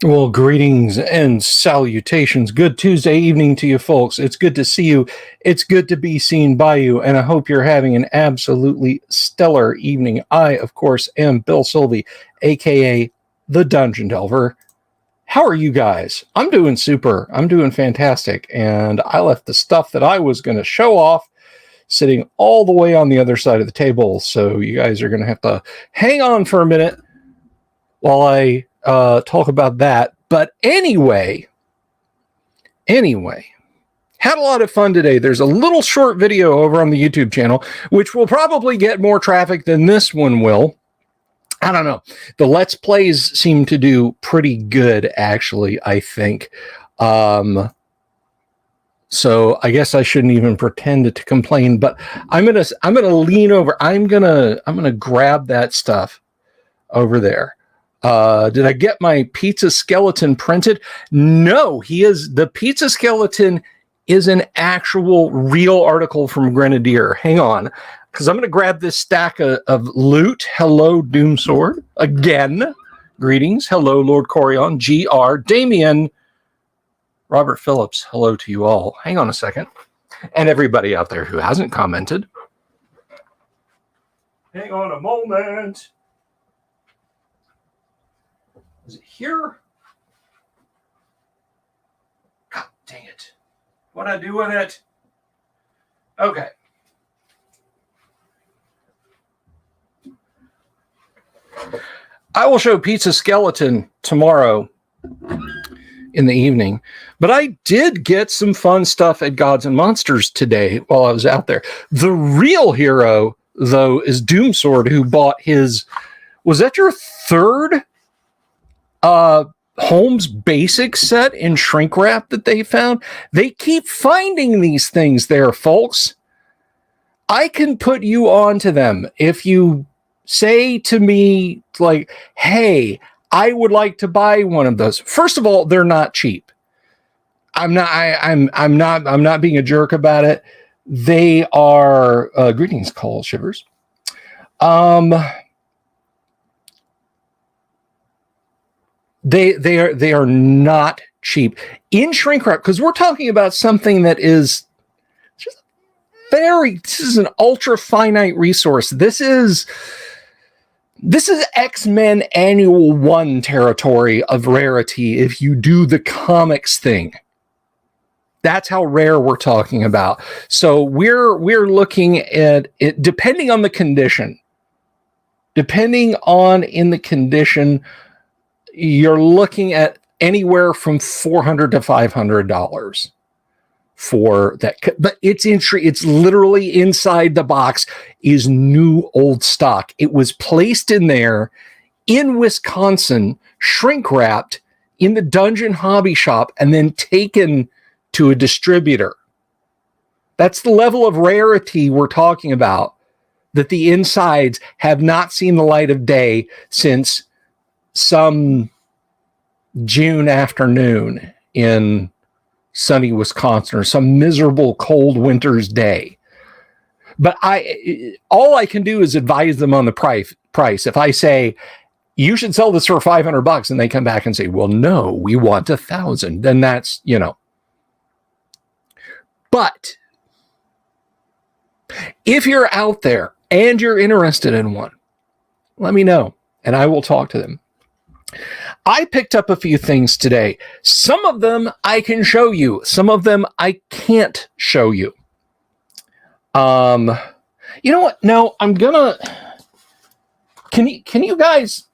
Well, greetings and salutations. Good Tuesday evening to you folks. It's good to see you. It's good to be seen by you. And I hope you're having an absolutely stellar evening. I, of course, am Bill Sylvie, aka the Dungeon Delver. How are you guys? I'm doing super. I'm doing fantastic. And I left the stuff that I was going to show off sitting all the way on the other side of the table. So you guys are going to have to hang on for a minute while I talk about that. But anyway, had a lot of fun today. There's a little short video over on the YouTube channel, which will probably get more traffic than this one will. I don't know. The Let's Plays seem to do pretty good, actually, I think. So I guess I shouldn't even pretend to complain, but I'm gonna lean over. I'm gonna grab that stuff over there. Did I get my pizza skeleton printed? No, the pizza skeleton is an actual real article from Grenadier. Hang on, because I'm going to grab this stack of loot. Hello, Doomsword. Again, greetings. Hello, Lord Corion, GR, Damien, Robert Phillips. Hello to you all. Hang on a second. And everybody out there who hasn't commented. Hang on a moment. Is it here? God dang it. What'd I do with it? Okay. I will show Pizza Skeleton tomorrow in the evening. But I did get some fun stuff at Gods and Monsters today while I was out there. The real hero, though, is Doomsword, who bought his... Was that your third... Holmes Basic set in shrink wrap that they found? They keep finding these things there, folks. I can put you on to them if you say to me, like, hey, I would like to buy one of those. First of all, they're not cheap. I'm not being a jerk about it. They are greetings, Call Shivers. They are not cheap in shrink wrap, because we're talking about something that is just this is an ultra finite resource. This is X-Men Annual 1 territory of rarity if you do the comics thing. That's how rare we're talking about. So we're looking at it depending on the condition. You're looking at anywhere from $400 to $500 for that. But it's literally inside the box is new old stock. It was placed in there in Wisconsin, shrink wrapped in the Dungeon Hobby Shop, and then taken to a distributor. That's the level of rarity we're talking about, that the insides have not seen the light of day since some June afternoon in sunny Wisconsin, or some miserable cold winter's day. But all I can do is advise them on the price. If I say you should sell this for $500, and they come back and say, well, no, we want $1,000, then that's, But if you're out there and you're interested in one, let me know and I will talk to them. I picked up a few things today. Some of them I can show you. Some of them I can't show you. You know what? No, I'm gonna. Can you guys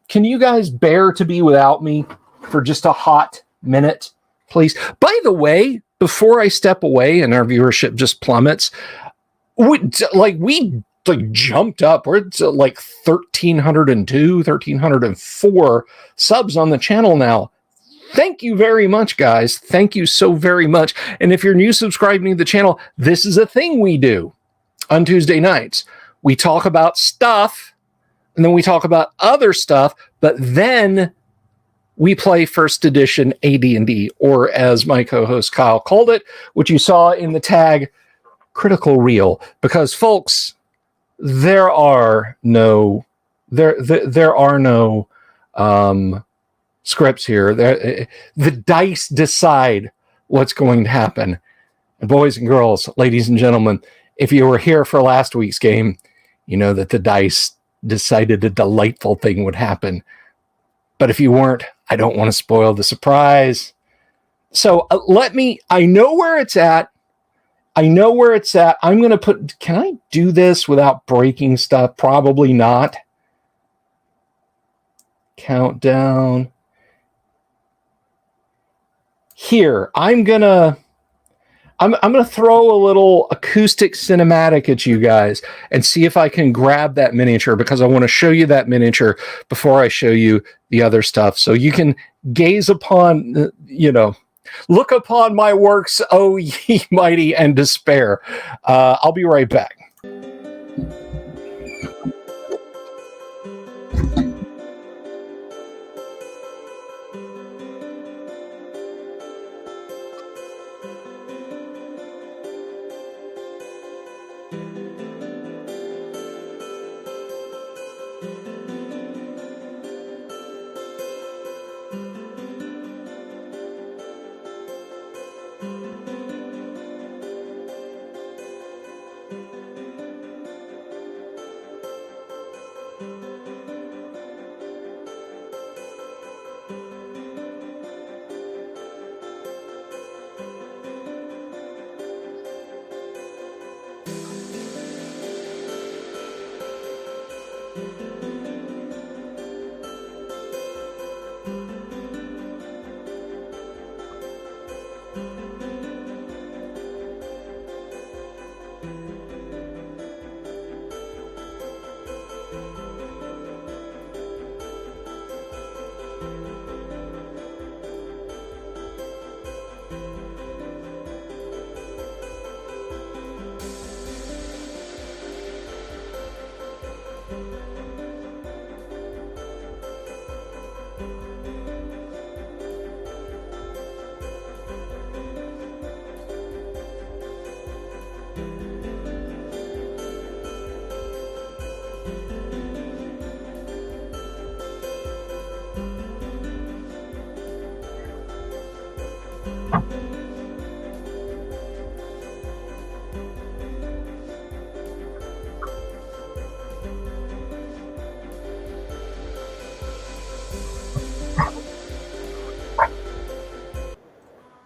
bear to be without me for just a hot minute, please? By the way, before I step away and our viewership just plummets, we jumped up. We're at like 1,302, 1,304 subs on the channel now. Thank you very much, guys. Thank you so very much. And if you're new subscribing to the channel, this is a thing we do on Tuesday nights. We talk about stuff, and then we talk about other stuff, but then we play first edition AD&D, or as my co-host Kyle called it, which you saw in the tag, Critical Real. Because, folks, there are no scripts here. The dice decide what's going to happen. And boys and girls, ladies and gentlemen, if you were here for last week's game, you know that the dice decided a delightful thing would happen. But if you weren't, I don't want to spoil the surprise. So I know where it's at. I'm going to put, can I do this without breaking stuff? Probably not. Countdown. Here, I'm going to throw a little acoustic cinematic at you guys and see if I can grab that miniature, because I want to show you that miniature before I show you the other stuff. So you can gaze upon, look upon my works, O ye mighty, and despair. I'll be right back.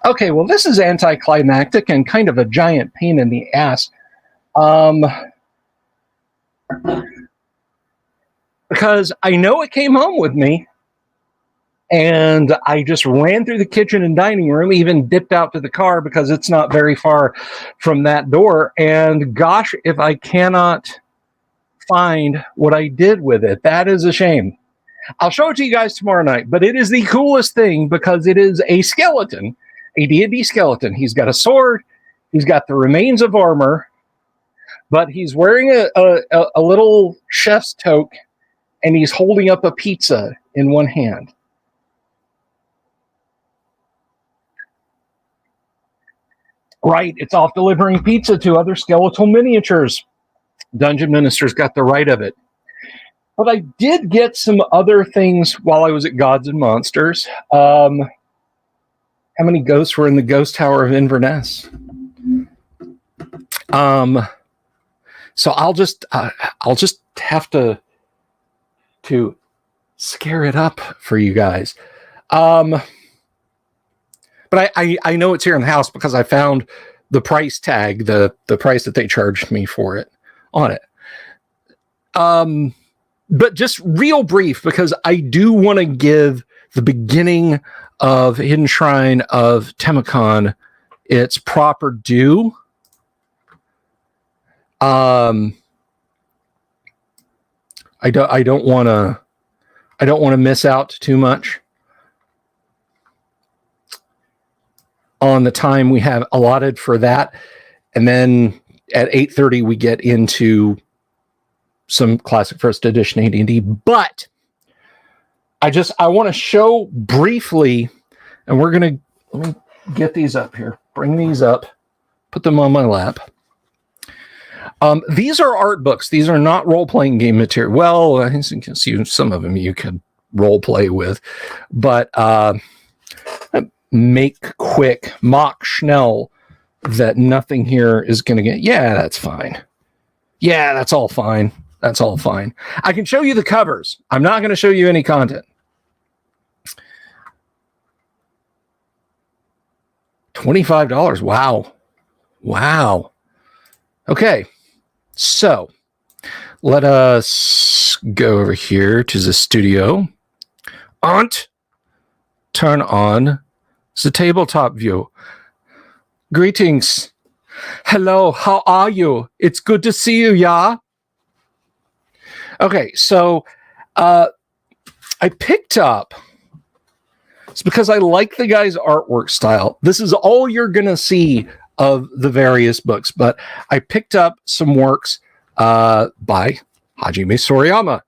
Okay, well, this is anticlimactic and kind of a giant pain in the ass. Because I know it came home with me, and I just ran through the kitchen and dining room, even dipped out to the car because it's not very far from that door. And gosh, if I cannot find what I did with it, that is a shame. I'll show it to you guys tomorrow night, but it is the coolest thing because it is a skeleton. A D&D skeleton. He's got a sword. He's got the remains of armor, but he's wearing a little chef's toque, and he's holding up a pizza in one hand. Right, it's off delivering pizza to other skeletal miniatures. Dungeon Minister's got the right of it. But I did get some other things while I was at Gods and Monsters. How many ghosts were in the Ghost Tower of Inverness? So I'll just have to scare it up for you guys. But I know it's here in the house because I found the price tag, the price that they charged me for it on it. But just real brief, because I do want to give the beginning of Hidden Shrine of Tamicon its proper due. I don't want to miss out too much on the time we have allotted for that, and then at 8:30 we get into some classic first edition AD&D. But I want to show briefly, and let me get these up here, bring these up, put them on my lap. These are art books. These are not role-playing game material. Well, as you can see, some of them you could role play with. But make quick, mock Schnell that nothing here is going to get. Yeah, that's fine. Yeah, that's all fine. That's all fine. I can show you the covers. I'm not going to show you any content. $25. Wow. Wow. Okay. So let us go over here to the studio. Turn on the tabletop view. Greetings. Hello, how are you? It's good to see you, yeah? Okay, so I picked up, it's because I like the guy's artwork style. This is all you're going to see of the various books, but I picked up some works by Hajime Soriyama.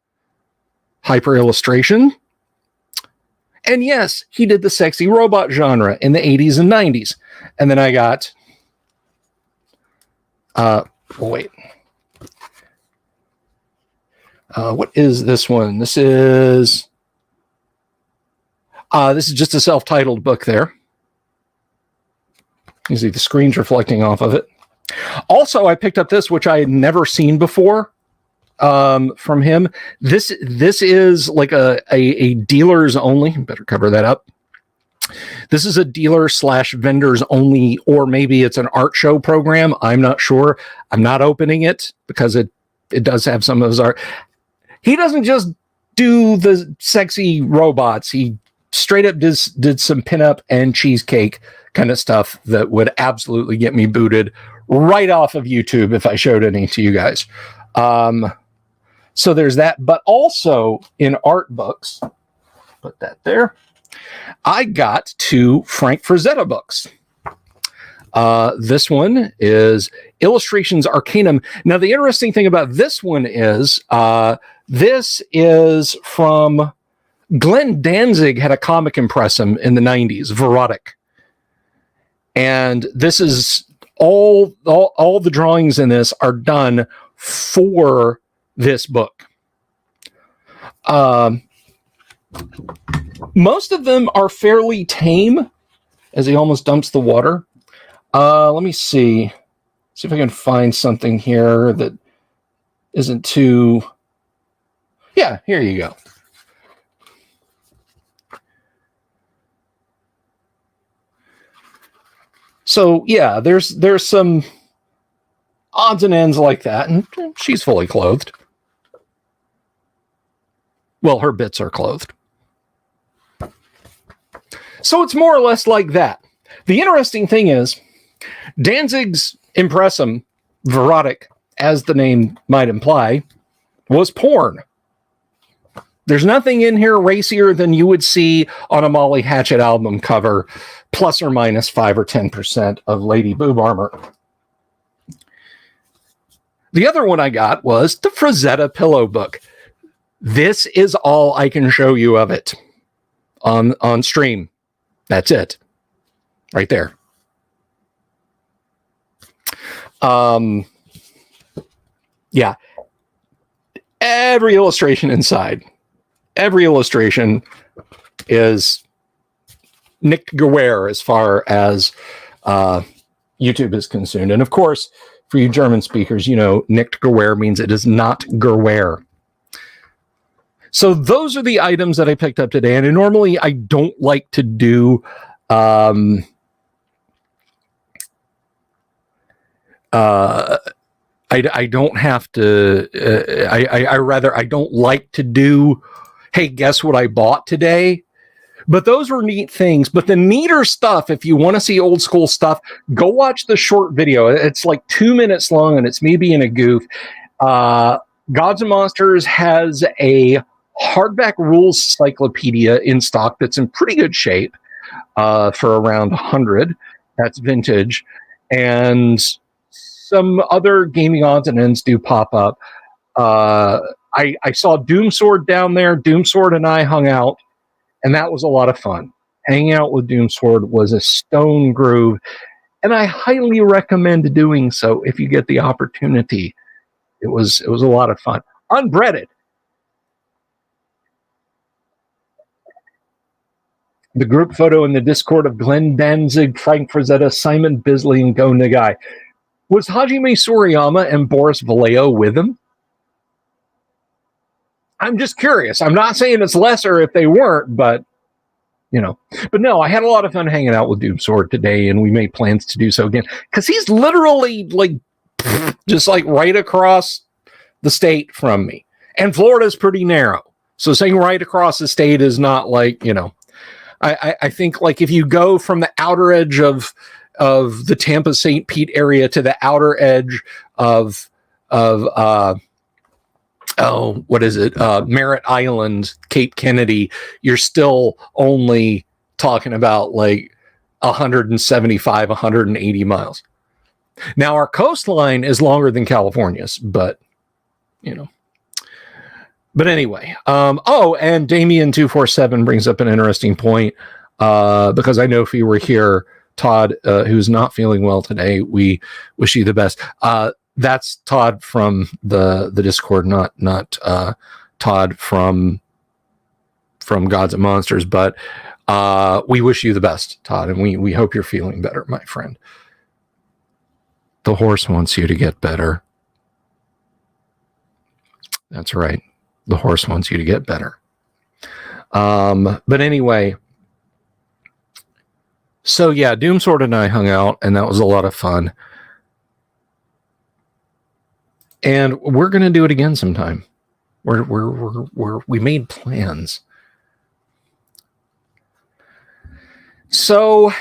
Hyper illustration. And yes, he did the sexy robot genre in the 80s and 90s. And then I got... wait. What is this one? This is just a self-titled book there. You see the screen's reflecting off of it. Also, I picked up this, which I had never seen before from him. This is like a dealers only. Better cover that up. This is a dealer / vendors only, or maybe it's an art show program. I'm not sure. I'm not opening it because it does have some of his art. He doesn't just do the sexy robots. He straight up did some pinup and cheesecake kind of stuff that would absolutely get me booted right off of YouTube if I showed any to you guys. So there's that. But also in art books, put that there, I got 2 Frank Frazetta books. This one is Illustrations Arcanum. Now, the interesting thing about this one is this is from Glenn Danzig, had a comic impressum in the 90s, Verotic. And this is all the drawings in this are done for this book. Most of them are fairly tame, as he almost dumps the water. Let me see if I can find something here that isn't too... Yeah, here you go. So yeah, there's some odds and ends like that, and she's fully clothed. Well, her bits are clothed. So it's more or less like that. The interesting thing is, Danzig's impressum, Verotic, as the name might imply, was porn. There's nothing in here racier than you would see on a Molly Hatchet album cover, plus or minus 5 or 10% of lady boob armor. The other one I got was the Frazetta Pillow book. This is all I can show you of it on stream. That's it. Right there. Yeah. Every illustration inside. Every illustration is Nick Gewere as far as YouTube is concerned. And of course, for you German speakers, you know, Nick Gewere means it is not Gewere. So those are the items that I picked up today. And normally I don't like to do I don't have to I don't like to do, hey, guess what I bought today? But those were neat things. But the neater stuff, if you want to see old school stuff, go watch the short video. It's like 2 minutes long, and it's me being a goof. Gods and Monsters has a hardback rules encyclopedia in stock that's in pretty good shape for around 100. That's vintage. And some other gaming odds and ends do pop up. I saw Doomsword down there. Doomsword and I hung out, and that was a lot of fun. Hanging out with Doomsword was a stone groove, and I highly recommend doing so if you get the opportunity. It was a lot of fun. Unbreaded. The group photo in the Discord of Glenn Danzig, Frank Frazetta, Simon Bisley, and Go Nagai. Was Hajime Suriyama and Boris Vallejo with him? I'm just curious. I'm not saying it's lesser if they weren't, but you know. But no, I had a lot of fun hanging out with Doomsword today, and we made plans to do so again because he's literally like just like right across the state from me, and Florida's pretty narrow, so saying right across the state is not like, you know. I think like if you go from the outer edge of the Tampa St. Pete area to the outer edge of what is it? Merritt Island, Cape Kennedy, you're still only talking about like 175, 180 miles. Now our coastline is longer than California's, but you know. But anyway, and Damien247 brings up an interesting point, because I know if you were here, Todd, who's not feeling well today, we wish you the best. That's Todd from the Discord, not Todd from Gods and Monsters, but we wish you the best, Todd, and we hope you're feeling better, my friend. The horse wants you to get better. That's right. The horse wants you to get better. But anyway, so yeah, Doomsword and I hung out, and that was a lot of fun. And we're gonna do it again sometime. We made plans. So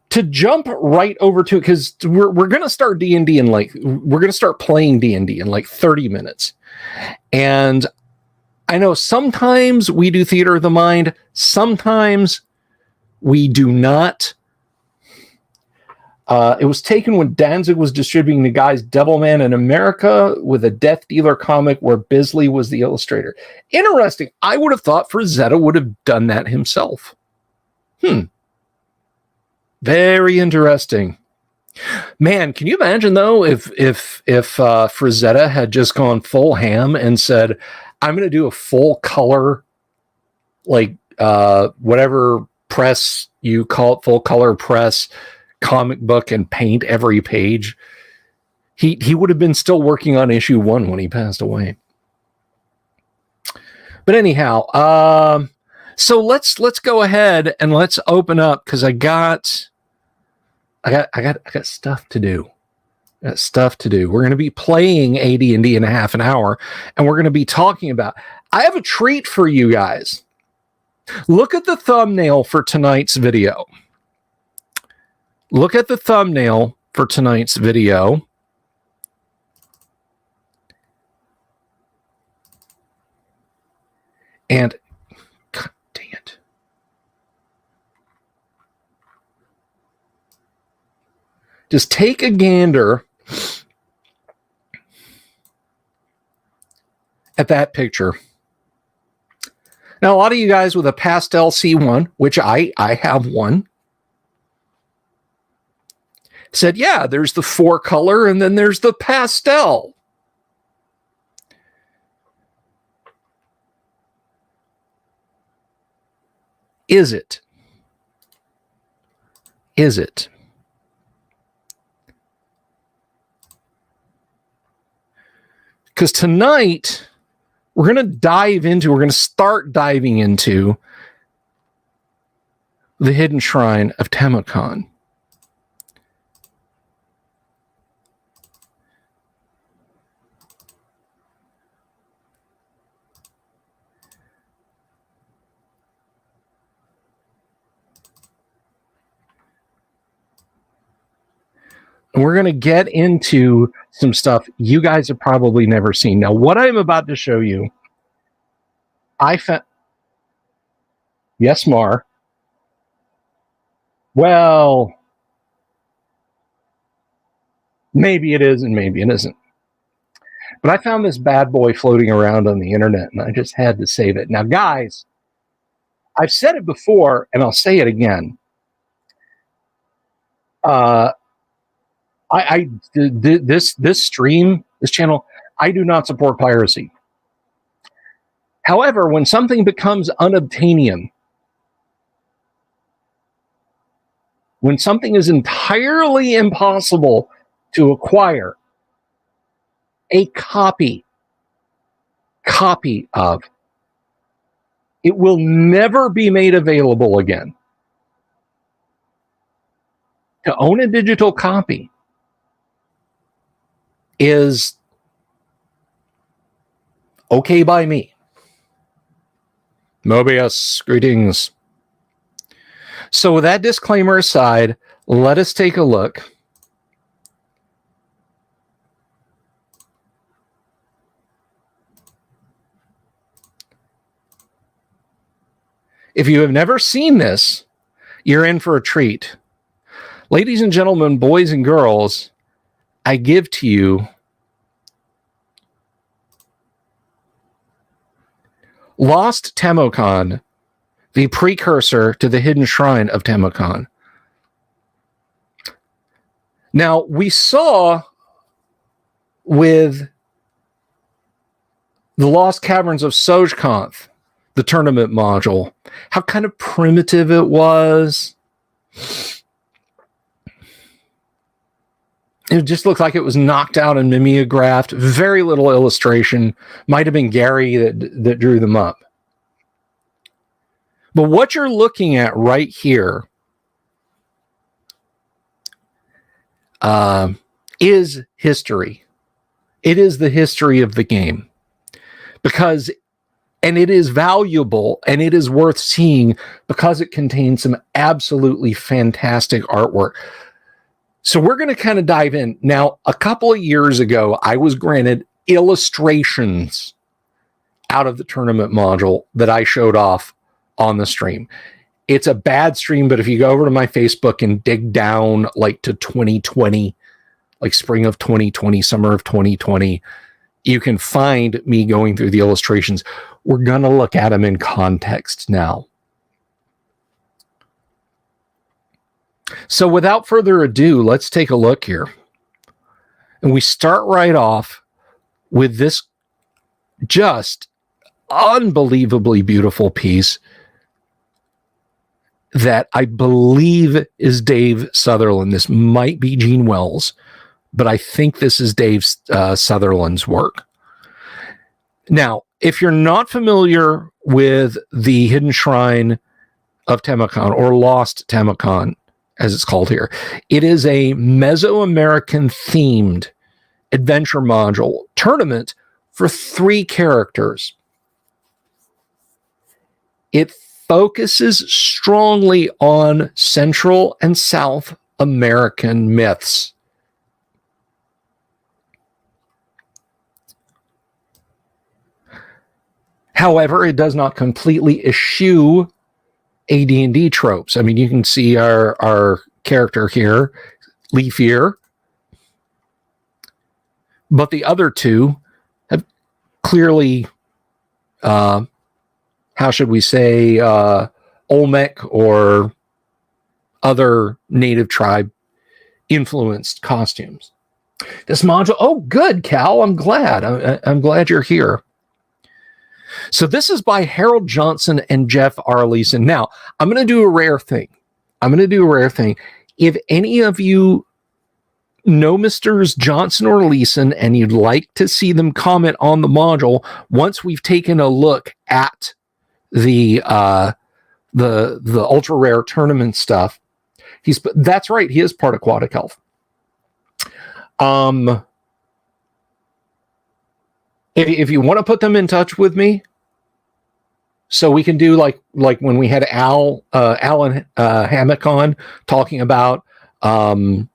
to jump right over to it, because we're gonna start D&D in like we're gonna start playing D&D in like 30 minutes, and I know sometimes we do Theater of the Mind, sometimes we do not. It was taken when Danzig was distributing the guy's Devilman in America with a Death Dealer comic where Bisley was the illustrator. Interesting. I would have thought Frazetta would have done that himself. Very interesting. Man, can you imagine though if Frazetta had just gone full ham and said, I'm going to do a full color, like whatever press you call it, full color press comic book and paint every page. He would have been still working on issue 1 when he passed away. But anyhow, so let's go ahead and let's open up, because I got stuff to do. We're going to be playing AD&D in a half an hour, and we're going to be talking about. I have a treat for you guys. Look at the thumbnail for tonight's video. And God dang it. Just take a gander at that picture. Now, a lot of you guys with a pastel C1, which I have one, said, yeah, there's the 4-color and then there's the pastel. Is it? Because tonight we're going to start diving into the hidden shrine of Tamicon. And we're going to get into some stuff you guys have probably never seen. Now, what I'm about to show you, I found... Yes, Mar. Well, maybe it is and maybe it isn't. But I found this bad boy floating around on the internet, and I just had to save it. Now, guys, I've said it before, and I'll say it again. This stream, this channel, I do not support piracy. However, when something becomes unobtainium, When something is entirely impossible to acquire a copy of, it will never be made available again. To own a digital copy is okay by me. Mobius, greetings. So with that disclaimer aside, let us take a look. If you have never seen this, you're in for a treat. Ladies and gentlemen, boys and girls, I give to you Lost TAMOACHAN, the precursor to the Hidden Shrine of TAMOACHAN. Now, we saw with the Lost Caverns of Sojkanth, the tournament module, how kind of primitive it was. It just looked like it was knocked out and mimeographed. Very little illustration. Might have been Gary that drew them up. But what you're looking at right here is history. It is the history of the game. And it is valuable and it is worth seeing because it contains some absolutely fantastic artwork. So we're going to kind of dive in. Now, a couple of years ago, I was granted illustrations out of the tournament module that I showed off on the stream. It's a bad stream, but if you go over to my Facebook and dig down like to 2020, like spring of 2020, summer of 2020, you can find me going through the illustrations. We're going to look at them in context now. So without further ado, let's take a look here. And we start right off with this just unbelievably beautiful piece that I believe is Dave Sutherland. This might be Gene Wells, but I think this is Dave Sutherland's work. Now, if you're not familiar with the Hidden Shrine of TAMOACHAN, or Lost TAMOACHAN, as it's called here, it is a Mesoamerican themed adventure module tournament for 3 characters. It focuses strongly on Central and South American myths. However, it does not completely eschew AD&D tropes. I mean, you can see our character here, Leafier, but the other 2 have clearly, how should we say, Olmec or other native tribe influenced costumes. This module, oh, good, Cal. I'm glad. I'm glad you're here. So this is by Harold Johnson and Jeff R. Leeson. Now, I'm going to do a rare thing. If any of you know Mr. Johnson or Leeson and you'd like to see them comment on the module once we've taken a look at the ultra rare tournament stuff, that's right, he is part Aquatic Elf. If you want to put them in touch with me, so we can do like when we had Alan Hammock on talking about Ghost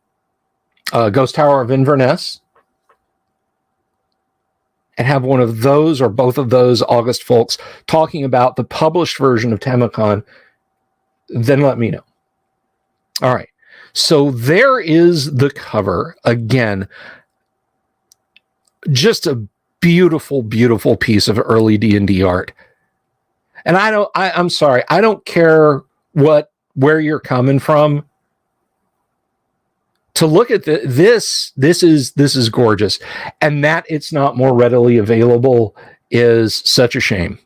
Tower of Inverness, and have one of those or both of those August folks talking about the published version of TAMOACHAN, then let me know. All right. So there is the cover. Again, just a beautiful, beautiful piece of early D&D art. And I'm sorry, I don't care where you're coming from. To look at this is gorgeous. And that it's not more readily available is such a shame.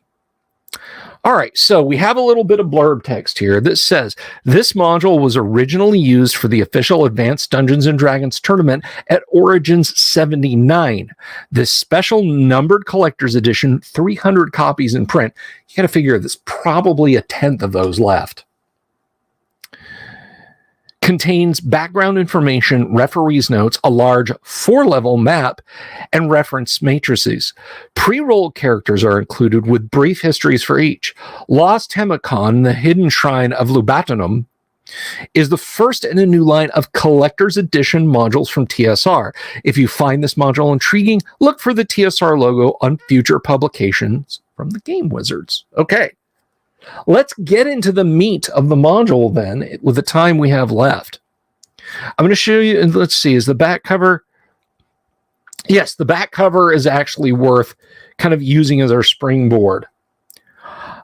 All right, so we have a little bit of blurb text here that says, this module was originally used for the official Advanced Dungeons & Dragons tournament at Origins 79. This special numbered collector's edition, 300 copies in print. You got to figure there's probably a tenth of those left. Contains background information, referee's notes, a large 4-level map, and reference matrices. Pre-roll characters are included with brief histories for each. Lost Tamicon, the hidden shrine of Lubatinum, is the first in a new line of collector's edition modules from TSR. If you find this module intriguing, look for the TSR logo on future publications from the Game Wizards. Okay. Let's get into the meat of the module then, with the time we have left. I'm going to show you, and let's see, is the back cover? Yes, the back cover is actually worth kind of using as our springboard.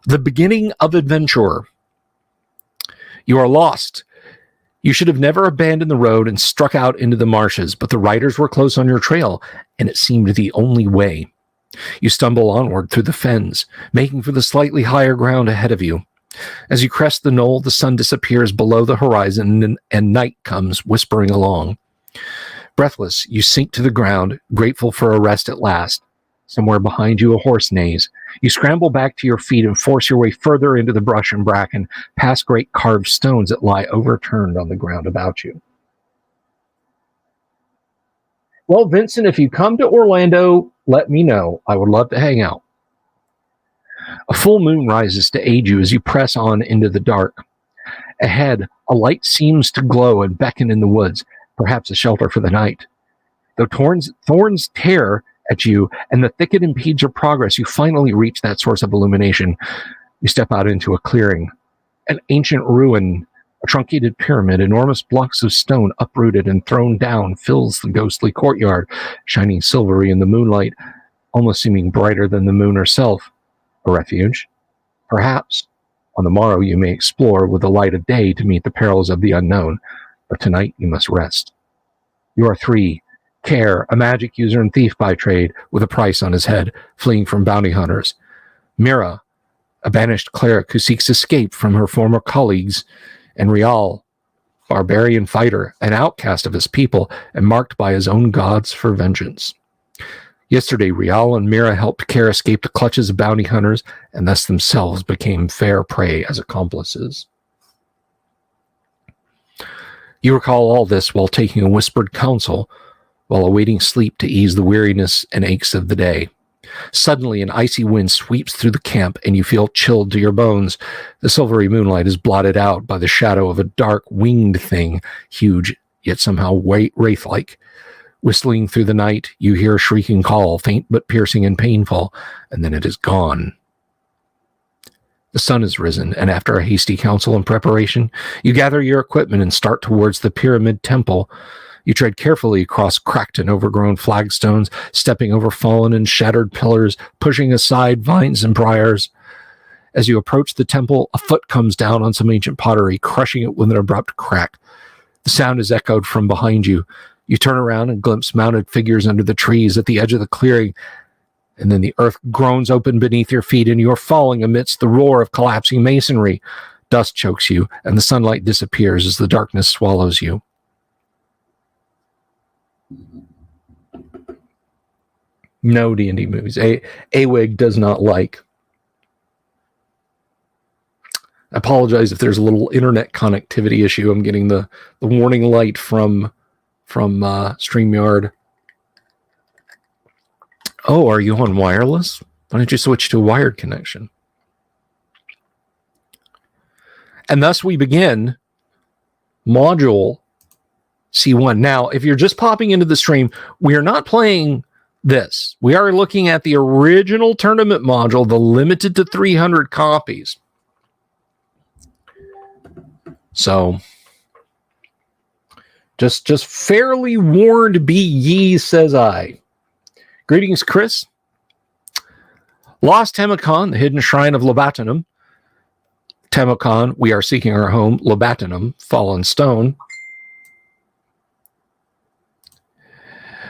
The beginning of adventure. You are lost. You should have never abandoned the road and struck out into the marshes, but the riders were close on your trail, and it seemed the only way. You stumble onward through the fens, making for the slightly higher ground ahead of you. As you crest the knoll, the sun disappears below the horizon, and night comes whispering along. Breathless, you sink to the ground, grateful for a rest at last. Somewhere behind you, a horse neighs. You scramble back to your feet and force your way further into the brush and bracken, past great carved stones that lie overturned on the ground about you. Well, Vincent, if you come to Orlando, let me know. I would love to hang out. A full moon rises to aid you as you press on into the dark. Ahead, a light seems to glow and beckon in the woods, perhaps a shelter for the night. Though thorns tear at you and the thicket impedes your progress, you finally reach that source of illumination. You step out into a clearing. An ancient ruin, a truncated pyramid, enormous blocks of stone uprooted and thrown down, fills the ghostly courtyard, shining silvery in the moonlight, almost seeming brighter than the moon herself. A refuge? Perhaps. On the morrow you may explore with the light of day to meet the perils of the unknown, but tonight you must rest. You are three. Care, a magic user and thief by trade, with a price on his head, fleeing from bounty hunters. Mira, a banished cleric who seeks escape from her former colleagues, and Rial, barbarian fighter, an outcast of his people, and marked by his own gods for vengeance. Yesterday, Rial and Mira helped Care escape the clutches of bounty hunters, and thus themselves became fair prey as accomplices. You recall all this while taking a whispered counsel, while awaiting sleep to ease the weariness and aches of the day. Suddenly, an icy wind sweeps through the camp, and you feel chilled to your bones. The silvery moonlight is blotted out by the shadow of a dark, winged thing, huge, yet somehow wraith-like. Whistling through the night, you hear a shrieking call, faint but piercing and painful, and then it is gone. The sun has risen, and after a hasty council and preparation, you gather your equipment and start towards the pyramid temple. You tread carefully across cracked and overgrown flagstones, stepping over fallen and shattered pillars, pushing aside vines and briars. As you approach the temple, a foot comes down on some ancient pottery, crushing it with an abrupt crack. The sound is echoed from behind you. You turn around and glimpse mounted figures under the trees at the edge of the clearing, and then the earth groans open beneath your feet, and you are falling amidst the roar of collapsing masonry. Dust chokes you, and the sunlight disappears as the darkness swallows you. No D&D movies. AWIG does not like. I apologize if there's a little internet connectivity issue. I'm getting the warning light from StreamYard. Oh, are you on wireless? Why don't you switch to a wired connection? And thus we begin module C1. Now, if you're just popping into the stream, we are not playing this. We are looking at the original tournament module, the limited to 300 copies. So, just fairly warned be ye, says I. Greetings, Chris. Lost Tamicon, the hidden shrine of Lubatinum. Tamicon, we are seeking our home. Lubatinum, fallen stone.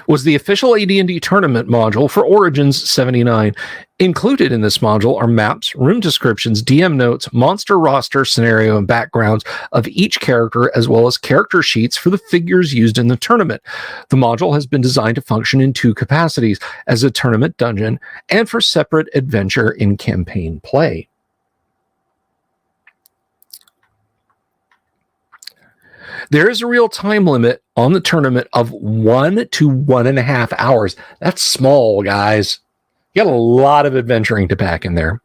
was the official AD&D tournament module for Origins 79. Included in this module are maps, room descriptions, DM notes, monster roster, scenario, and backgrounds of each character, as well as character sheets for the figures used in the tournament. The module has been designed to function in two capacities, as a tournament dungeon and for separate adventure in campaign play. There is a real time limit on the tournament of 1 to 1.5 hours. That's small, guys. You got a lot of adventuring to pack in there.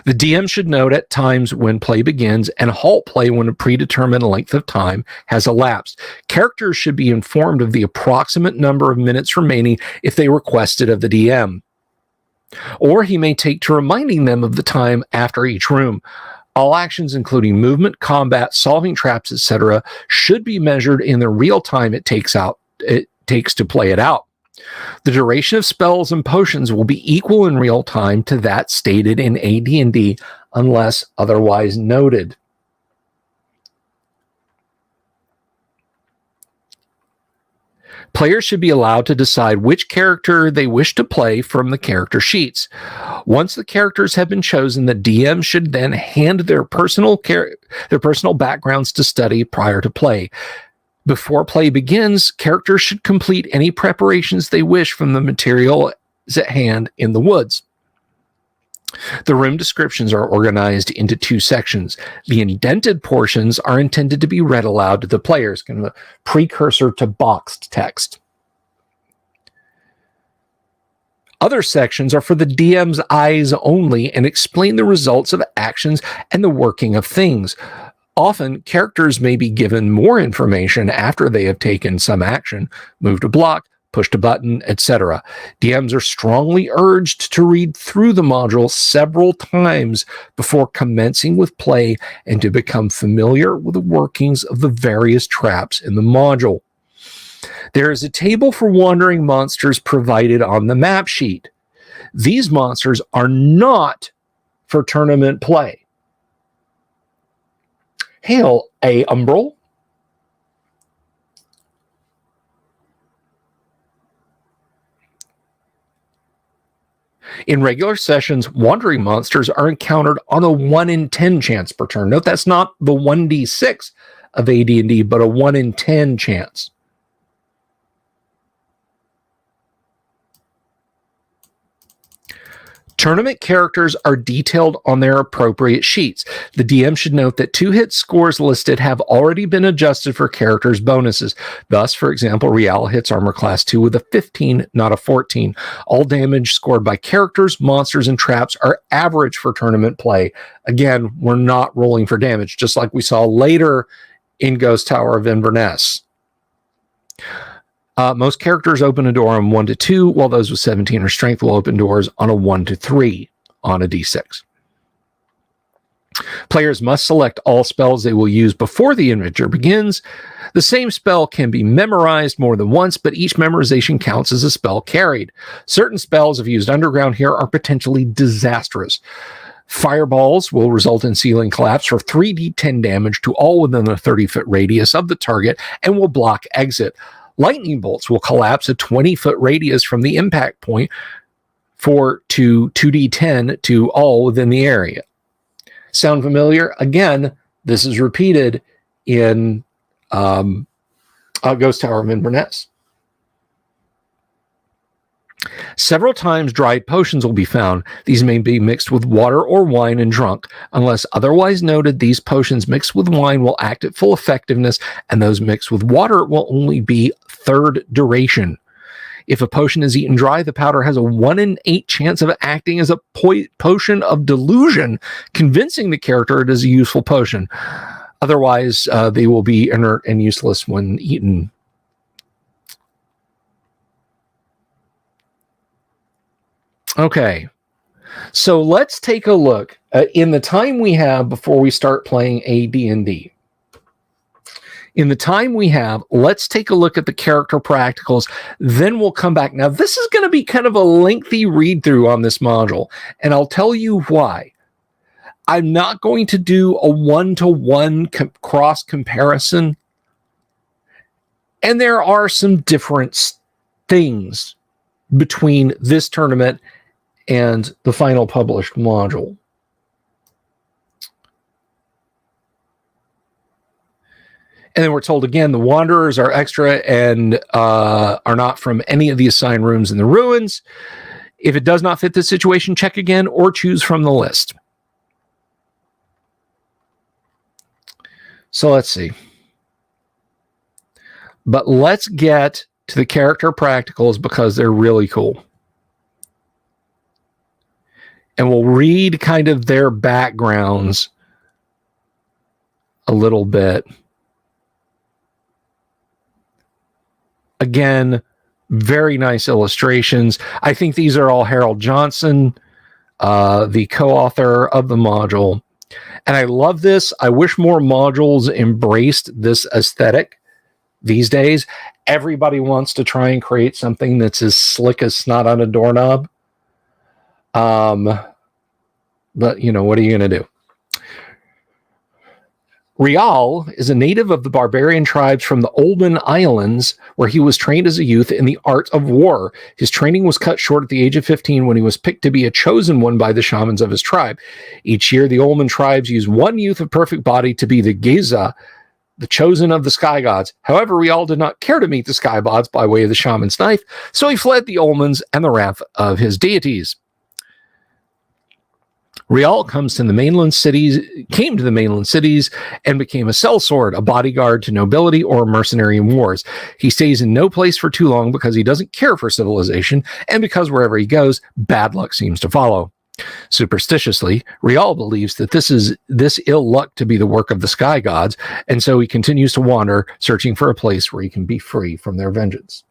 The DM should note at times when play begins and halt play when a predetermined length of time has elapsed. Characters should be informed of the approximate number of minutes remaining if they requested of the DM, or he may take to reminding them of the time after each room. All actions, including movement, combat, solving traps, etc., should be measured in the real time it takes to play it out. The duration of spells and potions will be equal in real time to that stated in AD&D unless otherwise noted. Players should be allowed to decide which character they wish to play from the character sheets. Once the characters have been chosen, the DM should then hand their personal backgrounds to study prior to play. Before play begins, characters should complete any preparations they wish from the material at hand in the woods. The room descriptions are organized into two sections. The indented portions are intended to be read aloud to the players, kind of a precursor to boxed text. Other sections are for the DM's eyes only and explain the results of actions and the working of things. Often, characters may be given more information after they have taken some action, moved a block, pushed a button, etc. DMs are strongly urged to read through the module several times before commencing with play and to become familiar with the workings of the various traps in the module. There is a table for wandering monsters provided on the map sheet. These monsters are not for tournament play. Hail, a umbral. In regular sessions, wandering monsters are encountered on a 1 in 10 chance per turn. Note that's not the 1d6 of AD&D, but a 1 in 10 chance. Tournament characters are detailed on their appropriate sheets. The DM should note that 2 hit scores listed have already been adjusted for characters' bonuses. Thus, for example, Rial hits armor class 2 with a 15, not a 14. All damage scored by characters, monsters, and traps are average for tournament play. Again, we're not rolling for damage, just like we saw later in Ghost Tower of Inverness. Most characters open a door on 1 to 2, while those with 17 or strength will open doors on a 1 to 3 on a d6. Players must select all spells they will use before the adventure begins. The same spell can be memorized more than once, but each memorization counts as a spell carried. Certain spells, if used underground here, are potentially disastrous. Fireballs will result in ceiling collapse for 3d10 damage to all within a 30-foot radius of the target and will block exit. Lightning bolts will collapse a 20-foot radius from the impact point for 2d10 to all within the area. Sound familiar? Again, this is repeated in Ghost Tower of Inverness. Several times dried potions will be found. These may be mixed with water or wine and drunk. Unless otherwise noted, these potions mixed with wine will act at full effectiveness, and those mixed with water will only be third duration. If a potion is eaten dry, the powder has a 1 in 8 chance of acting as a potion of delusion, convincing the character it is a useful potion. Otherwise, they will be inert and useless when eaten. Okay, so let's take a look in the time we have before we start playing AD&D. In the time we have, let's take a look at the character practicals, then we'll come back. Now, this is going to be kind of a lengthy read-through on this module, and I'll tell you why. I'm not going to do a one-to-one cross comparison, and there are some different things between this tournament and the final published module. And then we're told again, the Wanderers are extra and are not from any of the assigned rooms in the ruins. If it does not fit this situation, check again or choose from the list. So let's see. But let's get to the character practicals because they're really cool. And we'll read kind of their backgrounds a little bit. Again, very nice illustrations. I think these are all Harold Johnson, the co-author of the module. And I love this. I wish more modules embraced this aesthetic these days. Everybody wants to try and create something that's as slick as snot on a doorknob. But, you know, what are you going to do? Rial is a native of the barbarian tribes from the Olden Islands, where he was trained as a youth in the art of war. His training was cut short at the age of 15 when he was picked to be a chosen one by the shamans of his tribe. Each year, the Olden tribes use one youth of perfect body to be the Geza, the chosen of the sky gods. However, Rial did not care to meet the sky gods by way of the shaman's knife, so he fled the Olmens and the wrath of his deities. Rial came to the mainland cities and became a sellsword, a bodyguard to nobility or a mercenary in wars. He stays in no place for too long because he doesn't care for civilization, and because wherever he goes, bad luck seems to follow. Superstitiously, Rial believes that this ill luck to be the work of the sky gods, and so he continues to wander, searching for a place where he can be free from their vengeance.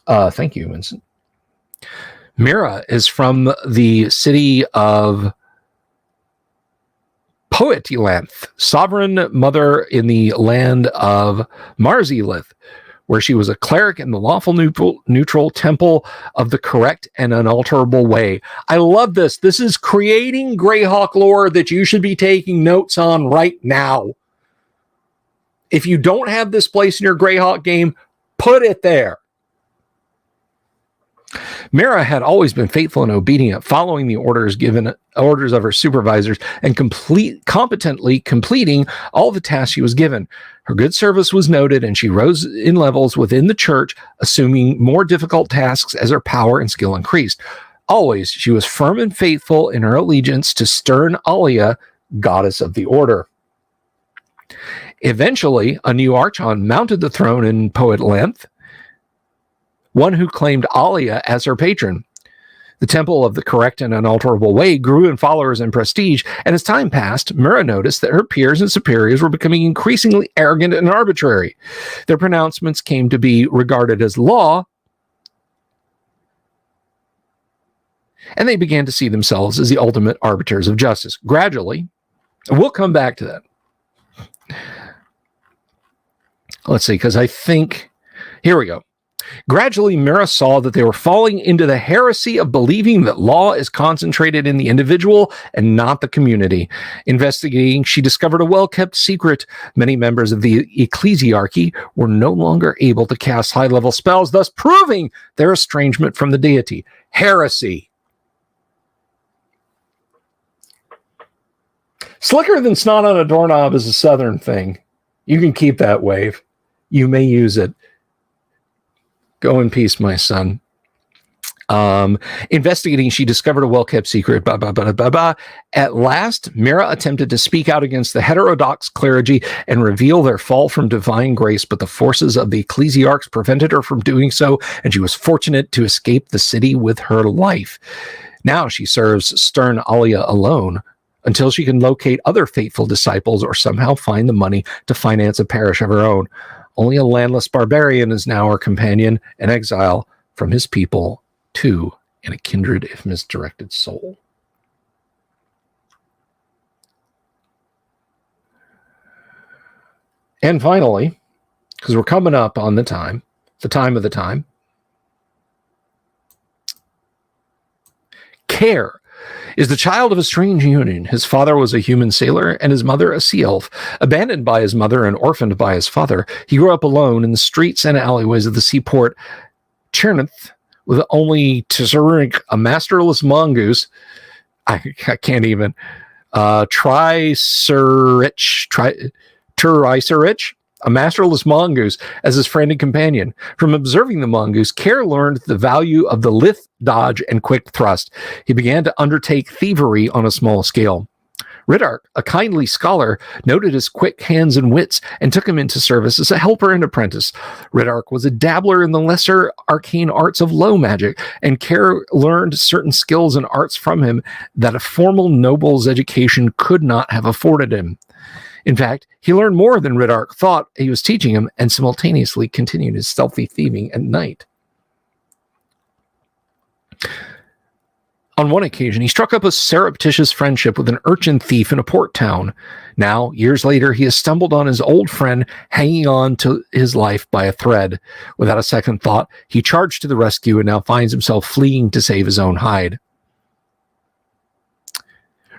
Thank you, Vincent. Mira is from the city of Poetlanthe, sovereign mother in the land of Marzilith, where she was a cleric in the lawful neutral temple of the correct and unalterable way. I love this. This is creating Greyhawk lore that you should be taking notes on right now. If you don't have this place in your Greyhawk game, put it there. Mira had always been faithful and obedient, following the orders of her supervisors and competently completing all the tasks she was given. Her good service was noted, and she rose in levels within the church, assuming more difficult tasks as her power and skill increased. Always, she was firm and faithful in her allegiance to stern Alia, goddess of the order. Eventually, a new archon mounted the throne in Poetlanthe, one who claimed Alia as her patron. The temple of the correct and unalterable way grew in followers and prestige, and as time passed, Mira noticed that her peers and superiors were becoming increasingly arrogant and arbitrary. Their pronouncements came to be regarded as law, and they began to see themselves as the ultimate arbiters of justice. Gradually, we'll come back to that. Let's see, because I think... Here we go. Gradually, Mira saw that they were falling into the heresy of believing that law is concentrated in the individual and not the community. Investigating, she discovered a well-kept secret. Many members of the ecclesiarchy were no longer able to cast high-level spells, thus proving their estrangement from the deity. Heresy. Slicker than snot on a doorknob is a southern thing. You can keep that, Wave. You may use it. Go in peace, my son. Investigating, she discovered a well-kept secret. At last, Mira attempted to speak out against the heterodox clergy and reveal their fall from divine grace, but the forces of the ecclesiarchs prevented her from doing so, and she was fortunate to escape the city with her life. Now she serves stern Alia alone until she can locate other faithful disciples or somehow find the money to finance a parish of her own. Only a landless barbarian is now her companion, an exile from his people, too, and a kindred if misdirected soul. And finally, because we're coming up on the time of the time, Care is the child of a strange union. His father was a human sailor and his mother a sea elf. Abandoned by his mother and orphaned by his father, he grew up alone in the streets and alleyways of the seaport Chernith, with only Tsurik, a masterless mongoose. I can't even. Turicerich, a masterless mongoose, as his friend and companion. From observing the mongoose, Care learned the value of the lithe dodge and quick thrust. He began to undertake thievery on a small scale. Riddark, a kindly scholar, noted his quick hands and wits and took him into service as a helper and apprentice. Riddark was a dabbler in the lesser arcane arts of low magic, and Care learned certain skills and arts from him that a formal noble's education could not have afforded him. In fact, he learned more than Riddark thought he was teaching him, and simultaneously continued his stealthy thieving at night. On one occasion, he struck up a surreptitious friendship with an urchin thief in a port town. Now, years later, he has stumbled on his old friend hanging on to his life by a thread. Without a second thought, he charged to the rescue and now finds himself fleeing to save his own hide.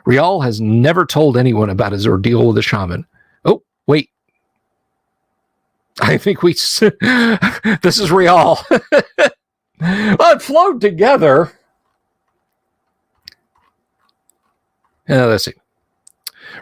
Rial has never told anyone about his ordeal with the shaman. Oh, wait. I think this is Rial. Well, it flowed together. Let's see.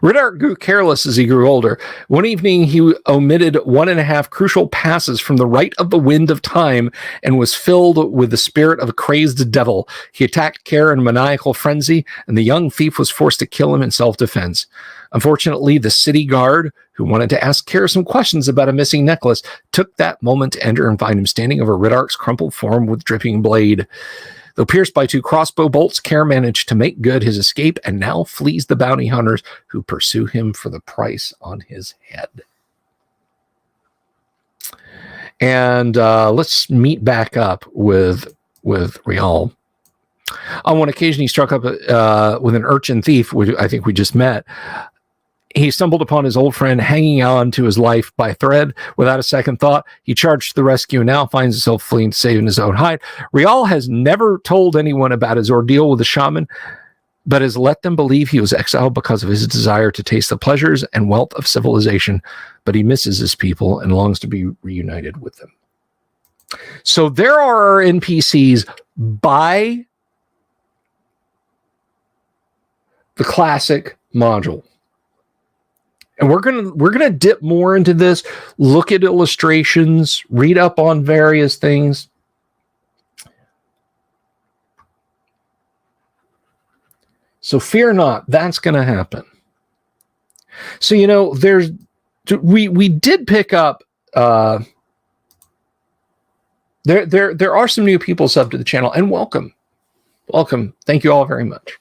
Riddark grew careless as he grew older. One evening, he omitted 1.5 crucial passes from the right of the wind of time and was filled with the spirit of a crazed devil. He attacked Care in maniacal frenzy, and the young thief was forced to kill him in self-defense. Unfortunately, the city guard, who wanted to ask Care some questions about a missing necklace, took that moment to enter and find him standing over Riddark's crumpled form with dripping blade. Though pierced by 2 crossbow bolts, Care managed to make good his escape and now flees the bounty hunters who pursue him for the price on his head. And let's meet back up with Rial. On one occasion, he struck up with an urchin thief, which I think we just met. He stumbled upon his old friend hanging on to his life by thread. Without a second thought, he charged to the rescue and now finds himself fleeing to save his own hide. Rial has never told anyone about his ordeal with the shaman, but has let them believe he was exiled because of his desire to taste the pleasures and wealth of civilization. But he misses his people and longs to be reunited with them. So there are our NPCs by the classic module. And we're gonna dip more into this, look at illustrations, read up on various things. So fear not, that's gonna happen. So we did pick up there are some new people subbed to the channel, and welcome. Thank you all very much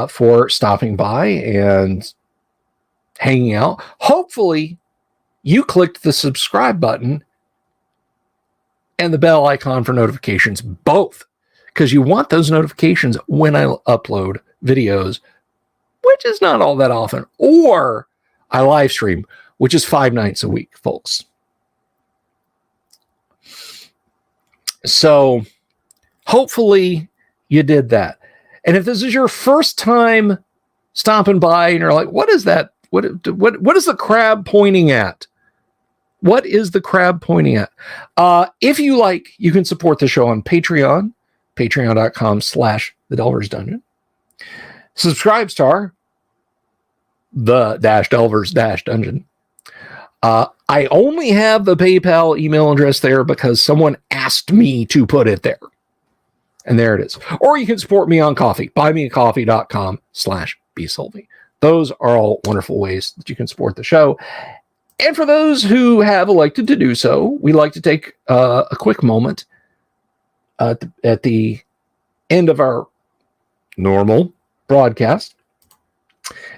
for stopping by and hanging out. Hopefully you clicked the subscribe button and the bell icon for notifications, both, because you want those notifications when I upload videos, which is not all that often, or I live stream, which is 5 nights a week, folks. So hopefully you did that. And if this is your first time stopping by and you're like, what is that? What is the crab pointing at? What is the crab pointing at? If you like, you can support the show on Patreon, patreon.com/The Delvers Dungeon. Subscribestar, the Delvers Dungeon. I only have the PayPal email address there because someone asked me to put it there. And there it is. Or you can support me on Coffee, buymeacoffee.com/bsolvey. Those are all wonderful ways that you can support the show. And for those who have elected to do so, we like to take a quick moment at the end of our normal broadcast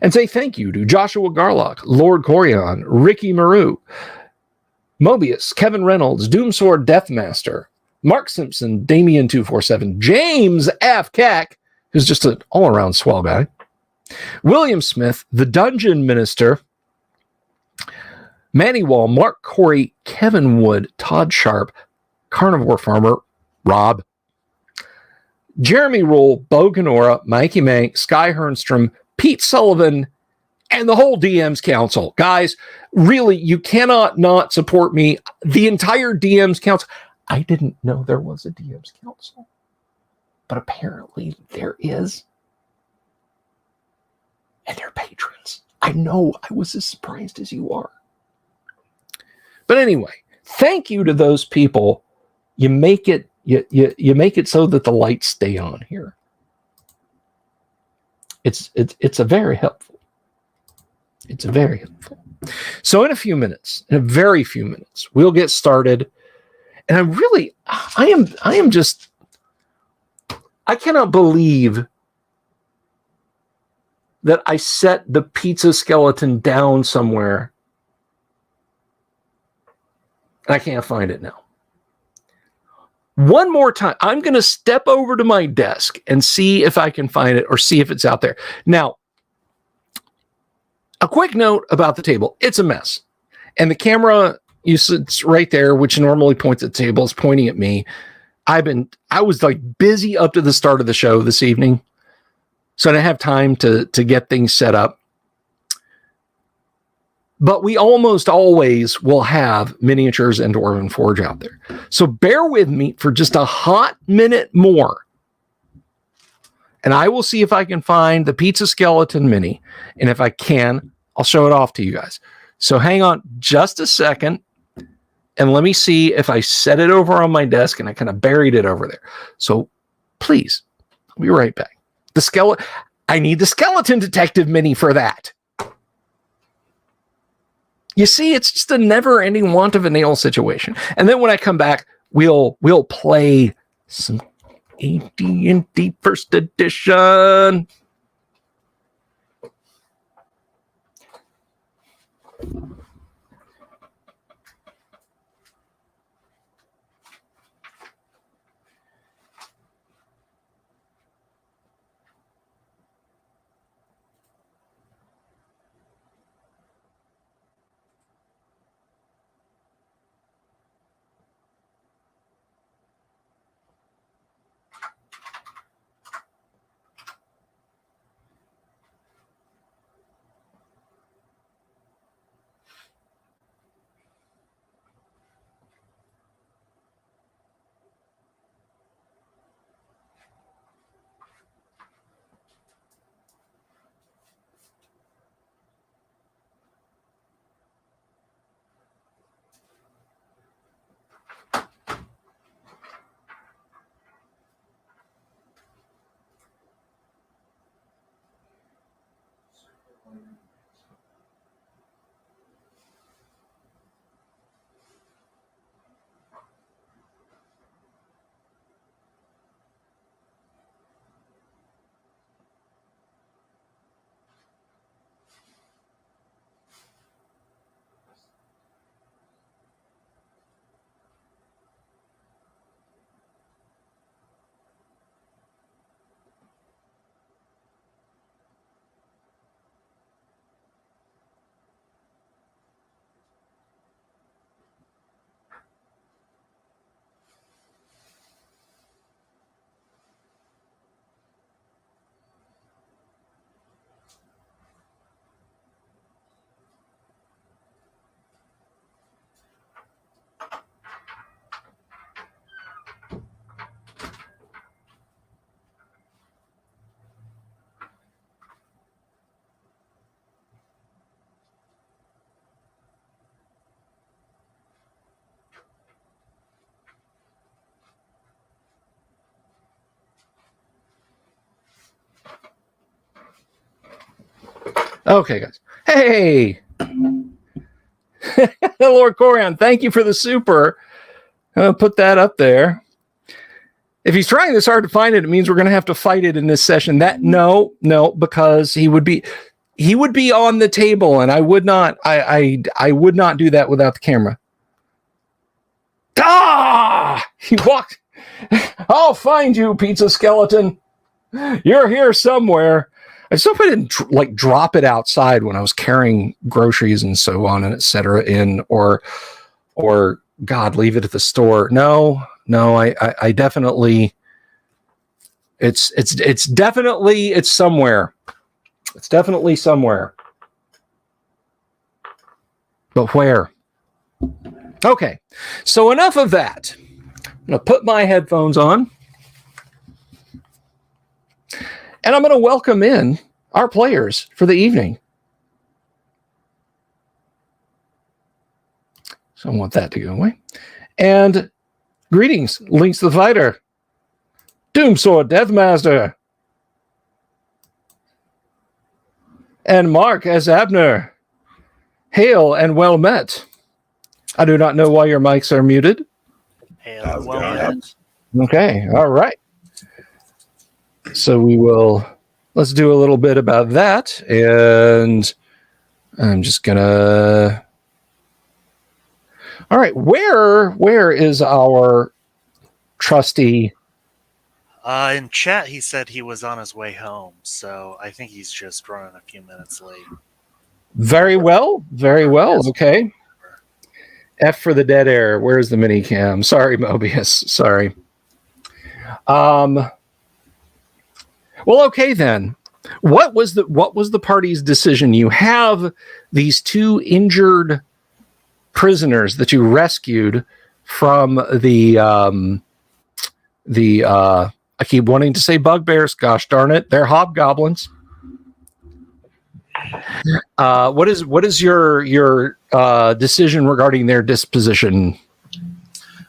and say thank you to Joshua Garlock, Lord Corion, Ricky Maru, Mobius, Kevin Reynolds, Doomsword Deathmaster, Mark Simpson, Damien247, James F. Keck, who's just an all-around swell guy, William Smith, the Dungeon Minister, Manny Wall, Mark Corey, Kevin Wood, Todd Sharp, Carnivore Farmer, Rob, Jeremy Rule, Bo Ganora, Mikey Mank, Sky Hernstrom, Pete Sullivan, and the whole DM's Council. Guys, really, you cannot not support me. The entire DM's Council. I didn't know there was a DM's Council, but apparently there is. And they're patrons. I know, I was as surprised as you are. But anyway, thank you to those people. You make it you make it so that the lights stay on here. It's a very helpful. It's very helpful. So in a very few minutes, we'll get started. And I cannot believe that I set the pizza skeleton down somewhere. I can't find it now. One more time, I'm going to step over to my desk and see if I can find it or see if it's out there. Now, a quick note about the table. It's a mess. And the camera, it's right there, which normally points at the table, is pointing at me. I was like busy up to the start of the show this evening. So I didn't have time to get things set up. But we almost always will have miniatures and Dwarven Forge out there. So bear with me for just a hot minute more. And I will see if I can find the Pizza Skeleton Mini. And if I can, I'll show it off to you guys. So hang on just a second. And let me see if I set it over on my desk and I kind of buried it over there. So please, I'll be right back. I need the Skeleton Detective Mini for that. You see, it's just a never-ending want of a nail situation. And then when I come back, we'll play some AD&D First Edition. Okay, guys. Hey! Lord Corian, thank you for the super. I'll put that up there. If he's trying this hard to find it, it means we're going to have to fight it in this session. No, because he would be on the table, and I would not do that without the camera. Ah! He walked. I'll find you, Pizza Skeleton. You're here somewhere. I just hope I didn't drop it outside when I was carrying groceries and so on and etc. in, or God, leave it at the store. No, I definitely, it's somewhere. It's definitely somewhere. But where? Okay, so enough of that. going to put my headphones on. And I'm going to welcome in our players for the evening. So I want that to go away. And greetings, Lynx the Fighter, Doomsword Deathmaster, and Mark as Abner. Hail and well met. I do not know why your mics are muted. Hail and well met. Okay, all right. So let's do a little bit about that. And I'm just gonna, all right, where is our trusty? In chat, he said he was on his way home, so I think he's just running a few minutes late. Very well. Okay. F for the dead air. Where's the mini cam? Sorry, Mobius. Sorry. Well, okay then. What was the party's decision? You have these two injured prisoners that you rescued from the I keep wanting to say bugbears. Gosh darn it, they're hobgoblins. What is your decision regarding their disposition?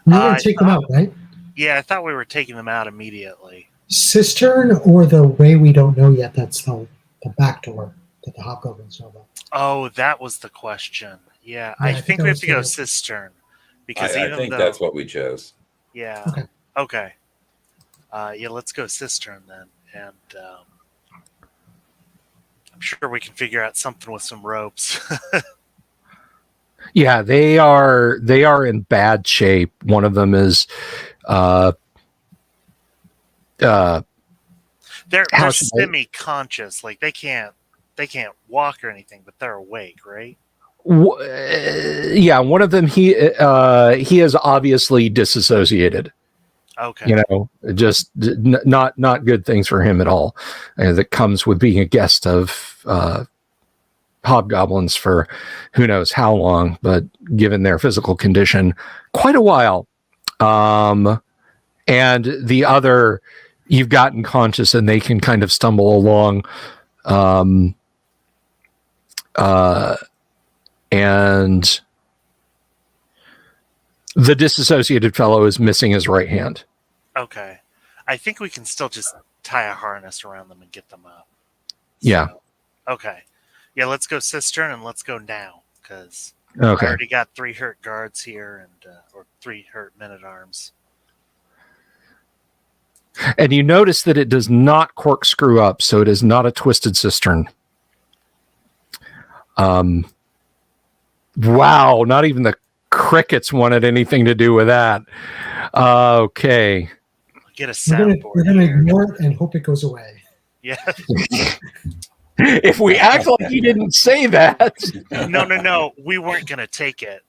We're going to take them out, right? Yeah, I thought we were taking them out immediately. Cistern or the way we don't know yet? That's the back door that the hobgoblins know about. Oh, that was the question. Yeah, I think we have to go cistern because I think that's what we chose. Yeah. Okay. Yeah, let's go cistern then, and I'm sure we can figure out something with some ropes. Yeah, they are in bad shape. One of them is they're semi-conscious, like they can't walk or anything, but they're awake, right? Yeah, one of them he is obviously disassociated. Okay. You know, just not good things for him at all. That comes with being a guest of hobgoblins for who knows how long, but given their physical condition, quite a while. And the other, you've gotten conscious and they can kind of stumble along. And the disassociated fellow is missing his right hand. Okay. I think we can still just tie a harness around them and get them up. Yeah. Okay. Yeah, let's go cistern and let's go now, because I already got 3 hurt guards here and or 3 hurt men-at-arms. And you notice that it does not corkscrew up, so it is not a twisted cistern. Wow, not even the crickets wanted anything to do with that. Okay. Get a soundboard. We're going to ignore it and hope it goes away. Yeah. If we act like you didn't say that. No. We weren't going to take it.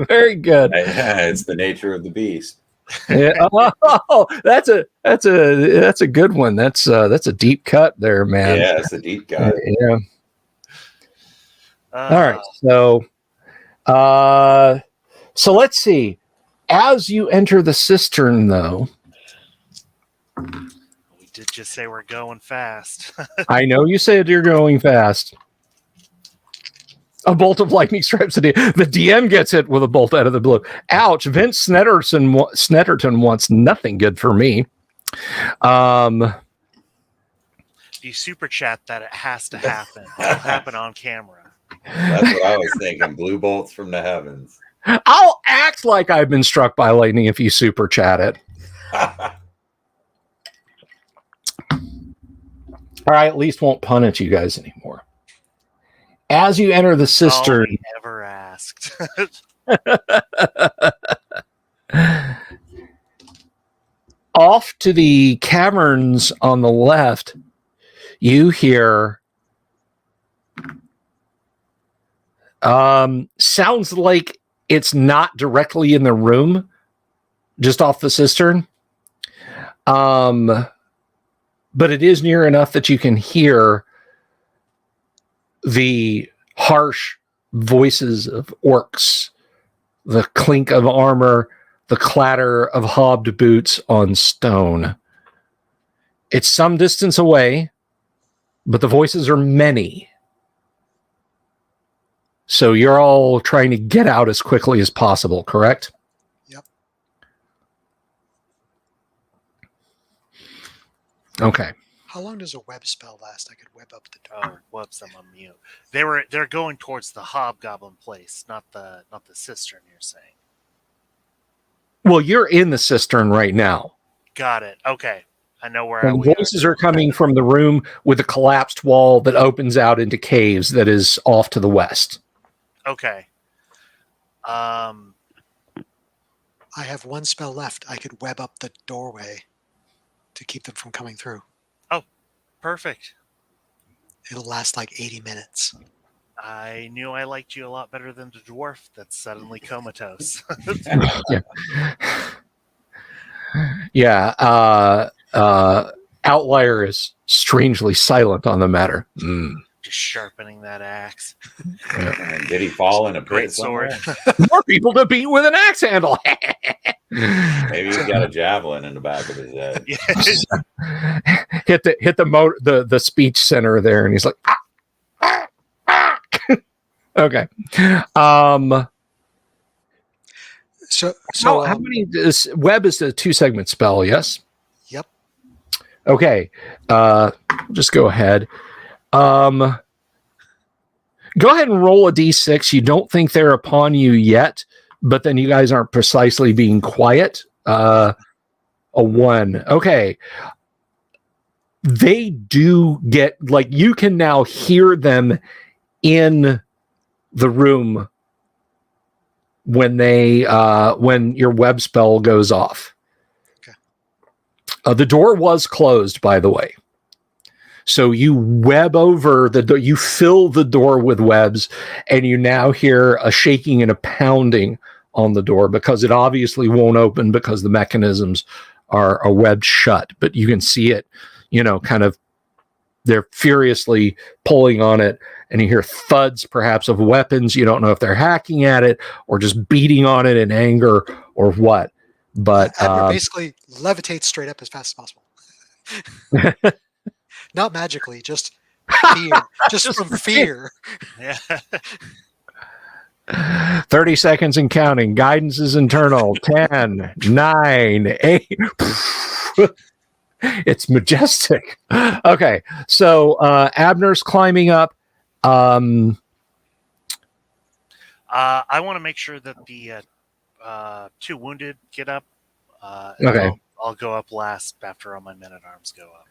Very good. It's the nature of the beast. Yeah. Oh, that's a good one. That's a deep cut there, man. Yeah, it's a deep cut. Yeah. All right. So let's see. As you enter the cistern, though, we did just say we're going fast. I know you said you're going fast. A bolt of lightning strikes the DM. The DM gets hit with a bolt out of the blue. Ouch. Vince Snetterton wants nothing good for me. If you super chat that it has to happen. It'll happen on camera. That's what I was thinking. Blue bolts from the heavens. I'll act like I've been struck by lightning if you super chat it. Or I at least won't pun at you guys anymore. As you enter the cistern, we never asked. off to the caverns on the left, you hear sounds like it's not directly in the room, just off the cistern. But it is near enough that you can hear the harsh voices of orcs the clink of armor, the clatter of hobbed boots on stone. It's some distance away, but the voices are many. So you're all trying to get out as quickly as possible, correct? Yep. Okay. How long does a web spell last? I could web up the door. Oh, whoops, I'm on mute. They're going towards the hobgoblin place, not the cistern, you're saying. Well, you're in the cistern right now. Got it. Okay. I know where And voices are coming from the room with a collapsed wall that opens out into caves that is off to the west. Okay. I have one spell left. I could web up the doorway to keep them from coming through. Oh, perfect. It'll last like 80 minutes. I knew I liked you a lot better than the dwarf that's suddenly comatose. Yeah. Outlier is strangely silent on the matter. Just sharpening that axe. Did he fall in a pit Great sword. More people to beat with an axe handle. Maybe he's got a javelin in the back of his head. hit the speech center there, and he's like, okay. So how many? Web is a 2-segment spell, yes. Yep. Okay. Just go ahead. Go ahead and roll a d6. You don't think they're upon you yet, but then you guys aren't precisely being quiet. A 1. Okay. They do get, like, you can now hear them in the room when when your web spell goes off. Okay. The door was closed, by the way. So you web over the door, you fill the door with webs, and you now hear a shaking and a pounding on the door because it obviously won't open because the mechanisms are webbed shut. But you can see it, kind of, they're furiously pulling on it, and you hear thuds perhaps of weapons. You don't know if they're hacking at it or just beating on it in anger or what. But Abner basically levitates straight up as fast as possible. Not magically, just fear. just from fear. Yeah. 30 seconds and counting. Guidance is internal. 10, 9, 8. It's majestic. Okay, so Abner's climbing up. I want to make sure that the 2 wounded get up. Okay. I'll go up last after all my men-at-arms go up.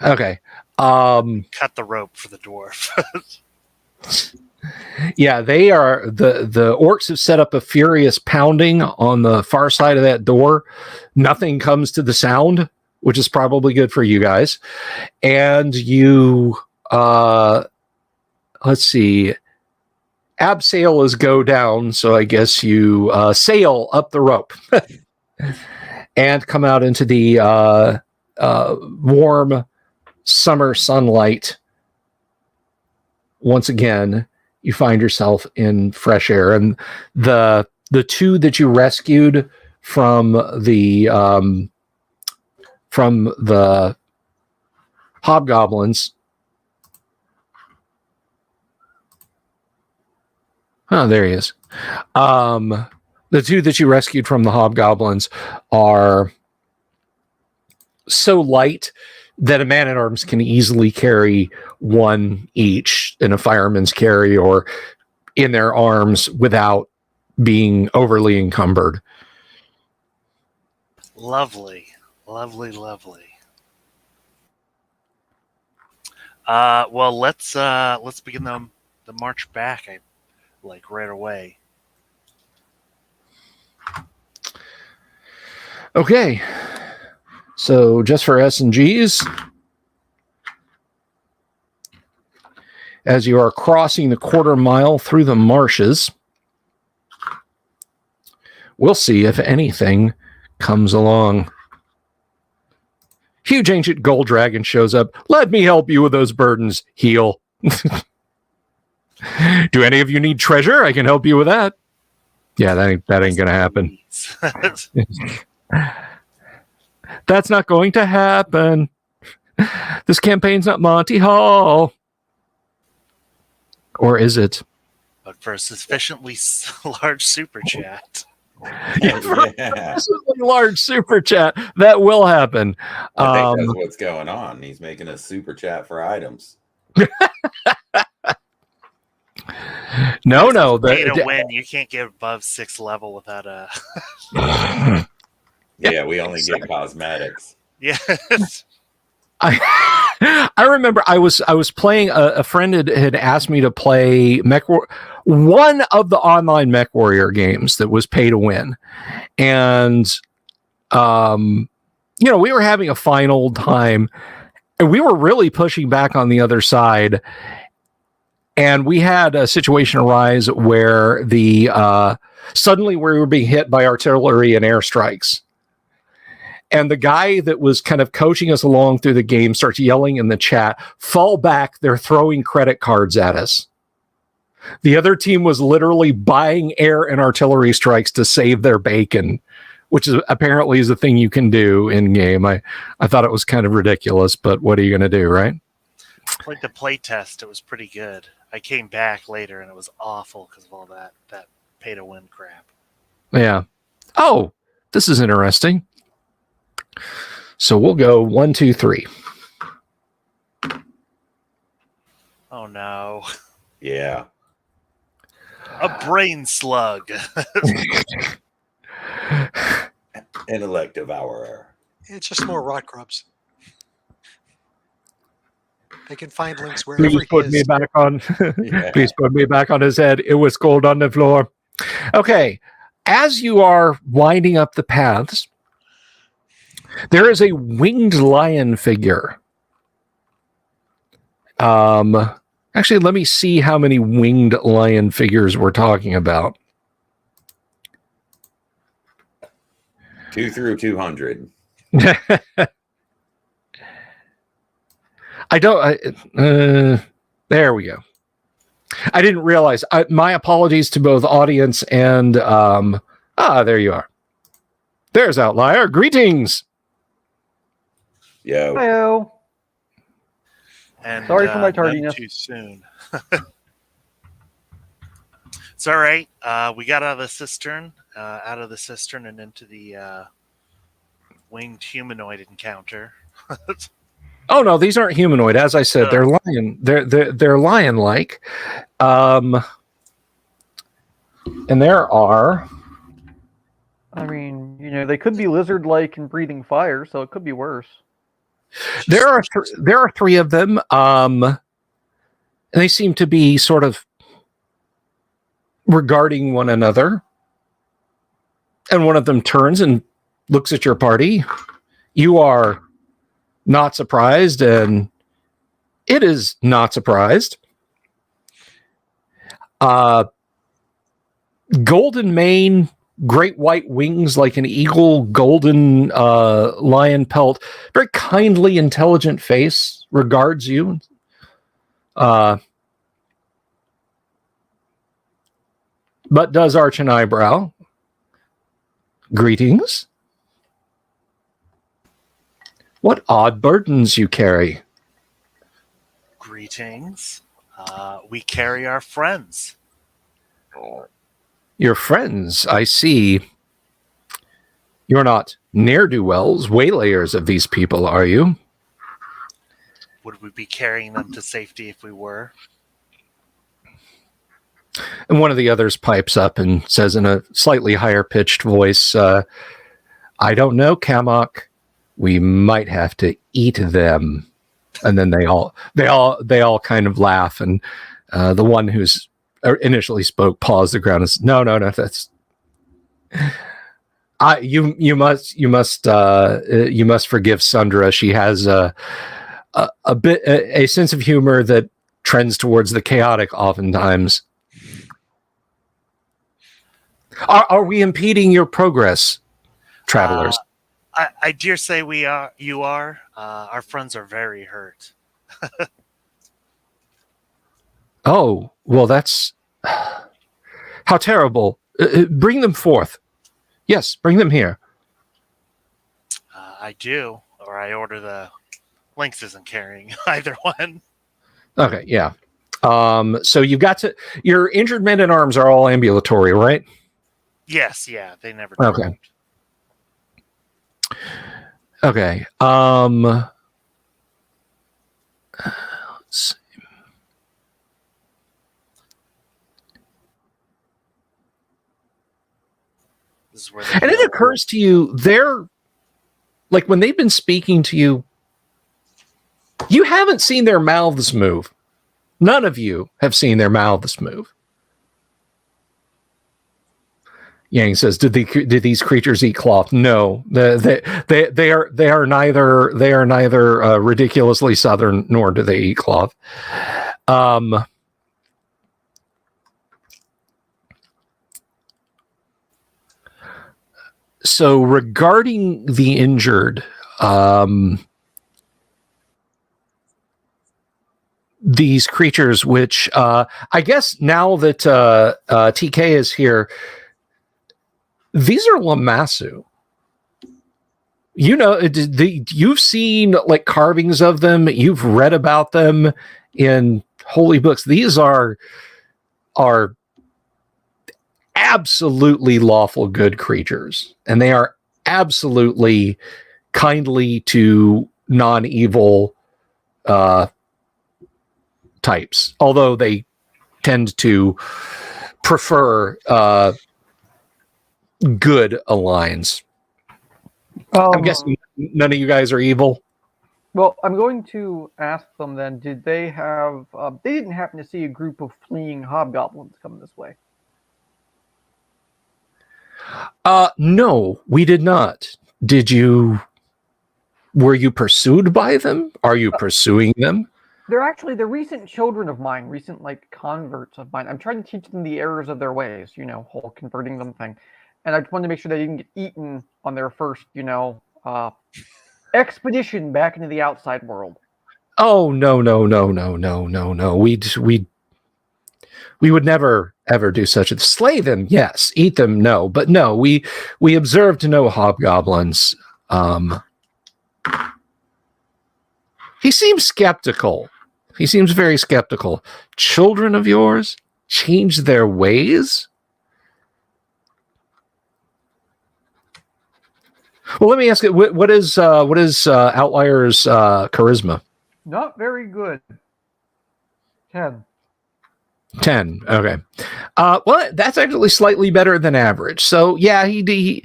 Okay. Cut the rope for the dwarf. Yeah, they are the orcs have set up a furious pounding on the far side of that door. Nothing comes to the sound, which is probably good for you guys. And you let's see. Abseil is go down, so I guess you sail up the rope and come out into the warm summer sunlight. Once again, you find yourself in fresh air, and the 2 that you rescued from the hobgoblins. Oh, there he is. The 2 that you rescued from the hobgoblins are so light that a man-at-arms can easily carry 1 each in a fireman's carry or in their arms without being overly encumbered. Lovely. Lovely, lovely. Well, let's begin the march back. Right away. Okay. So just for S&Gs, as you are crossing the 1/4 mile through the marshes, we'll see if anything comes along. Huge ancient gold dragon shows up. Let me help you with those burdens. Heal. Do any of you need treasure? I can help you with that. Yeah, that ain't gonna happen. That's not going to happen. This campaign's not Monty Hall. Or is it? But for a sufficiently large super chat. Yeah, for a large super chat, that will happen. I think that's what's going on. He's making a super chat for items. No. Pay to win. You can't get above 6th level without a. Yeah, we only get cosmetics. Yes. I remember I was playing. A friend had asked me to play one of the online Mech Warrior games that was pay to win, and we were having a fine old time, and we were really pushing back on the other side. And we had a situation arise where suddenly we were being hit by artillery and airstrikes. And the guy that was kind of coaching us along through the game starts yelling in the chat, "Fall back, they're throwing credit cards at us." The other team was literally buying air and artillery strikes to save their bacon, which apparently is a thing you can do in game. I thought it was kind of ridiculous, but what are you going to do, right? Like the play test, it was pretty good. I came back later and it was awful because of all that pay to win crap. Yeah. Oh, this is interesting. So we'll go 1, 2, 3. Oh no. Yeah. A brain slug. Intellect devourer. It's just more rot grubs. They can find links wherever Please put me back on. Yeah. Please put me back on his head. It was cold on the floor. Okay. As you are winding up the paths, there is a winged lion figure. Actually, let me see how many winged lion figures we're talking about. 2 through 200. There we go. I didn't realize. My apologies to both audience and there you are. There's Outlier. Greetings. Yo. Hello. And, Sorry for my tardiness. Too soon. It's all right. We got out of the cistern, and into the winged humanoid encounter. Oh no, these aren't humanoid. As I said, they're lion. They're lion-like. And there are. I mean, they could be lizard-like and breathing fire, so it could be worse. There are 3 of them. And they seem to be sort of regarding one another. And one of them turns and looks at your party. You are not surprised, and it is not surprised. Golden mane, great white wings like an eagle, golden lion pelt, very kindly, intelligent face, regards you. But does arch an eyebrow. Greetings. What odd burdens you carry. Greetings. We carry our friends. Your friends, I see. You're not ne'er-do-wells, waylayers of these people, are you? Would we be carrying them to safety if we were? And one of the others pipes up and says in a slightly higher-pitched voice, I don't know, Kamok. We might have to eat them. And then they all kind of laugh, and the one who's initially spoke paused the ground and said, no, that's you must forgive Sundra. She has a sense of humor that trends towards the chaotic oftentimes. Are we impeding your progress, travelers? I dare say we are. You are. Our friends are very hurt. Oh, well, that's how terrible. Bring them forth. Yes, bring them here. I do, or I order the Lynx isn't carrying either one. Okay, yeah. So you've got to. Your injured men at arms are all ambulatory, right? Yes, yeah, they never. Okay. Okay. Let's see. This is where And it occurs to you, they're like when they've been speaking to you, you haven't seen their mouths move. None of you have seen their mouths move. Yang says, "Did these creatures eat cloth?" No, they are neither ridiculously southern nor do they eat cloth. So regarding the injured, these creatures, which I guess now that TK is here, these are Lamassu. You know, you've seen like carvings of them. You've read about them in holy books. These are absolutely lawful good creatures, and they are absolutely kindly to non-evil types, although they tend to prefer good alliance. I'm guessing none of you guys are evil. Well, I'm going to ask them then, did they have, they didn't happen to see a group of fleeing hobgoblins coming this way? No, we did not. Did you? Were you pursued by them? Are you pursuing them? They're recent children of mine, recent like converts of mine. I'm trying to teach them the errors of their ways, you know, whole converting them thing. And I just wanted to make sure they didn't get eaten on their first, you know, expedition back into the outside world. Oh, no. We would never ever do such a slay them. Yes, eat them. No, but no, we observed no hobgoblins. He seems skeptical. He seems very skeptical. Children of yours change their ways? Well, let me ask you, what is Outlier's charisma? Not very good. 10. 10. Okay. Well, that's actually slightly better than average. So yeah, he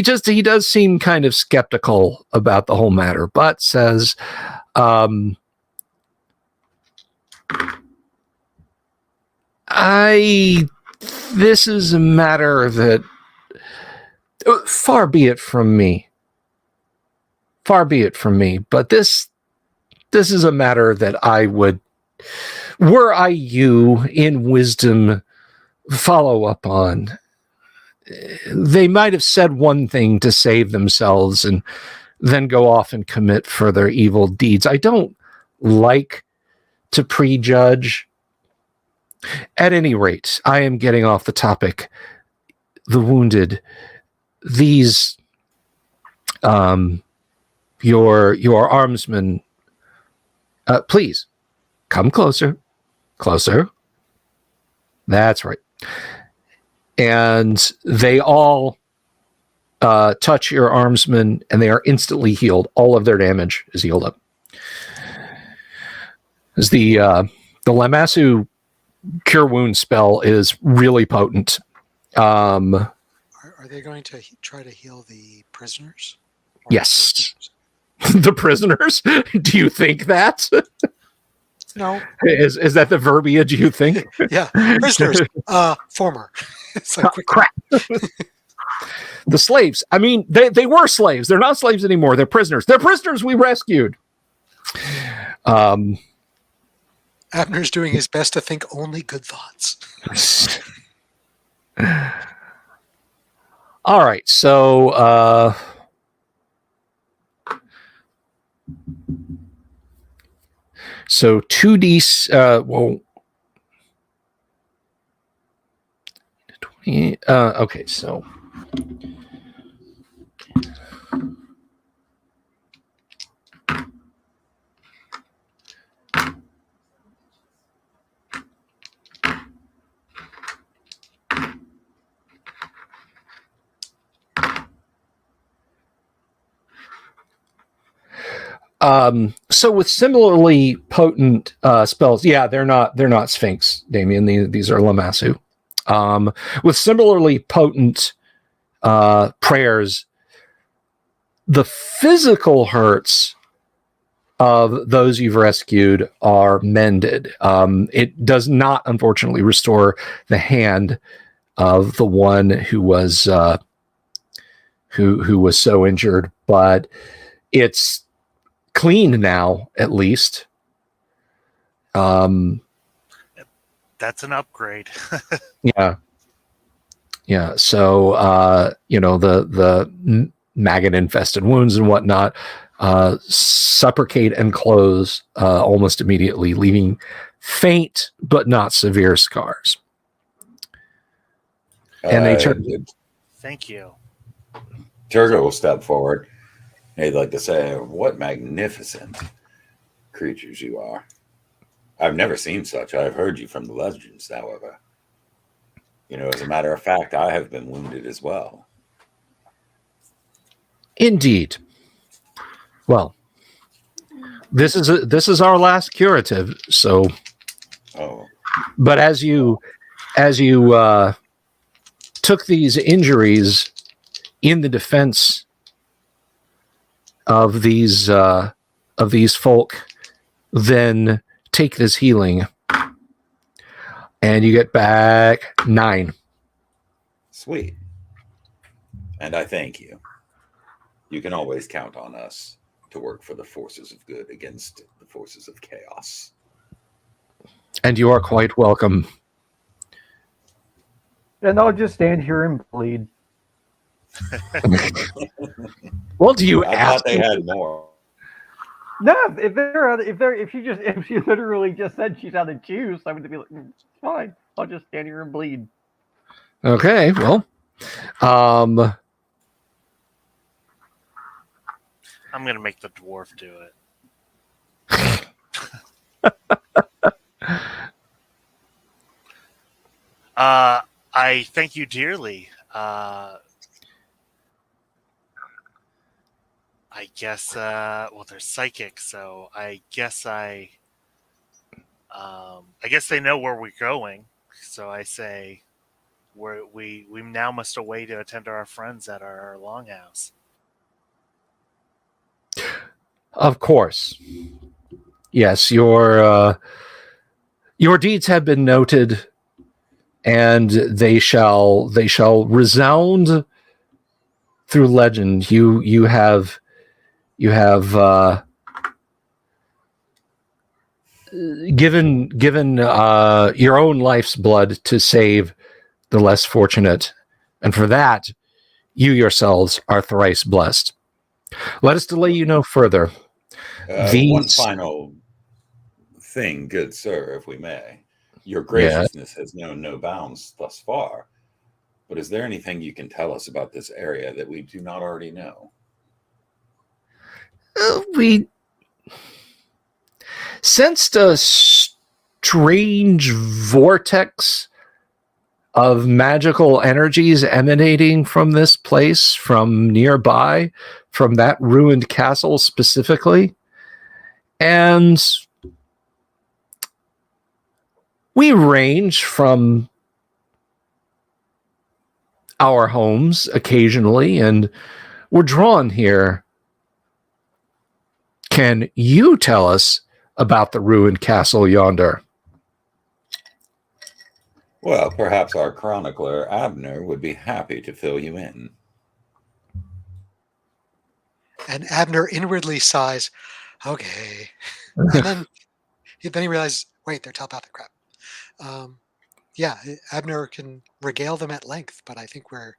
does seem kind of skeptical about the whole matter, but says, this is a matter that far be it from me, but this is a matter that I would, were I you, in wisdom, follow up on. They might have said one thing to save themselves and then go off and commit further evil deeds. I don't like to prejudge. At any rate, I am getting off the topic. The wounded, these, your armsmen, please come closer. That's right. And they all touch your armsmen, and they are instantly healed. All of their damage is healed up. As the Lamassu Cure Wound spell is really potent. Are they going to try to heal the prisoners? Yes. The prisoners? Do you think that? No. Is that the verbiage you think? Yeah, prisoners. Former. It's like quick. Crap. The slaves. I mean, they were slaves. They're not slaves anymore. They're prisoners. They're prisoners we rescued. Abner's doing his best to think only good thoughts. All right. So, so 2D. Well, Okay, so so with similarly potent spells, yeah, they're not Sphinx, Damien. These are Lamassu. With similarly potent prayers, the physical hurts of those you've rescued are mended. It does not, unfortunately, restore the hand of the one who was so injured, but it's clean now, at least. That's an upgrade. Yeah. So the maggot infested wounds and whatnot supplicate and close almost immediately, leaving faint but not severe scars. And they turn. Thank you. Turgo will step forward. He'd like to say, "What magnificent creatures you are! I've never seen such. I've heard you from the legends, however. As a matter of fact, I have been wounded as well." Indeed. Well, this is our last curative. So, but as you took these injuries in the defense of these folk, then take this healing, and you get back 9. Sweet. And I thank you. You can always count on us to work for the forces of good against the forces of chaos. And you are quite welcome. And I'll just stand here and bleed. Well, do you I ask? thought they had more. No, if she literally just said she's out of juice, I would be like, it's fine. I'll just stand here and bleed. Okay, well, I'm gonna make the dwarf do it. I thank you dearly. I guess, they're psychic, so I guess I guess they know where we're going. So I say, we now must away to attend to our friends at our longhouse. of course. Yes, your deeds have been noted, and they shall resound through legend. You have given your own life's blood to save the less fortunate, and for that you yourselves are thrice blessed. Let us delay you no further. One final thing, good sir, if we may. Your graciousness has known no bounds thus far, but is there anything you can tell us about this area that we do not already know? We sensed a strange vortex of magical energies emanating from this place, from nearby, from that ruined castle specifically. And we range from our homes occasionally, and we're drawn here. Can you tell us about the ruined castle yonder? Well, perhaps our chronicler, Abner, would be happy to fill you in. And Abner inwardly sighs, okay. And then he realizes, wait, they're telepathic, crap. Abner can regale them at length, but I think our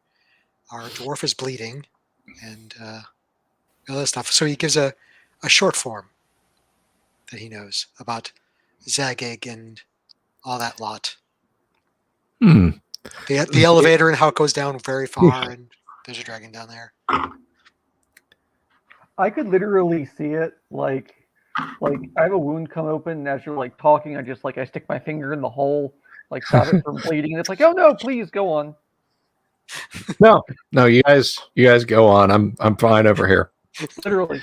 dwarf is bleeding and all that stuff. So he gives a short form that he knows about Zagig and all that lot. The The elevator and how it goes down very far, and there's a dragon down there. I could literally see it like I have a wound come open, and as you're like talking, I stick my finger in the hole, like stop it from bleeding, and it's like, oh no, please go on. No, you guys go on. I'm fine over here. Literally.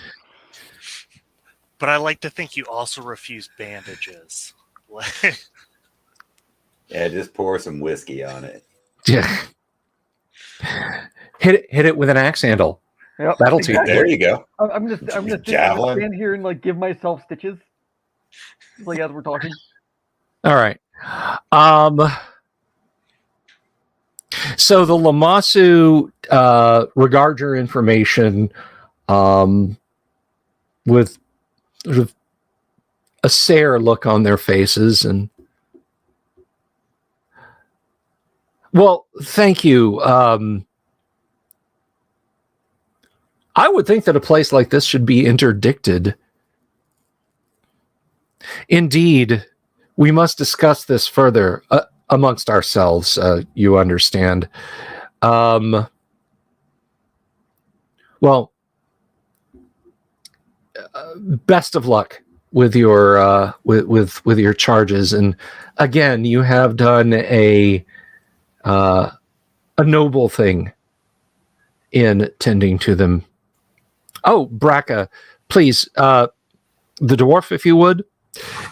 But I like to think you also refuse bandages. Yeah, just pour some whiskey on it. Yeah. Hit it with an axe handle. Yep. That'll teach. There you go. I'm just stand here and like give myself stitches, like as we're talking. All right. So the Lamassu regard your information with sort of a sere look on their faces, and well, thank you. I would think that a place like this should be interdicted. Indeed, we must discuss this further amongst ourselves, you understand. Well, best of luck with your with your charges, and again, you have done a noble thing in tending to them. Oh, Braca, please, the dwarf, if you would,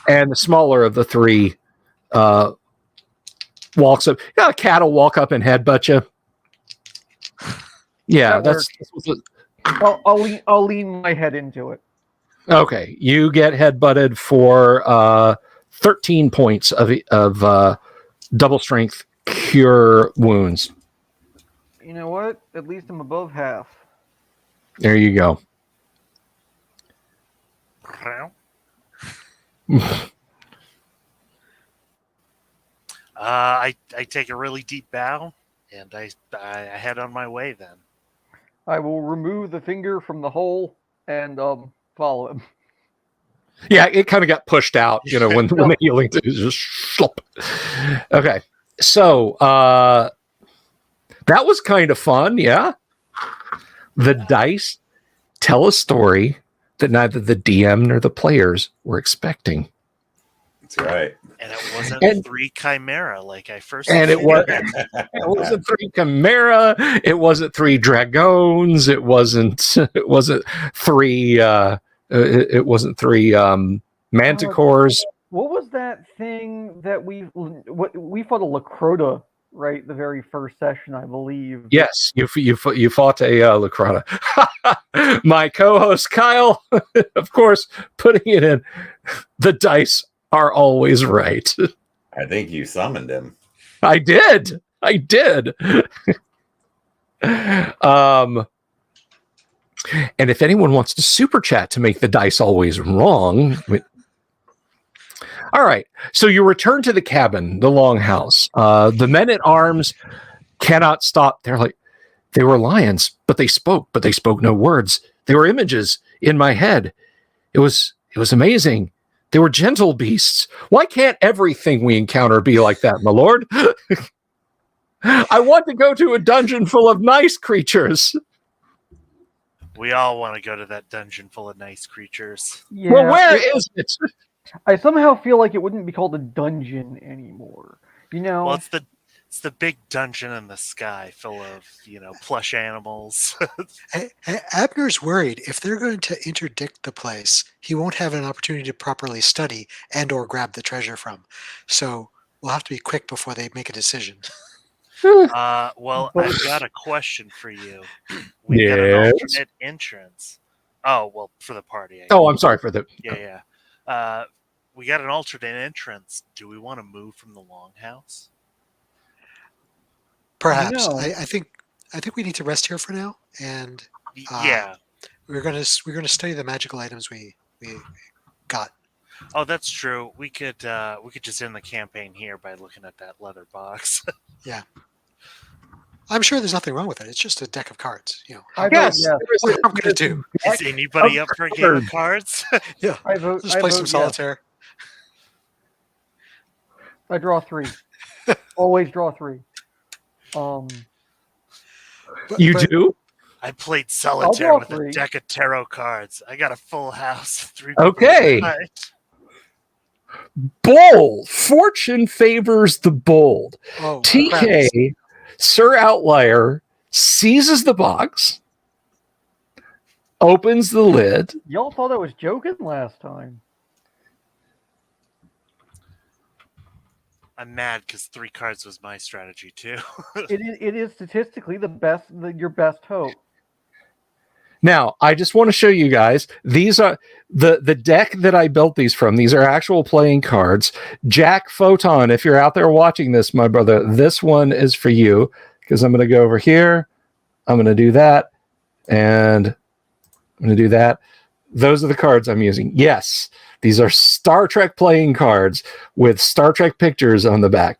and the smaller of the three walks up. A cat will walk up and headbutt you. Yeah, that's I'll lean my head into it. Okay. You get headbutted for 13 points of double strength cure wounds. You know what? At least I'm above half. There you go. I take a really deep bow, and I head on my way then. I will remove the finger from the hole and follow him. Yeah, it kind of got pushed out, when the healing is just slop. Okay. So that was kind of fun, yeah. The dice tell a story that neither the DM nor the players were expecting. That's right. And it wasn't 3 Chimera like I first. And it wasn't 3 Chimera. It wasn't 3 Dragoons. It wasn't 3. It wasn't 3 Manticores. What was that thing that we fought a Lacrota, right? The very first session, I believe. Yes, you fought a Lacrota. My co-host Kyle, of course, putting it in. The dice are always right. I think you summoned him. I did. And if anyone wants to super chat to make the dice always wrong. All right. So you return to the cabin, the longhouse. The men at arms cannot stop. They were lions, but they spoke no words. They were images in my head. It was amazing. They were gentle beasts. Why can't everything we encounter be like that, my lord? I want to go to a dungeon full of nice creatures. We all want to go to that dungeon full of nice creatures. Yeah, well, where is it? I somehow feel like it wouldn't be called a dungeon anymore. Well, it's the big dungeon in the sky full of, plush animals. Abner's worried if they're going to interdict the place, he won't have an opportunity to properly study and or grab the treasure from. So we'll have to be quick before they make a decision. Well, I've got a question for you. We've got an alternate entrance. Oh, well, for the party. I'm sorry for the... Yeah. We got an alternate entrance. Do we want to move from the longhouse? Perhaps. I think we need to rest here for now, and we're gonna study the magical items we got. Oh, that's true. We could just end the campaign here by looking at that leather box. Yeah. I'm sure there's nothing wrong with it. It's just a deck of cards. Yes. What I'm going to do. Is anybody up for a game of cards? Yeah. Just play some solitaire. I draw 3. Always draw 3. You but do? I played solitaire draw with 3. a deck of tarot cards. I got a full house. 3 Okay. people died. Bold. Fortune favors the bold. Oh, TK, craps. Sir Outlier, seizes the box, opens the lid. Y'all thought I was joking last time. I'm mad because 3 cards was my strategy too. It is statistically your best hope. Now, I just want to show you guys, these are the deck that I built these from. These are actual playing cards. Jack Photon, if you're out there watching this, my brother, this one is for you, because I'm going to go over here. I'm going to do that, and I'm going to do that. Those are the cards I'm using. Yes, these are Star Trek playing cards with Star Trek pictures on the back.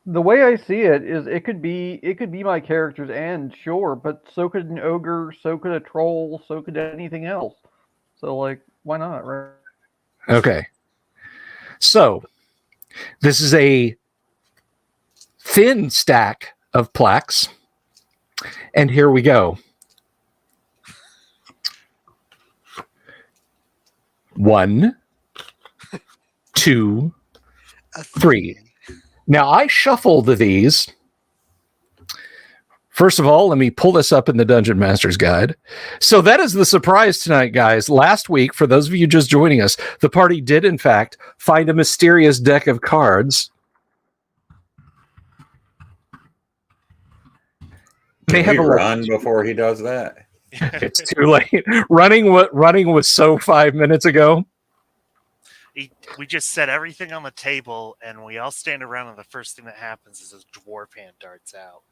The way I see it is it could be my character's end, sure, but so could an ogre, so could a troll, so could anything else. So, like, why not, right? Okay. So, this is a thin stack of plaques. And here we go. 1, 2, 3. Now, I shuffled these. First of all, let me pull this up in the Dungeon Master's Guide. So that is the surprise tonight, guys. Last week, for those of you just joining us, the party did, in fact, find a mysterious deck of cards. Can we run before he does that? It's too late. Running was so 5 minutes ago. We just set everything on the table, and we all stand around, and the first thing that happens is a dwarf hand darts out,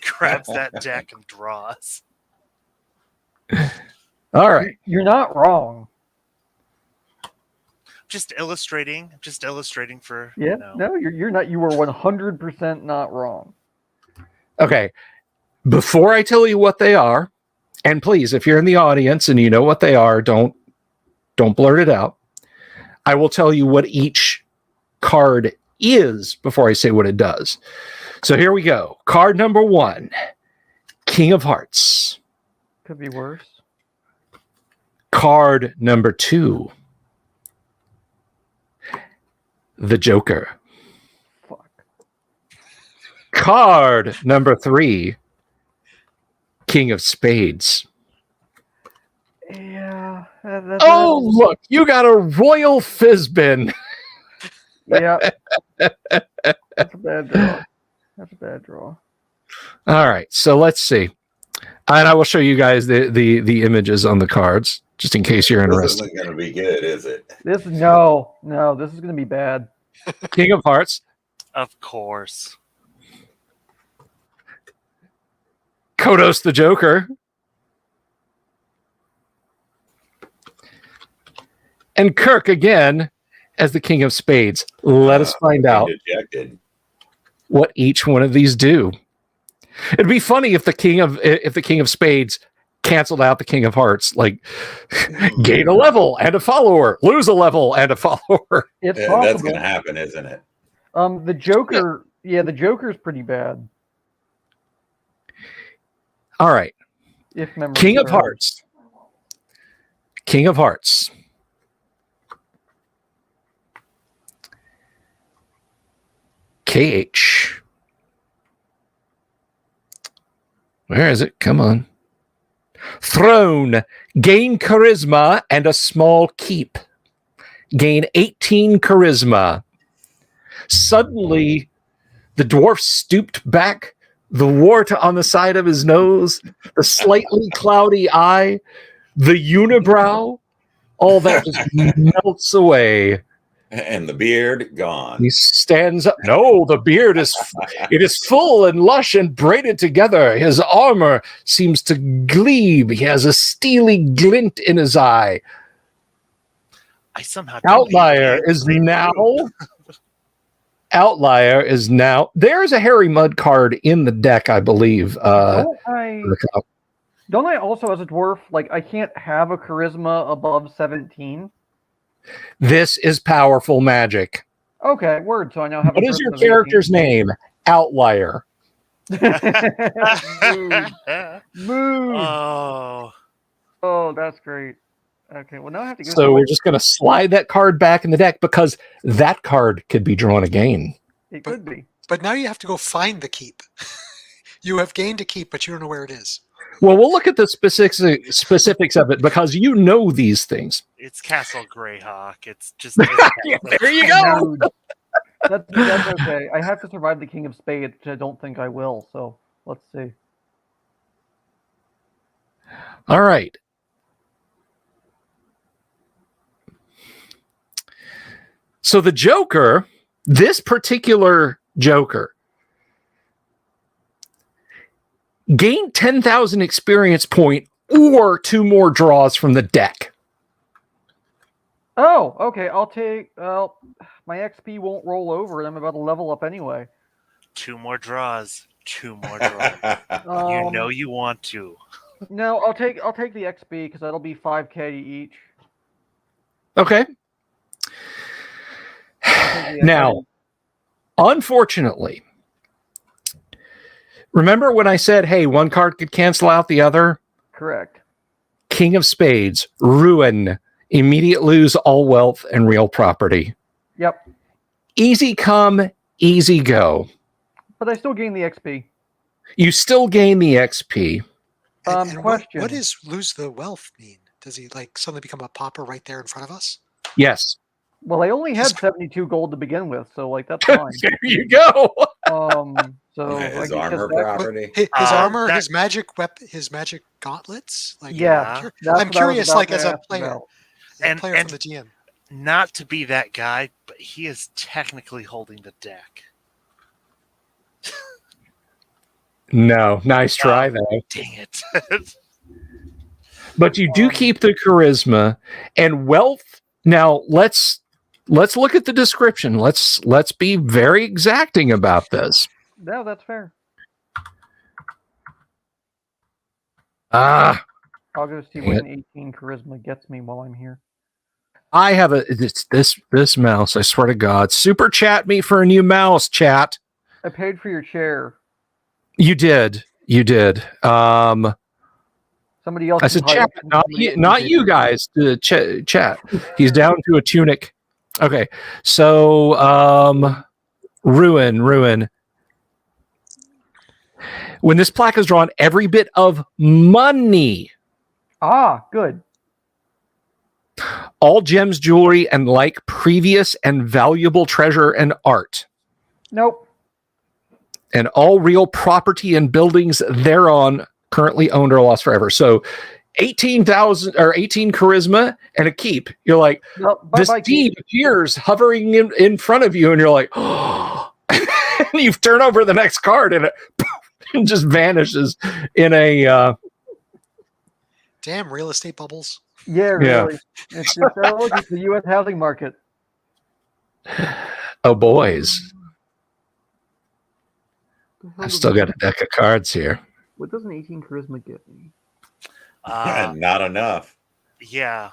grabs that deck, and draws. All right. You're not wrong. Just illustrating for... Yeah, no, you're not. You were 100% not wrong. Okay. Before I tell you what they are, and please, if you're in the audience and you know what they are, don't blurt it out. I will tell you what each card is before I say what it does. So here we go. Card number 1, King of Hearts. Could be worse. Card number 2, the Joker. Fuck. Card number 3, King of Spades. Yeah. Oh, look, you got a Royal Fizbin. Yeah. That's a bad draw. That's a bad draw. All right, so let's see. And I will show you guys the images on the cards, just in case you're interested. This isn't going to be good, is it? No, this is going to be bad. King of Hearts. Of course. Kodos the Joker. And Kirk again as the King of Spades. Let us find out what each one of these do. It'd be funny if the King of Spades canceled out the King of Hearts, like gain a level and a follower, lose a level and a follower. It's that's going to happen, isn't it? The Joker, the Joker's pretty bad. All right. If King of Hearts. King of Hearts. KH. Where is it? Come on. Throne. Gain charisma and a small keep. Gain 18 charisma. Suddenly, the dwarf stooped back, the wart on the side of his nose, the slightly cloudy eye, the unibrow, all that just melts away. And the beard gone. He stands up. No, the beard is full and lush and braided together. His armor seems to gleam. He has a steely glint in his eye. I somehow Outlier is now. Outlier is now. There's a Harry Mudd card in the deck, I believe. Don't I also, as a dwarf, I can't have a charisma above 17? This is powerful magic. Okay, word. So I now have. What is your character's name? outlier. Mood. Mood. Oh, Oh, that's great. Okay, well now I have to go. So we're just going to slide that card back in the deck because that card could be drawn again. It could be. But now you have to go find the keep. You have gained a keep, but you don't know where it is. Well, we'll look at the specifics of it because you know these things. it's Castle Greyhawk. It's just. Yeah, there you go. Mood. That's okay. I have to survive the King of Spades, which I don't think I will. So let's see. All right. So the Joker, this particular Joker, gain 10,000 experience point or 2 more draws from the deck. Oh, okay. I'll take. Well, my XP won't roll over, and I'm about to level up anyway. 2 more draws. 2 more draws. You know you want to. No, I'll take the XP because that'll be 5K each. Okay. Now, unfortunately, remember when I said, hey, one card could cancel out the other? Correct. King of Spades, ruin, immediate lose all wealth and real property. Yep. Easy come, easy go. But I still gain the XP. You still gain the XP. And Question. what does lose the wealth mean? Does he like suddenly become a pauper right there in front of us? Yes. Well, I only had 72 gold to begin with, so like that's fine. There you go. So His like, armor because property. His armor, that- his magic his magic gauntlets. Like, Yeah, I'm that's what I was curious, about like to as a ask player, about. And- from the GM. Not to be that guy, but he is technically holding the deck. No, nice try though. Dang it. But you do keep the charisma and wealth. Now let's look at the description. Let's be very exacting about this. No, that's fair. I'll go see what an 18 charisma gets me while I'm here. I have it's this mouse. I swear to God, super chat me for a new mouse. Chat. I paid for your chair. You did. Somebody else. I said chat, not you guys. Chat. He's down to a tunic. Okay, so ruin. When this plaque is drawn, every bit of money, Good. all gems, jewelry, and like previous and valuable treasure and art, Nope. and all real property and buildings thereon currently owned or lost forever. So 18,000 or 18 charisma and a keep. You're like, No, this deed appears hovering in front of you, and you're like, oh, and you turn over the next card, and it just vanishes in a. Damn real estate bubbles. Yeah, really. It's the U.S. housing market. Oh, boys. I've still got a deck of cards here. What does an 18 charisma get me? Not enough. Yeah.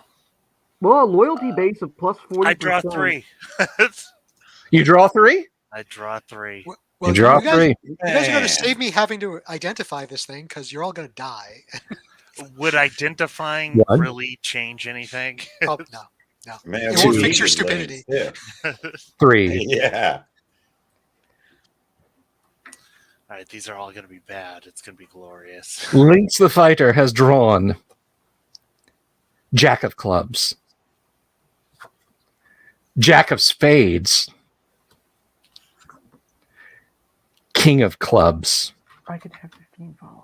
Well, a loyalty base of plus 40%. I draw 3. You draw 3? I draw 3. Well, You draw guys, 3. You guys are going Man. to save me having to identify this thing because you're all going to die. Would identifying One. really change anything? Oh, no. Man, It won't two fix your easily. stupidity. Yeah. 3. Yeah. All right, these are all going to be bad. It's going to be glorious. Lynx the Fighter has drawn Jack of Clubs, Jack of Spades, King of Clubs. I could have 15 followers.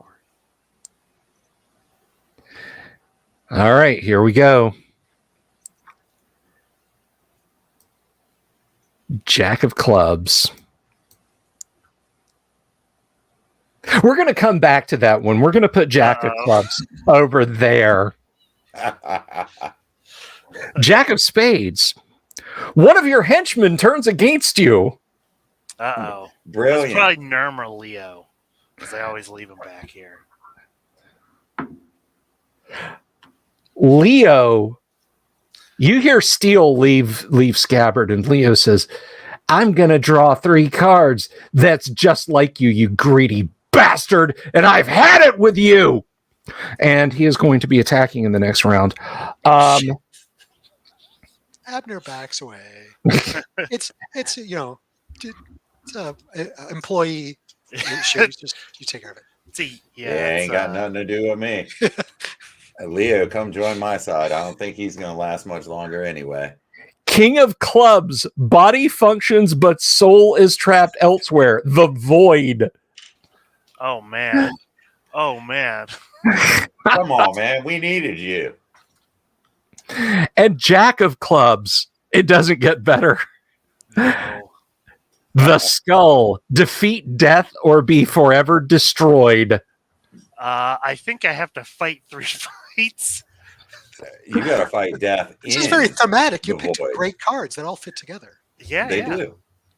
All right, here we go. Jack of Clubs. We're going to come back to that one. We're going to put Jack of Clubs over there. Jack of Spades. One of your henchmen turns against you. Uh-oh. It's Brilliant. probably Nerm or Leo, because I always leave them back here. Leo, you hear Steele leave Scabbard, and Leo says, I'm going to draw 3 cards. That's just like you, you greedy bastard. And I've had it with you. And he is going to be attacking in the next round. Abner backs away. it's employee issues. Just you take care of it. See, Ain't got nothing to do with me. Leo, come join my side. I don't think he's going to last much longer anyway. King of Clubs, body functions, but soul is trapped elsewhere. The Void. Oh, man. Oh, man. Come on, man. We needed you. And Jack of Clubs. It doesn't get better. No. The Skull. Defeat death or be forever destroyed. I think I have to fight 3 fights. You got to fight death. This is very thematic. You the picked Void. great cards that all fit together. Yeah, They yeah. do.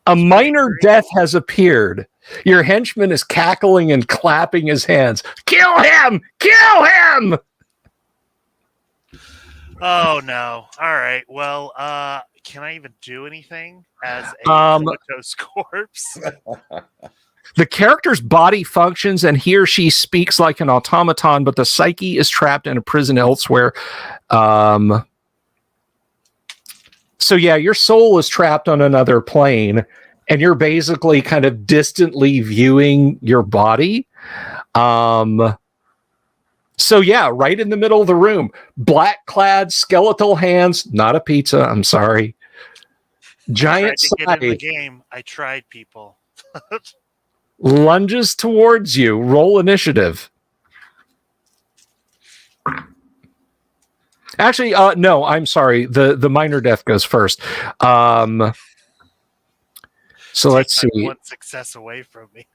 A minor death has appeared. Your henchman is cackling and clapping his hands. Kill him! Kill him! Oh, no. All right. Well, can I even do anything as a comatose corpse? The character's body functions and he or she speaks like an automaton, but the psyche is trapped in a prison elsewhere. So yeah, your soul is trapped on another plane and you're basically kind of distantly viewing your body. So yeah, right in the middle of the room, black clad skeletal hands, not a pizza. I'm sorry. Giant I tried to get in the scythe game. I tried, people. lunges towards you. Roll initiative. Actually, no, I'm sorry. The minor death goes first. So let's Take see. one success away from me.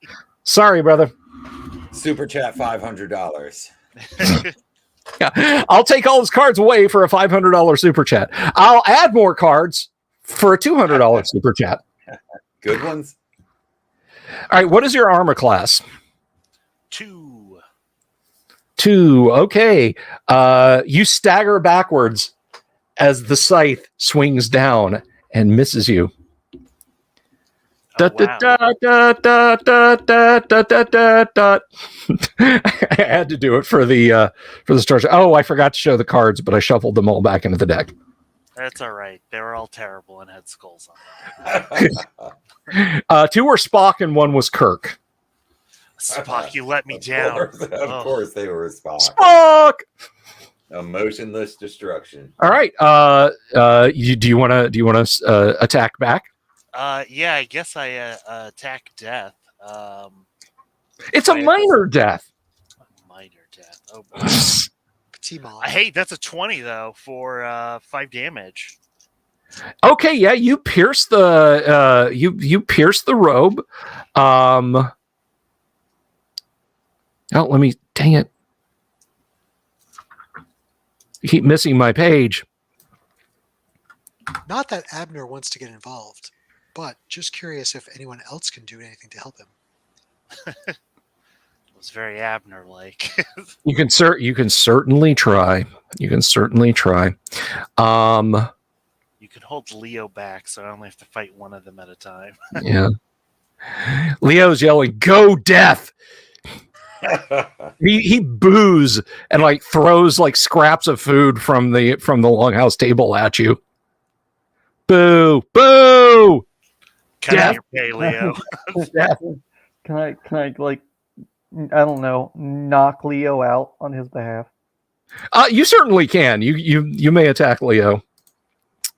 Sorry, brother. Super chat $500. Yeah, I'll take all his cards away for a $500 super chat. I'll add more cards for a $200 super chat. Good ones. All right, what is your armor class? 2. 2. Okay. You stagger backwards as the scythe swings down and misses you. Oh, wow. I had to do it for the stars. Oh, I forgot to show the cards, but I shuffled them all back into the deck. That's all right. They were all terrible and had skulls on them. 2 were Spock and 1 was Kirk. Spock, you let me down. Of course they were a Spock. Spock. Emotionless destruction. All right. Do you want to attack back? Yeah, I guess I attack death. It's a minor death. Minor death. Oh boy. Petit-Mal. Hey, that's a 20 though for 5 damage. Okay, yeah, you pierce the you pierce the robe. Oh, let me. Dang it! You keep missing my page. Not that Abner wants to get involved, but just curious if anyone else can do anything to help him. It was very Abner-like. You can certainly try. You can certainly try. You can hold Leo back, so I only have to fight one of them at a time. Yeah. Leo's yelling, "Go death!" He boos and like throws like scraps of food from the longhouse table at you. Boo! Boo! Cut Death. out your pay, Leo. Death. Can I like, I don't know, knock Leo out on his behalf? You certainly can. You may attack Leo.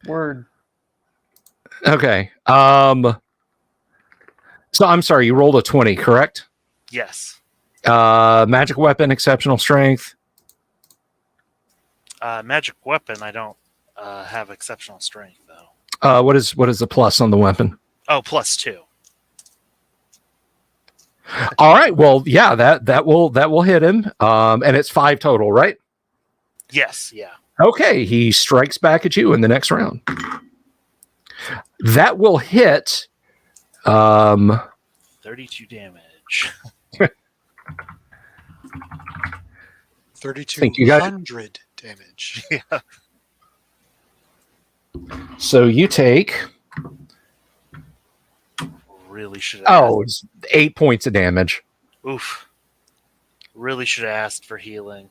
Word. Okay. So I'm sorry. You rolled a 20, correct? Yes. Magic weapon, exceptional strength. Magic weapon, I don't have exceptional strength though. What is the plus on the weapon? Oh, +2. All right. Well, yeah, that will hit him. And it's 5 total, right? Yes, yeah. Okay, he strikes back at you in the next round. That will hit 32 damage. 3,200 damage. Yeah. So you take really should have Oh, it's 8 points of damage. Oof. Really should have asked for healing.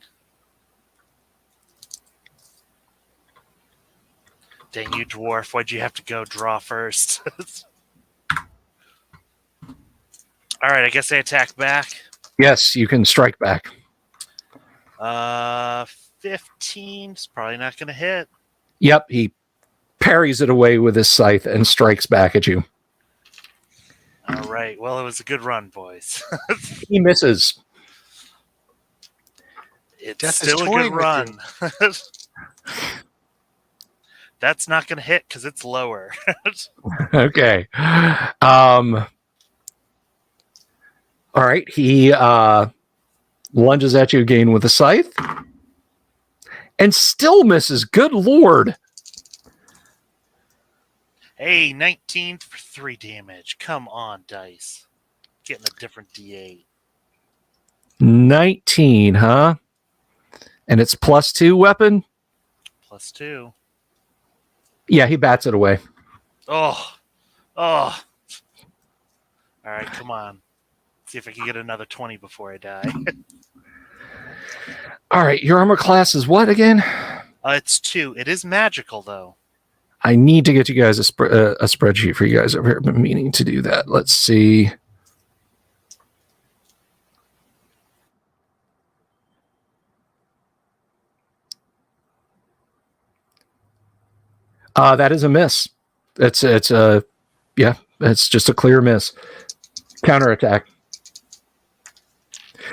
Dang you, dwarf. Why'd you have to go draw first? Alright, I guess I attack back. Yes, you can strike back. 15's probably not going to hit. Yep, he parries it away with his scythe and strikes back at you. Alright, well, it was a good run, boys. He misses. It's Death is still a toying good with run. That's not going to hit because it's lower. Okay. All right, he lunges at you again with a scythe and still misses. Good Lord. Hey, 19 for 3 damage. Come on, dice. Getting a different D8. 19, huh? And it's +2 weapon? +2. Yeah, he bats it away. Oh. All right, come on. See if I can get another 20 before I die. All right, your armor class is what again? It's 2. It is magical, though. I need to get you guys a spreadsheet for you guys over here. I've been meaning to do that. Let's see. That is a miss. It's just a clear miss. Counterattack.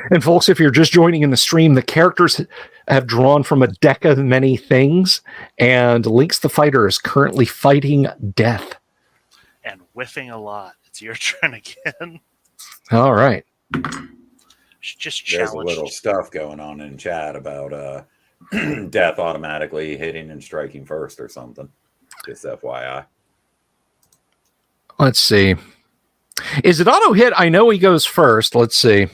And folks, if you're just joining in the stream, the characters have drawn from a deck of many things, and Lynx the Fighter is currently fighting death. And whiffing a lot. It's your turn again. All right. Just There's a challenge. little stuff going on in chat about death automatically hitting and striking first or something. Just FYI. Let's see. Is it auto hit? I know he goes first. Let's see.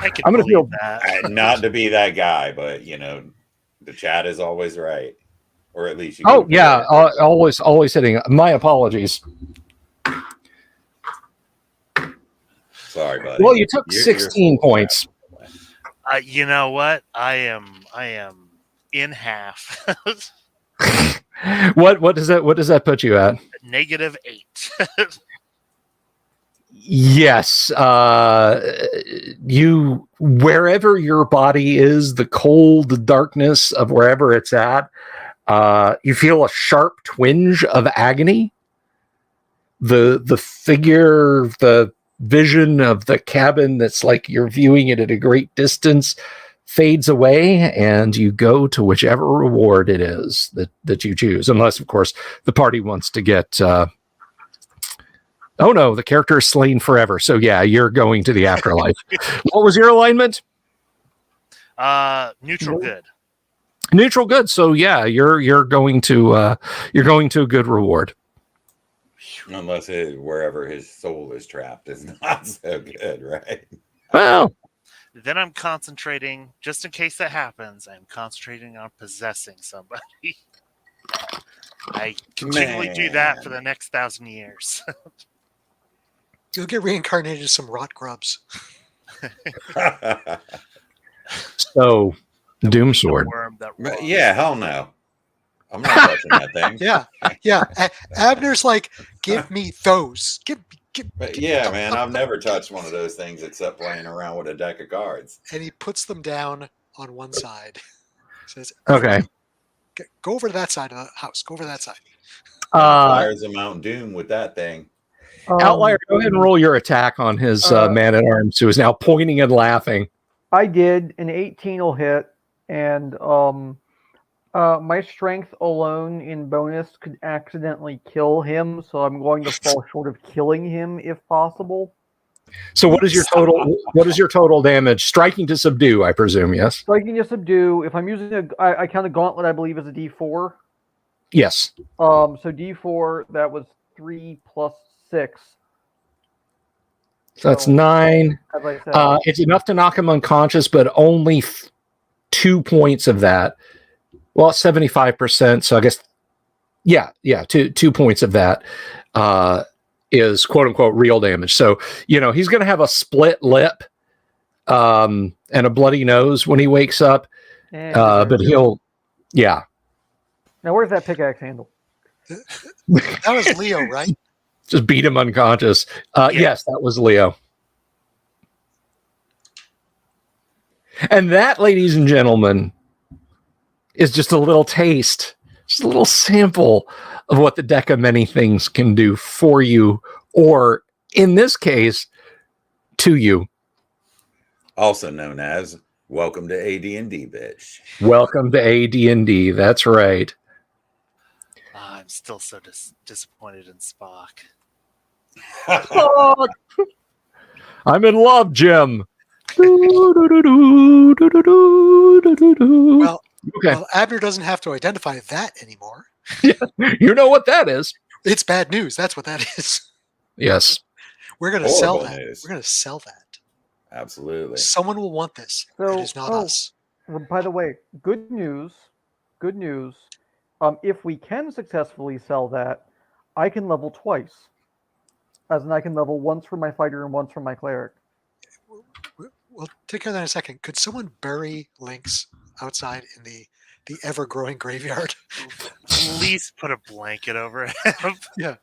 I'm going to feel that. Not to be that guy, but the chat is always right, or at least you. Oh yeah, always hitting. My apologies. Sorry, buddy. Well, you took 16 points. You know what? I am in half. What does that put you at? -8. Yes. You, wherever your body is, the cold, the darkness of wherever it's at, you feel a sharp twinge of agony. The figure, the vision of the cabin that's like you're viewing it at a great distance fades away, and you go to whichever reward it is that you choose. Unless, of course, the party wants to get... oh no, the character is slain forever. So yeah, you're going to the afterlife. What was your alignment? Neutral good. Neutral good. So yeah, you're going to a good reward. Unless wherever his soul is trapped is not so good, right? Well, Then I'm concentrating, just in case that happens, I'm concentrating on possessing somebody. I continually do that for the next 1,000 years. You'll get reincarnated as some rot grubs. so Doom Sword. Worm that rots. Yeah, hell no. I'm not touching that thing. Yeah. Abner's like, give me those. But yeah, man, I've never touched one of those things except playing around with a deck of cards. And he puts them down on one side. Says, Okay. Go over to that side of the house. Go over to that side. Fires a Mount Doom with that thing. Outlier, go ahead and roll your attack on his man-at-arms, who is now pointing and laughing. I did. An 18 will hit, and my strength alone in bonus could accidentally kill him, so I'm going to fall short of killing him if possible. So what is your total? What is your total damage? Striking to subdue, I presume. Yes. Striking to subdue. If I'm using I count a gauntlet, I believe, as a D4. Yes. So D4, that was 3 plus 6. So that's 9. As I said, It's enough to knock him unconscious, but only 2 points of that. Well, 75%. So I guess, yeah, 2 points of that is quote unquote real damage. So, he's going to have a split lip and a bloody nose when he wakes up. But yeah. Now, where's that pickaxe handle? That was Leo, right? Just beat him unconscious. Yes, that was Leo. And that, ladies and gentlemen, is just a little taste, just a little sample of what the Deck of Many Things can do for you, or in this case, to you. Also known as welcome to AD&D, bitch. Welcome to AD&D. That's right. I'm still so disappointed in Spock. I'm in love, Jim. Well, Okay. well, Abner doesn't have to identify that anymore. You know what that is. It's bad news. That's what that is. Yes. We're going to sell Horrible that. news. We're going to sell that. Absolutely. Someone will want this. So, it is not us. Well, by the way, good news. Good news. If we can successfully sell that, I can level twice. As in, I can level once for my fighter and once for my cleric. We'll take care of that in a second. Could someone bury Lynx outside in the ever-growing graveyard? Please put a blanket over him. Yeah,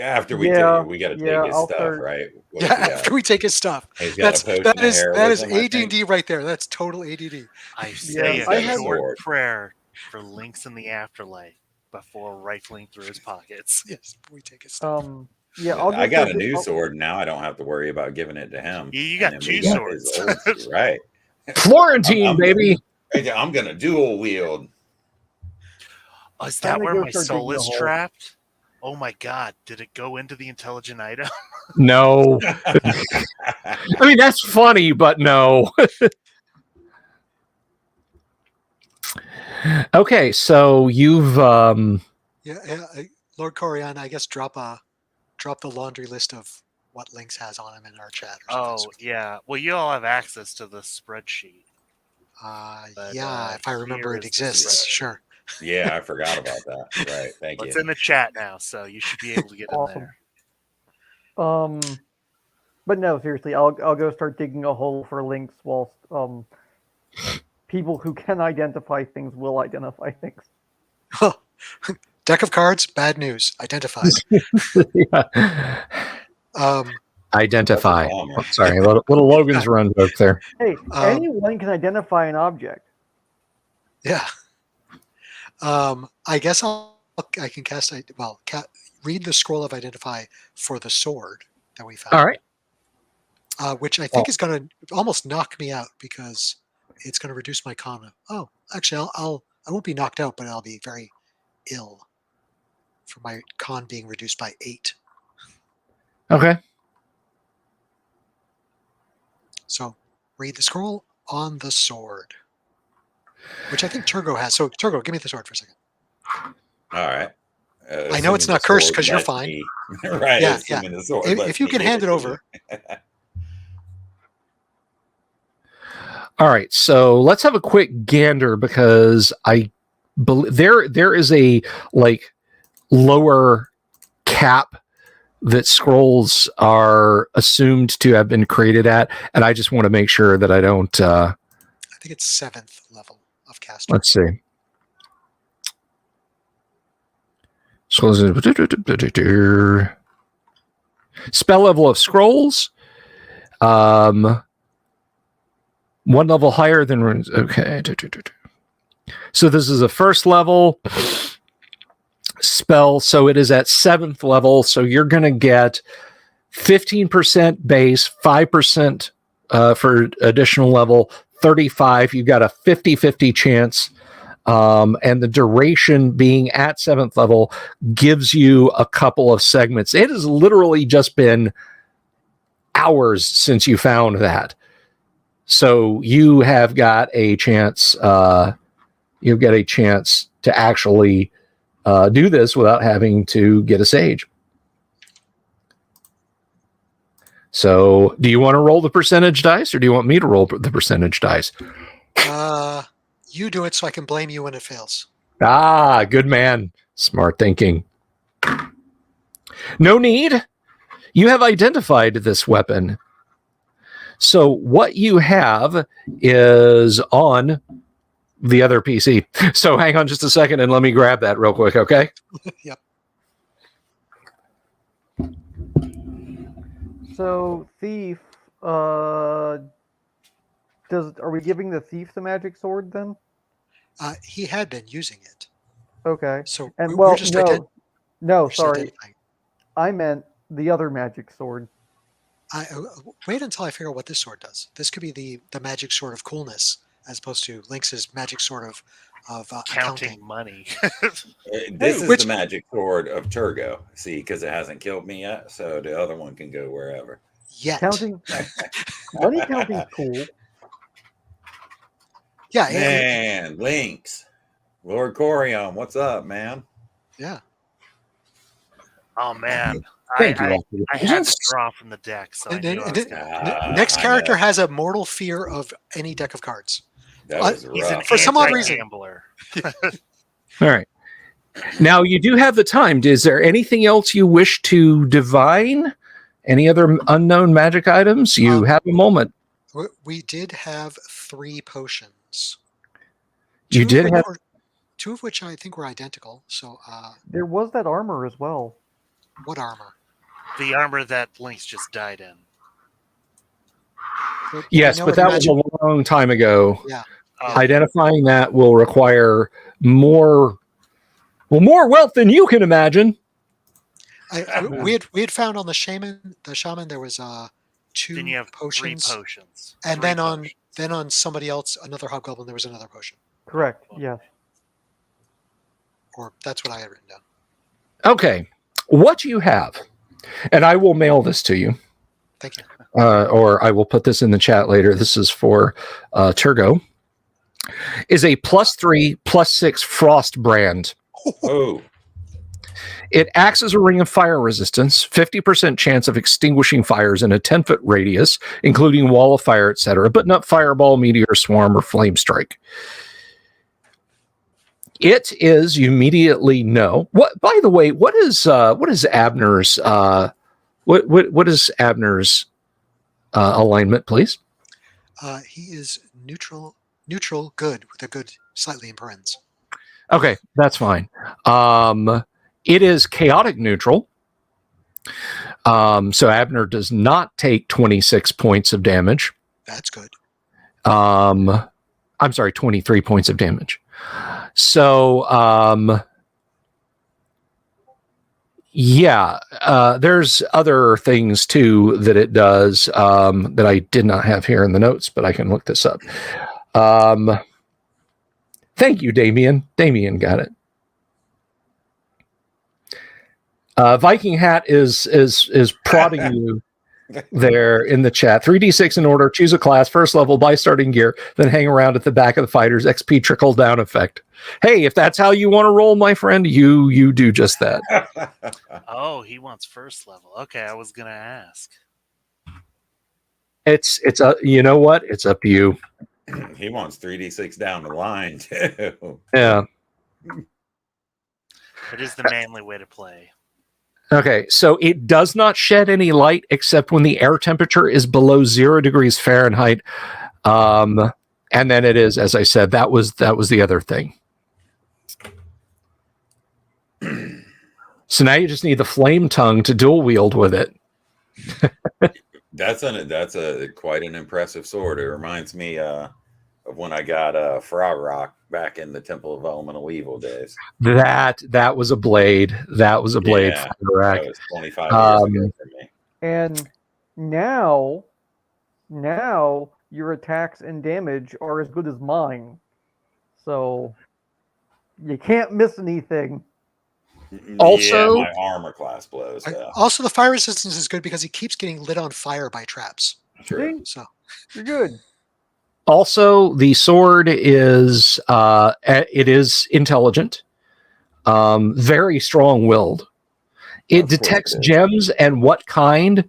after we Yeah, we got to yeah, take his I'll stuff, start- right? What Yeah, if we got? after we take his stuff. He's got a potion of hair That with is him, I think. AD&D right there. That's total ADD. I say I a had- short prayer for Links in the afterlife before rifling through his pockets. Yes, we take his stuff. Yeah, I'll I got a just- new I'll- sword now. I don't have to worry about giving it to him. You got And two then we got swords. his old sword, right? Florentine, baby. I'm gonna dual wield. Oh, is Time that to where go my start soul digging a is hole. trapped? Oh my god, did it go into the intelligent item? No. I mean, that's funny, but no. Okay, so you've Lord Corian, I guess drop the laundry list of what Lynx has on him in our chat. Or Oh, yeah. Well, you all have access to the spreadsheet. But, yeah, if I remember here it is the exists, spreadsheet. sure. Yeah, I forgot about that. Right. Thank Well, it's you. in the chat now, so you should be able to get Awesome. in there. But no, seriously, I'll go start digging a hole for Lynx whilst people who can identify things will identify things. Deck of cards, bad news. Identified. identify. That's a bummer. Sorry, little Logan's Run joke there. Hey, anyone can identify an object. Yeah. I guess I can cast. Read the scroll of identify for the sword that we found. All right. Which I think is going to almost knock me out because it's going to reduce my con. Oh, actually, I won't be knocked out, but I'll be very ill for my con being reduced by 8. Okay. So read the scroll on the sword, which I think Turgo has. So Turgo, give me the sword for a second. All right. I know it's Assuming not the cursed sword 'cause you're lets fine. me- right. Yeah, assuming the sword If lets you me can give hand it to over. you. All right. So let's have a quick gander because I believe there is a lower cap that scrolls are assumed to have been created at, and I just want to make sure that I don't. I think it's 7th level of caster. Let's see. Spell level of scrolls. 1 level higher than runes. Okay. So this is a first level spell. So it is at 7th level. So you're going to get 15% base, 5% for additional level, 35. You've got a 50-50 chance. And the duration being at 7th level gives you a couple of segments. It has literally just been hours since you found that. So you have got a chance. You've got a chance to actually do this without having to get a sage. So, do you want to roll the percentage dice, or do you want me to roll the percentage dice? You do it so I can blame you when it fails. Ah, good man. Smart thinking. No need. You have identified this weapon. So what you have is on the other PC. So hang on just a second and let me grab that real quick, okay? Yep. So thief, are we giving the thief the magic sword then? He had been using it. Okay. So And we're well, just no, just sorry. identifying. I meant the other magic sword. Wait until I figure out what this sword does. This could be the magic sword of coolness, as opposed to Lynx's magic sword of Counting accounting. money. This is which- the magic sword of Turgo. See, because it hasn't killed me yet, so the other one can go wherever. Yet. Counting money counting's cool. Yeah. Man, Lynx. Lord Corion, what's up, man? Yeah. Oh man, Thank you I all for your had to patience. draw from the deck, so I And knew then- I and was then- gonna. Next I character know. has a mortal fear of any deck of cards. That was He's an rough. For some odd reason. anti-gambler. All right. Now you do have the time. Is there anything else you wish to divine? Any other unknown magic items? You have a moment. We did have 3 potions. You Two of did which have. were- 2 of which I think were identical. So, There was that armor as well. what armor? The armor that Lynx just died in. Yes, I know but it that was magic- a long time ago. Yeah. Oh, Identifying that will require more wealth than you can imagine. we had found on the shaman there was 2 then you have potions, 3 potions. and 3 then potions. on somebody else, another hobgoblin, there was another potion. Correct. Yes. Or that's what I had written down. Okay, what you have, and I will mail this to you, Thank you. or I will put this in the chat later. This is for Turgo. Is a +3/+6 frost brand. Oh, It acts as a ring of fire resistance, 50% chance of extinguishing fires in a 10-foot radius, including wall of fire, etc., but not fireball, meteor, swarm, or flame strike. It is, you immediately know. What? By the way, what is Abner's what is Abner's alignment, please? He is neutral, good with a good slightly in parens. Okay, that's fine. It is chaotic neutral. So Abner does not take 26 points of damage. That's good. I'm sorry, 23 points of damage. So, yeah, there's other things too that it does that I did not have here in the notes, but I can look this up. Thank you, Damien. Damien got it. Viking Hat is prodding you there in the chat. 3d6 in order, choose a class, first level, buy starting gear, then hang around at the back of the fighters. XP trickle down effect. Hey, if that's how you want to roll, my friend, you do just that. Oh, he wants first level. Okay, I was gonna ask. It's you know what? It's up to you. he wants 3d6 down the line too. Yeah. It is the manly way to play. Okay, so it does not shed any light except when the air temperature is below 0 degrees Fahrenheit. And then it is, as I said, that was the other thing. So now you just need the flame tongue to dual wield with it. That's a quite an impressive sword. It reminds me of when I got Frog Rock back in the Temple of Elemental Evil days. That was a blade. That was a blade Yeah, for Iraq. that was 25 years ago for me. And now your attacks and damage are as good as mine. So you can't miss anything. Also- yeah, my armor class blows. Also, the fire resistance is good because he keeps getting lit on fire by traps. True. So You're good. Also, the sword is it is intelligent, very strong-willed. It Of course detects it is. gems and what kind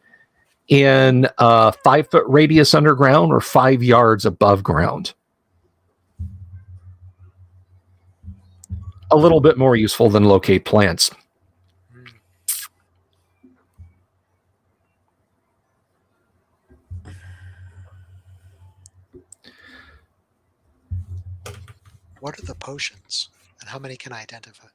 in 5-foot radius underground or 5 yards above ground. A little bit more useful than locate plants. What are the potions, and how many can I identify?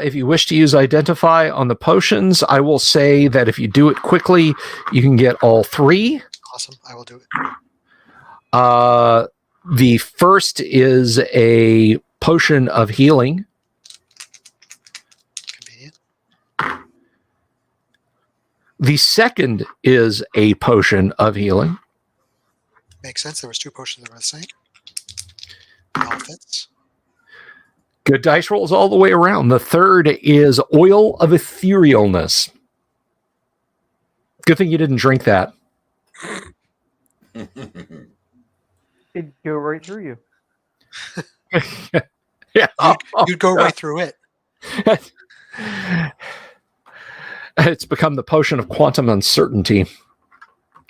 If you wish to use identify on the potions, I will say that if you do it quickly, you can get all 3. Awesome. I will do it. The first is a potion of healing. Convenient. The second is a potion of healing. Makes sense. There was 2 potions that were the same. All fits. Good dice rolls all the way around. The third is oil of etherealness. Good thing you didn't drink that. It'd go right through you. Yeah. You'd go right through it. It's become the potion of quantum uncertainty.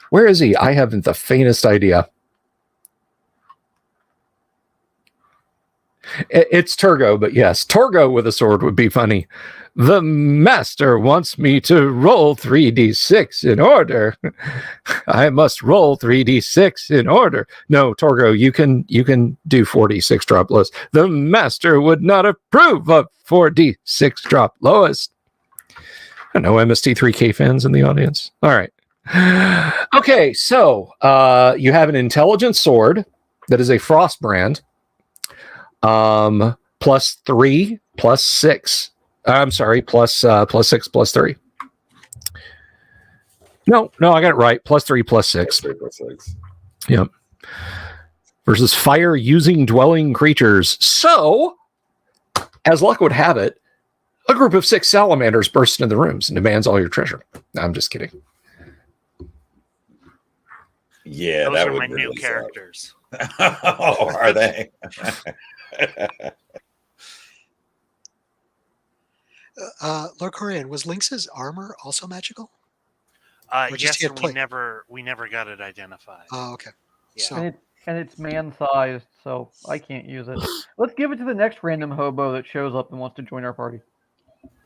Where is he? I haven't the faintest idea. It's Turgo, but yes, Torgo with a sword would be funny. The master wants me to roll 3d6 in order. I must roll 3d6 in order. No, Torgo, you can do 4d6 drop lowest. The master would not approve of 4d6 drop lowest. I know MST3K fans in the audience. All right. Okay, so you have an intelligent sword that is a frost brand. +3, +6. I'm sorry, +6, +3. No, I got it right. +3, +6. 3 + 6. Yep. Versus fire using dwelling creatures. So, as luck would have it, a group of 6 salamanders burst into the rooms and demands all your treasure. No, I'm just kidding. Yeah, Those that are would my really new suck. characters. Oh, are they? Lord Corian, was Lynx's armor also magical? Or just Yes, he had and plate? we never got it identified. Oh, okay. Yeah. So And it's man-sized, so I can't use it. Let's give it to the next random hobo that shows up and wants to join our party.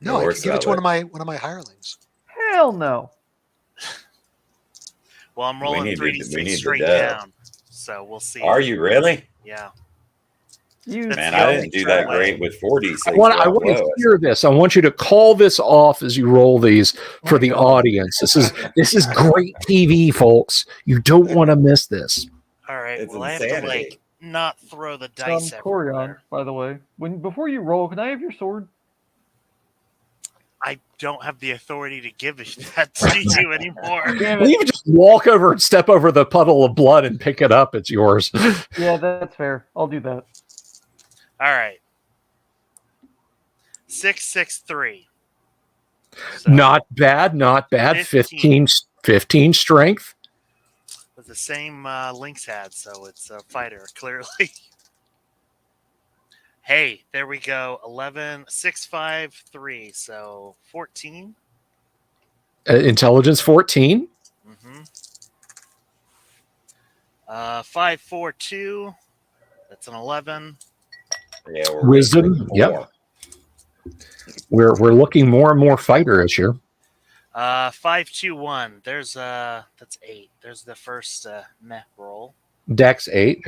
no, Or I could give it to sell one of my hirelings. Hell no. Well, I'm We rolling need 3d6 the straight dev. down, so we'll see. Are you really? Yeah. You That's Man, the I only didn't do true that way. great with 4d6. I want to hear this. I want you to call this off as you roll these for my the God. audience. This is great TV, folks. You don't want to miss this. All right. It's Well, I have to insanity. not throw the dice Corian, everywhere. by the way. Before you roll, can I have your sword? I don't have the authority to give that to you anymore. Damn Well, it. you can just walk over and step over the puddle of blood and pick it up. It's yours. Yeah, that's fair. I'll do that. All right. 6, 6, 3. So, Not bad. 15 strength. with the same Lynx had, so it's a fighter, clearly. Hey, there we go. 11, 6, 5, 3. So 14. Intelligence 14. Mm-hmm. 5, 4, 2. That's an 11. Yeah, we're Wisdom, waiting for yep. more. We're looking more and more fighter-ish here. 5, 2, 1. That's 8. There's the first meh roll. Dex 8.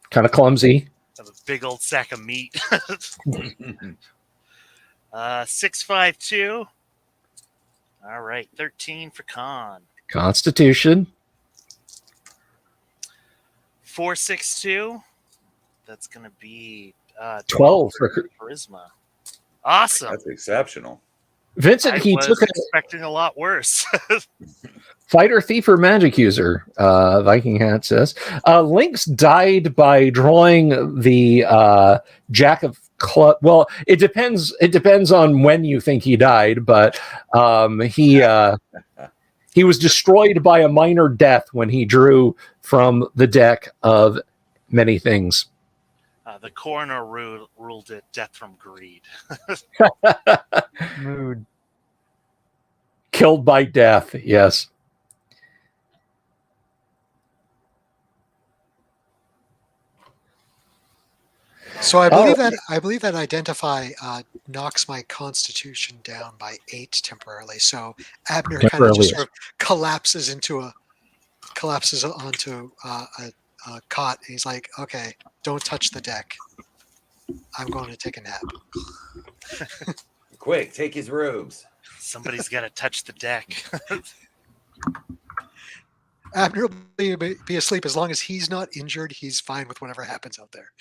Kind of clumsy. Have a big old sack of meat. 6, 5, 2. All right, 13 for con. Constitution. 4, 6, 2. That's gonna be 12 for for charisma. Awesome. That's exceptional. Vincent. I He was took a expecting a lot worse. fighter, thief, or magic user. Viking Hat says Lynx died by drawing the Jack of Club. Well, it depends. It depends on when you think he died, but he was destroyed by a minor death when he drew from the deck of many things. The coroner ruled it death from greed. Mood. Killed by death. Yes. So I believe that identify knocks my constitution down by 8 temporarily. So Abner kind of just sort of collapses onto a cot, and he's like, "Okay, don't touch the deck. I'm going to take a nap. Quick, take his robes. Somebody's got to touch the deck. Abner will be asleep as long as he's not injured. He's fine with whatever happens out there.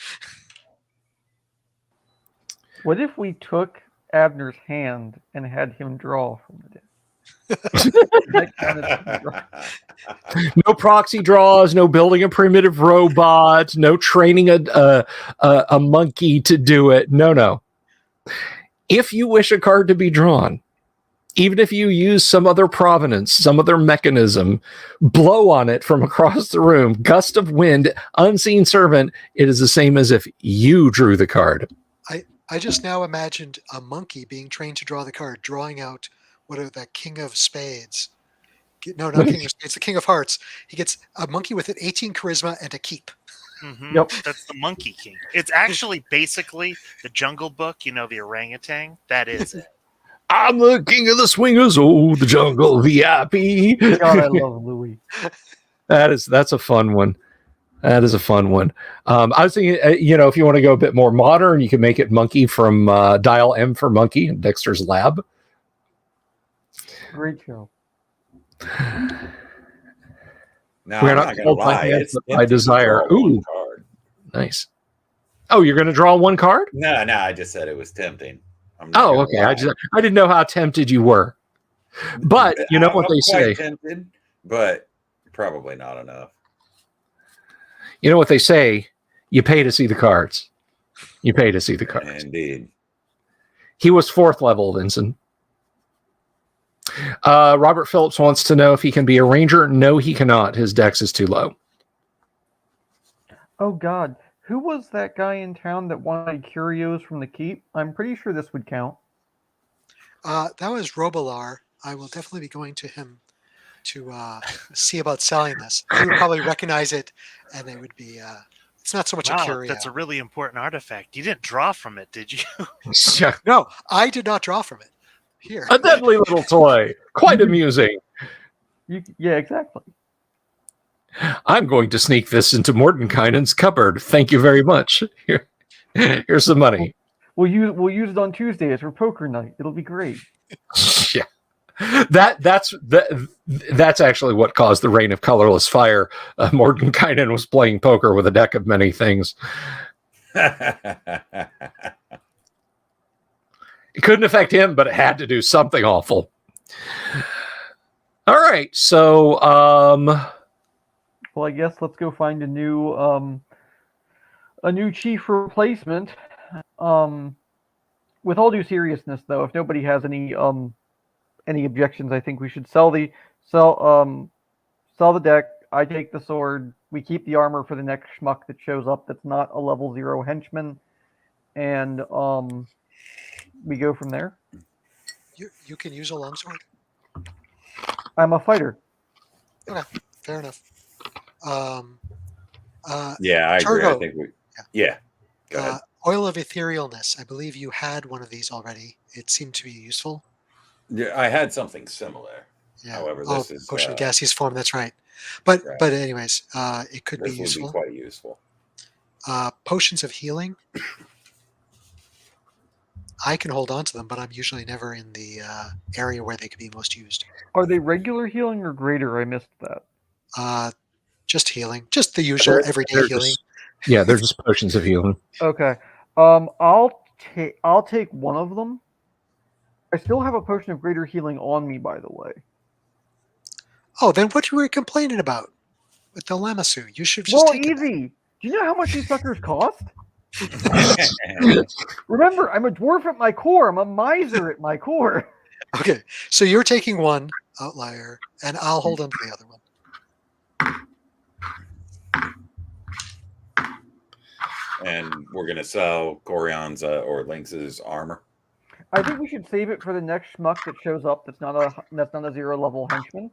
What if we took Abner's hand and had him draw from the deck? That counted as a draw. No proxy draws, no building a primitive robot, no training a monkey to do it. No. If you wish a card to be drawn, even if you use some other provenance, some other mechanism, blow on it from across the room, gust of wind, unseen servant, it is the same as if you drew the card. I just now imagined a monkey being trained to draw the card, drawing out the King of Spades. No, not King of Spades, the King of Hearts. He gets a monkey with an 18 charisma and a keep. Mm-hmm. Yep. That's the Monkey King. It's actually basically the Jungle Book, the orangutan. That is it. I'm the king of the swingers, oh, the jungle VIP. God, I love Louis. That's a fun one. That is a fun one. I was thinking, if you want to go a bit more modern, you can make it Monkey from Dial M for Monkey in Dexter's Lab. Great show. No, We're I'm not not gonna told by lie. hands, It's but by tempting to desire. draw one Ooh. card. Nice. Oh, you're going to draw one card? No, I just said it was tempting. I'm not Oh, gonna okay. lie. I didn't know how tempted you were. But you know what I'm they say. quite tempted, but probably not enough. You know what they say. You pay to see the cards. You pay to see the cards. Indeed. He was 4th level, Vincent. Robert Phillips wants to know if he can be a ranger. No, he cannot. His dex is too low. Oh God, who was that guy in town that wanted curios from the keep? I'm pretty sure this would count. That was Robilar. I will definitely be going to him to see about selling this. He would probably recognize it, and it would be. It's not so much a Wow, curio. that's a really important artifact. You didn't draw from it, did you? No, I did not draw from it. Here. A deadly little toy. Quite amusing. Yeah, exactly. I'm going to sneak this into Mordenkainen's cupboard. Thank you very much. Here's the money. We'll use it on Tuesdays for poker night. It'll be great. Yeah. That's actually what caused the reign of colorless fire. Mordenkainen was playing poker with a deck of many things. It couldn't affect him, but it had to do something awful. All right, so well, I guess let's go find a new chief replacement. With all due seriousness, though, if nobody has any objections, I think we should sell the deck. I take the sword. We keep the armor for the next schmuck that shows up that's not a level 0 henchman, and we go from there. You can use a longsword. I'm a fighter. Okay, fair enough. Yeah, I agree. I Turgo. think yeah. Go ahead. Oil of Etherealness. I believe you had one of these already. It seemed to be useful. Yeah, I had something similar. Yeah. However, this is Potion of Gaseous Form. That's right. But Right. but anyways, it could be this would useful. be quite useful. Potions of healing. I can hold on to them, but I'm usually never in the area where they could be most used. Are they regular healing or greater? I missed that. Just healing, just the usual everyday They're healing. they're just potions of healing. Okay. I'll take one of them. I still have a potion of greater healing on me, by the way. Oh, then what you were complaining about with the Lamassu? You should have just Well, taken that. easy. Do you know how much these suckers cost? Remember, I'm a dwarf at my core. I'm a miser at my core. Okay, so you're taking one outlier, and I'll hold on to the other one. And we're gonna sell Corion's or Lynx's armor. I think we should save it for the next schmuck that shows up. That's not a 0 level henchman.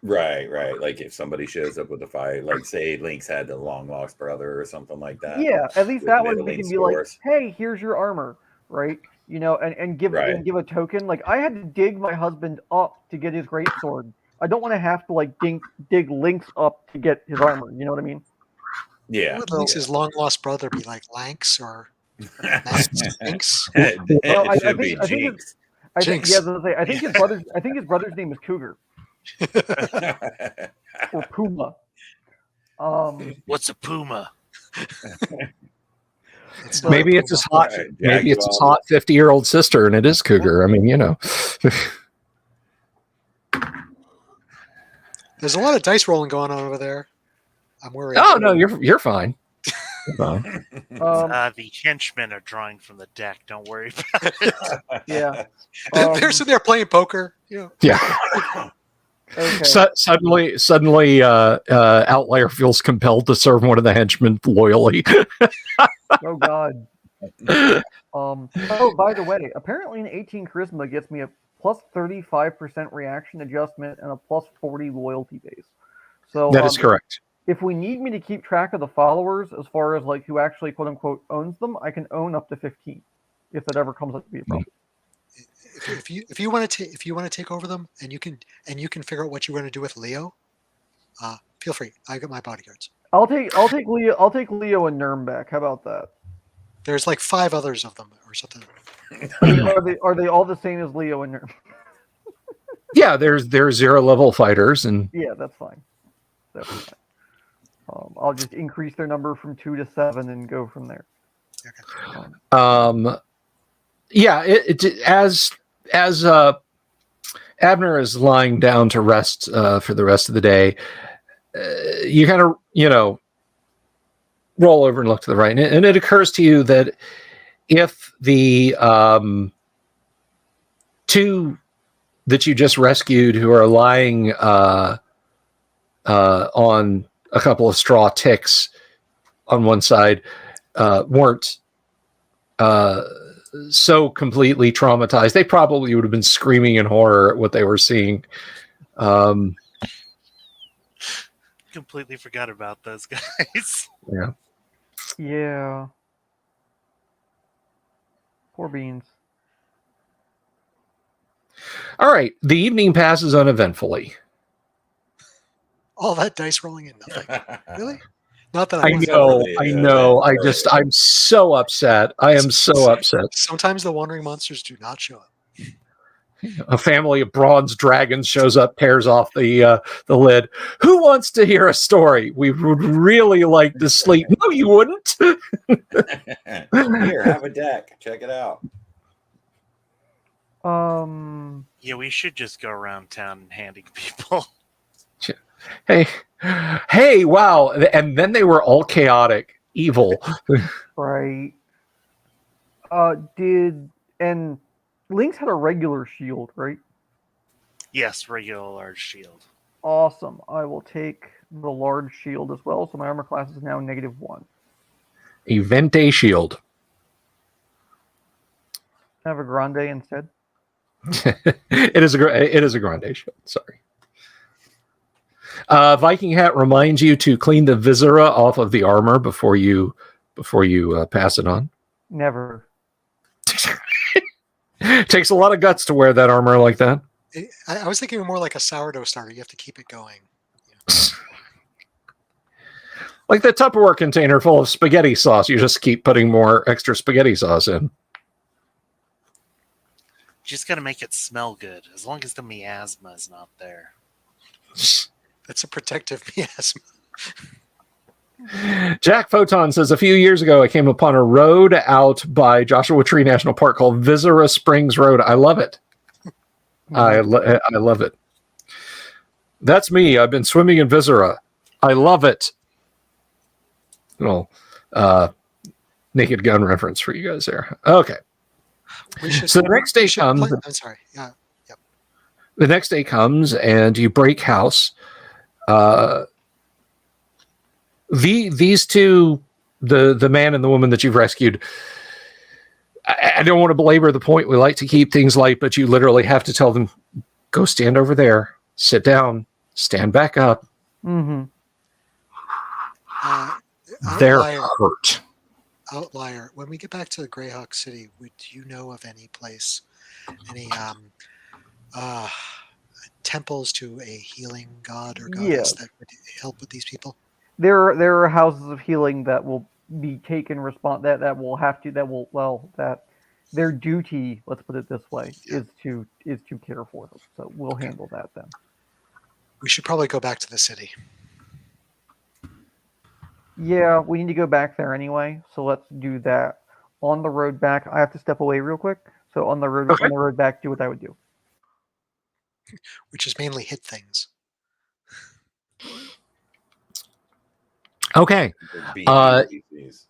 Right. Like if somebody shows up with a fight, like say Lynx had the long lost brother or something like that. Yeah, at least with that one we middling can be like, scores. hey, here's your armor, right? And give Right. and give a token. Like I had to dig my husband up to get his greatsword. I don't want to have to like dig Lynx up to get his armor. You know what I mean? Yeah. Would Lynx's long lost brother be like Lanx or Sphinx? Well, I Should be think Jinx. Jinx. yeah, I think his brother's name is Cougar or Puma. What's a puma? It's So- not Maybe it's Puma. his hot. Right, Maybe it's his Jaguar. hot 50-year-old sister, and it is Cougar. I mean, you know. There's a lot of dice rolling going on over there. I'm worried. Oh no, you're fine. You're fine. The henchmen are drawing from the deck. Don't worry about it. Yeah. They're sitting there playing poker. You know. Yeah. Okay. Suddenly, Outlier feels compelled to serve one of the henchmen loyally. Oh God. Oh, by the way, apparently an 18 charisma gets me a plus 35% reaction adjustment and a plus 40 loyalty base. So That is correct. if we need me to keep track of the followers as far as like who actually quote unquote owns them, I can own up to 15 if that ever comes up to be a problem. If you want to take over them and you can figure out what you're going to do with Leo, feel free. I got my bodyguards. I'll take Leo and Nerm back. How about that? There's like 5 others of them or something. I mean, are they all the same as Leo and Nerm? Yeah, there's 0 level fighters, and Yeah, that's fine. That's fine. I'll just increase their number from 2 to 7 and go from there. Okay. yeah, as Abner is lying down to rest for the rest of the day, you kind of roll over and look to the right, and it occurs to you that if the 2 that you just rescued who are lying on a couple of straw ticks on one side weren't so completely traumatized, they probably would have been screaming in horror at what they were seeing. Completely forgot about those guys. Yeah. Yeah. Poor beans. All right. The evening passes uneventfully. All that dice rolling and nothing. Really? Not that I want know. really, I know. I'm so upset. I am so upset. Sometimes the wandering monsters do not show up. A family of bronze dragons shows up, tears off the lid. Who wants to hear a story? We would really like to sleep. No, you wouldn't. Here, have a deck. Check it out. Yeah, we should just go around town and handing people. Hey, wow. And then they were all chaotic, evil. Right. And Lynx had a regular shield, right? Yes, regular large shield. Awesome. I will take the large shield as well. So my armor class is now -1. A Vente shield. I have a grande instead. It is a grande shield. Sorry. Viking hat reminds you to clean the viscera off of the armor before you pass it on. Never. Takes a lot of guts to wear that armor like that. I was thinking more like a sourdough starter. You have to keep it going. Like the Tupperware container full of spaghetti sauce. You just keep putting more extra spaghetti sauce in. Just gotta make it smell good, as long as the miasma is not there. That's a protective miasma. Jack Photon says, a few years ago, I came upon a road out by Joshua Tree National Park called Viscera Springs Road. I love it. I love it. That's me. I've been swimming in Viscera. I love it. Little Naked Gun reference for you guys there. Okay. So the next day comes. I'm sorry. Yeah. Yep. The next day comes, and you break house. These 2, the man and the woman that you've rescued, I don't want to belabor the point. We like to keep things light, but you literally have to tell them, go stand over there, sit down, stand back up. Mm-hmm. They're hurt. Outlier. When we get back to the Greyhawk City, would you know of any place, any temples to a healing god or goddess that would help with these people? There are houses of healing that will be taken that their duty, let's put it this way, is to care for them. So we'll handle that then. We should probably go back to the city. Yeah, we need to go back there anyway, so let's do that. On the road back, I have to step away real quick. So on the road back, do what I would do. Which is mainly hit things. Okay. Being NPCs.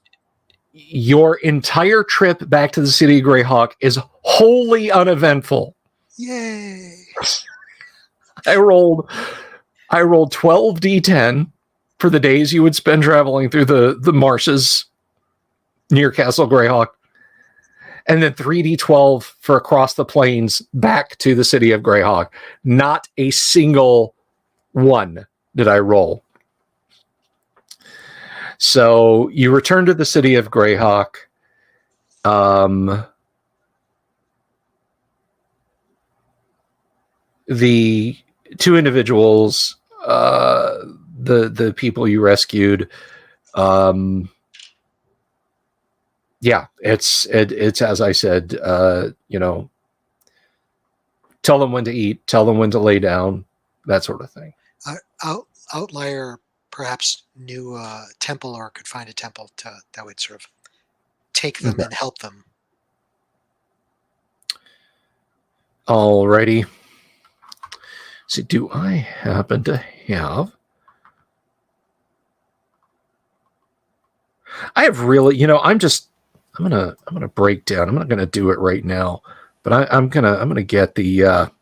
Your entire trip back to the city of Greyhawk is wholly uneventful. Yay! I rolled 12 d10 for the days you would spend traveling through the marshes near Castle Greyhawk, and then 3d12 for across the plains back to the city of Greyhawk. Not a single one did I roll. So you return to the city of Greyhawk. The two individuals, the people you rescued, yeah, it's as I said, tell them when to eat, tell them when to lay down, that sort of thing. Outlier perhaps knew a temple or could find a temple that would sort of take them and help them. Alrighty. So do I happen to have... I have really, I'm gonna break down. I'm not gonna do it right now, but I'm gonna get the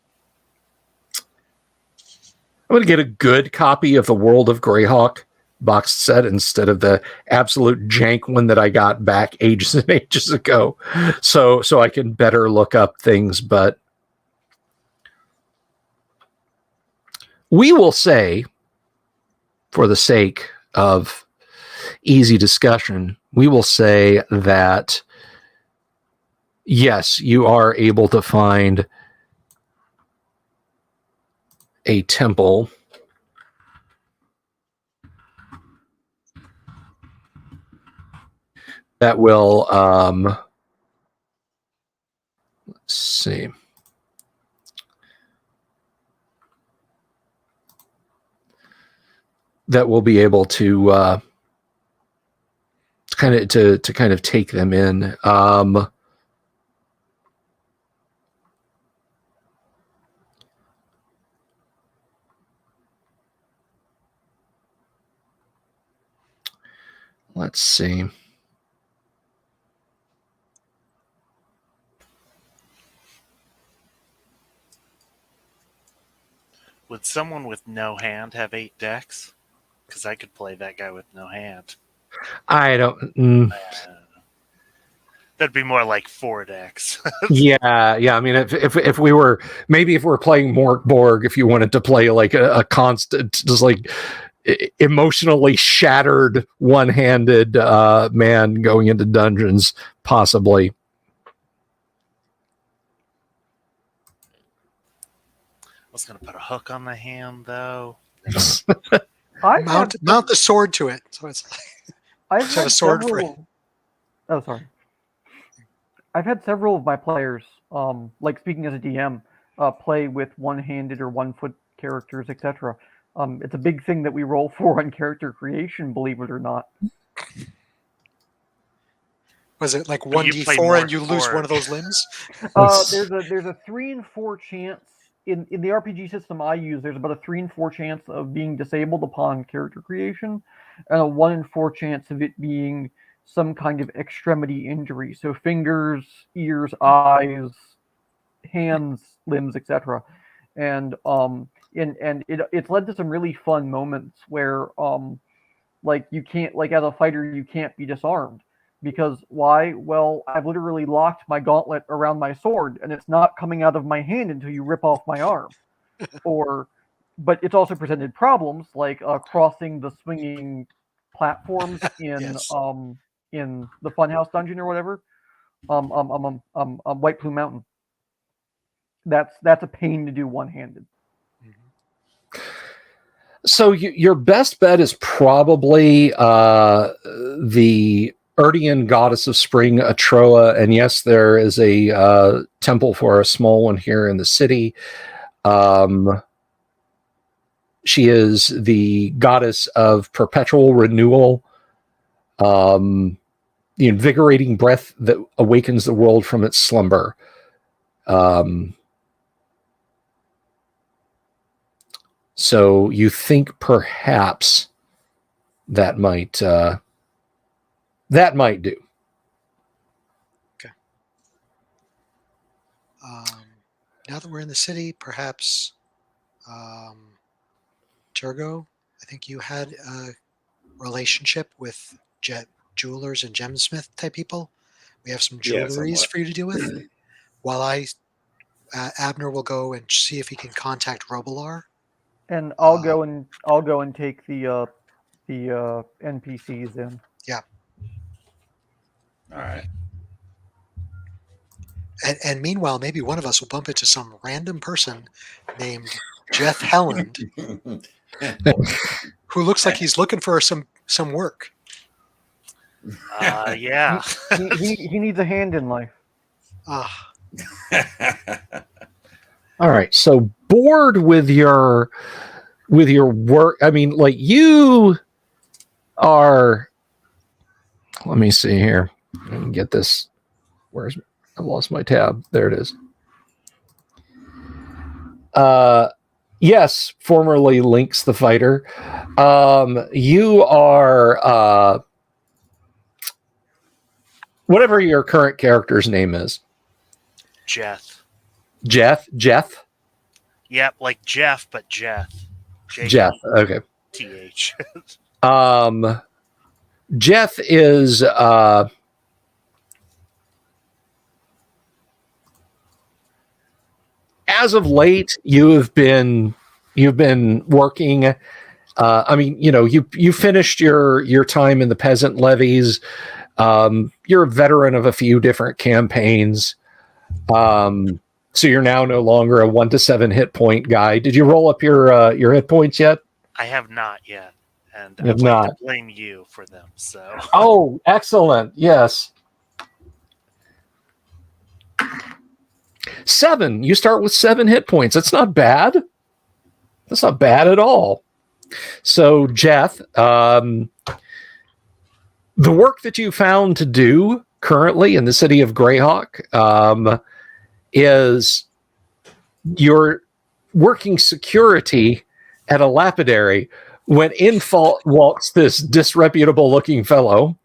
I'm gonna get a good copy of the World of Greyhawk box set instead of the absolute jank one that I got back ages and ages ago, so I can better look up things. But we will say, for the sake of easy discussion, we will say that yes, you are able to find a temple that will let's see, that will be able to kind of take them in. Let's see. Would someone with no hand have 8 decks? Because I could play that guy with no hand. I don't. That'd be more like 4 decks. Yeah. I mean, if we were playing Morkborg, if you wanted to play like a constant, just like emotionally shattered, one-handed man going into dungeons, possibly. I was going to put a hook on the hand, though. Mount the sword to it. So it's like I've have a sword for it. Oh, sorry. I've had several of my players, like speaking as a DM, play with one-handed or one-foot characters, etc. It's a big thing that we roll for on character creation, believe it or not. Was it like But you play 1d4 and you Morkborg. lose one of those limbs? There's a 3 and 4 chance in the RPG system I use. There's about a 3 and 4 chance of being disabled upon character creation, and a 1 in 4 chance of it being some kind of extremity injury. So fingers, ears, eyes, hands, limbs, etc. And it's led to some really fun moments where like you can't, like as a fighter, you can't be disarmed. Because why? Well, I've literally locked my gauntlet around my sword, and it's not coming out of my hand until you rip off my arm. But it's also presented problems like crossing the swinging platforms in Yes. In the Funhouse dungeon or whatever, White Plume Mountain. That's a pain to do one-handed. So your best bet is probably the Urdian goddess of spring, Atroa, and yes, there is a temple for a small one here in the city. She is the goddess of perpetual renewal, the invigorating breath that awakens the world from its slumber. So you think perhaps that might do. Okay. Now that we're in the city, perhaps Turgo, I think you had a relationship with jewelers and gemsmith type people. We have some Yeah, jewelries somewhat. for you to deal with. While Abner will go and see if he can contact Robilar. And I'll go and take the NPCs in. Yeah. All right. And meanwhile, maybe one of us will bump into some random person named Jeff Helland who looks like he's looking for some work. Yeah. He needs a hand in life. All right. So bored with your work. I mean, like you are. Let me see here. Let me get this. I lost my tab. There it is. Yes, formerly Lynx the Fighter. You are whatever your current character's name is. Jeff. Jeff. Yep, like Jeff, but Jeff. Jeff. Okay. TH. Jeff is as of late you've been working. I mean, you finished your time in the peasant levies. You're a veteran of a few different campaigns. So you're now no longer a 1 to 7 hit point guy. Did you roll up your hit points yet? I have not yet, and You have I'd like not. to blame you for them. So. Oh, excellent! Yes, 7. You start with 7 hit points. That's not bad. That's not bad at all. So, Jeff, the work that you found to do currently in the city of Greyhawk is you're working security at a lapidary when in walks this disreputable looking fellow.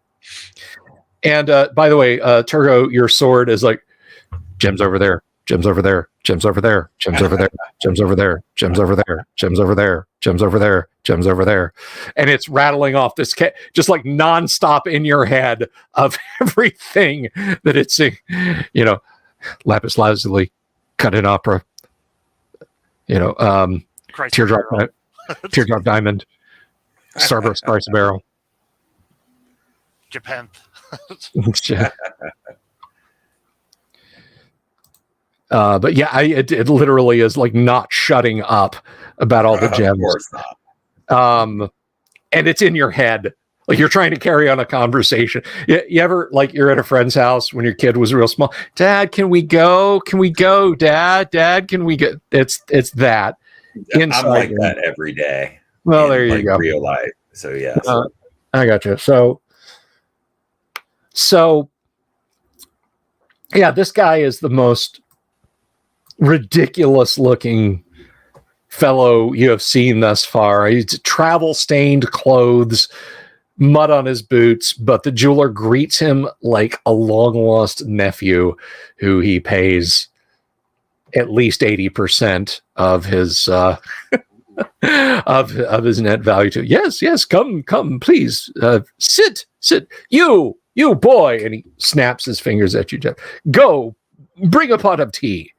And by the way, Turgo, your sword is like, gems over there, gems over there, gems over there, gems over there, gems over there, gems over there, gems over there, gems over there, gems over there. And it's rattling off this just like nonstop in your head of everything that it's, lapis lazuli, cut in opera, teardrop diamond, starburst price barrel. Japan. But yeah, it literally is like not shutting up about all the gems. Of course not. And it's in your head. Like you're trying to carry on a conversation. You ever, like, you're at a friend's house when your kid was real small. Dad, can we go? Can we go? Dad, can we go? It's that. I'm like that every day. Well, there you go. Real life. So yeah. I got you. So yeah, this guy is the most ridiculous looking fellow you have seen thus far. He's travel stained clothes, mud on his boots, but the jeweler greets him like a long lost nephew who he pays at least 80% of his of his net value to. Yes, come, please, sit, you boy. And he snaps his fingers at you, Jeff. Go, bring a pot of tea.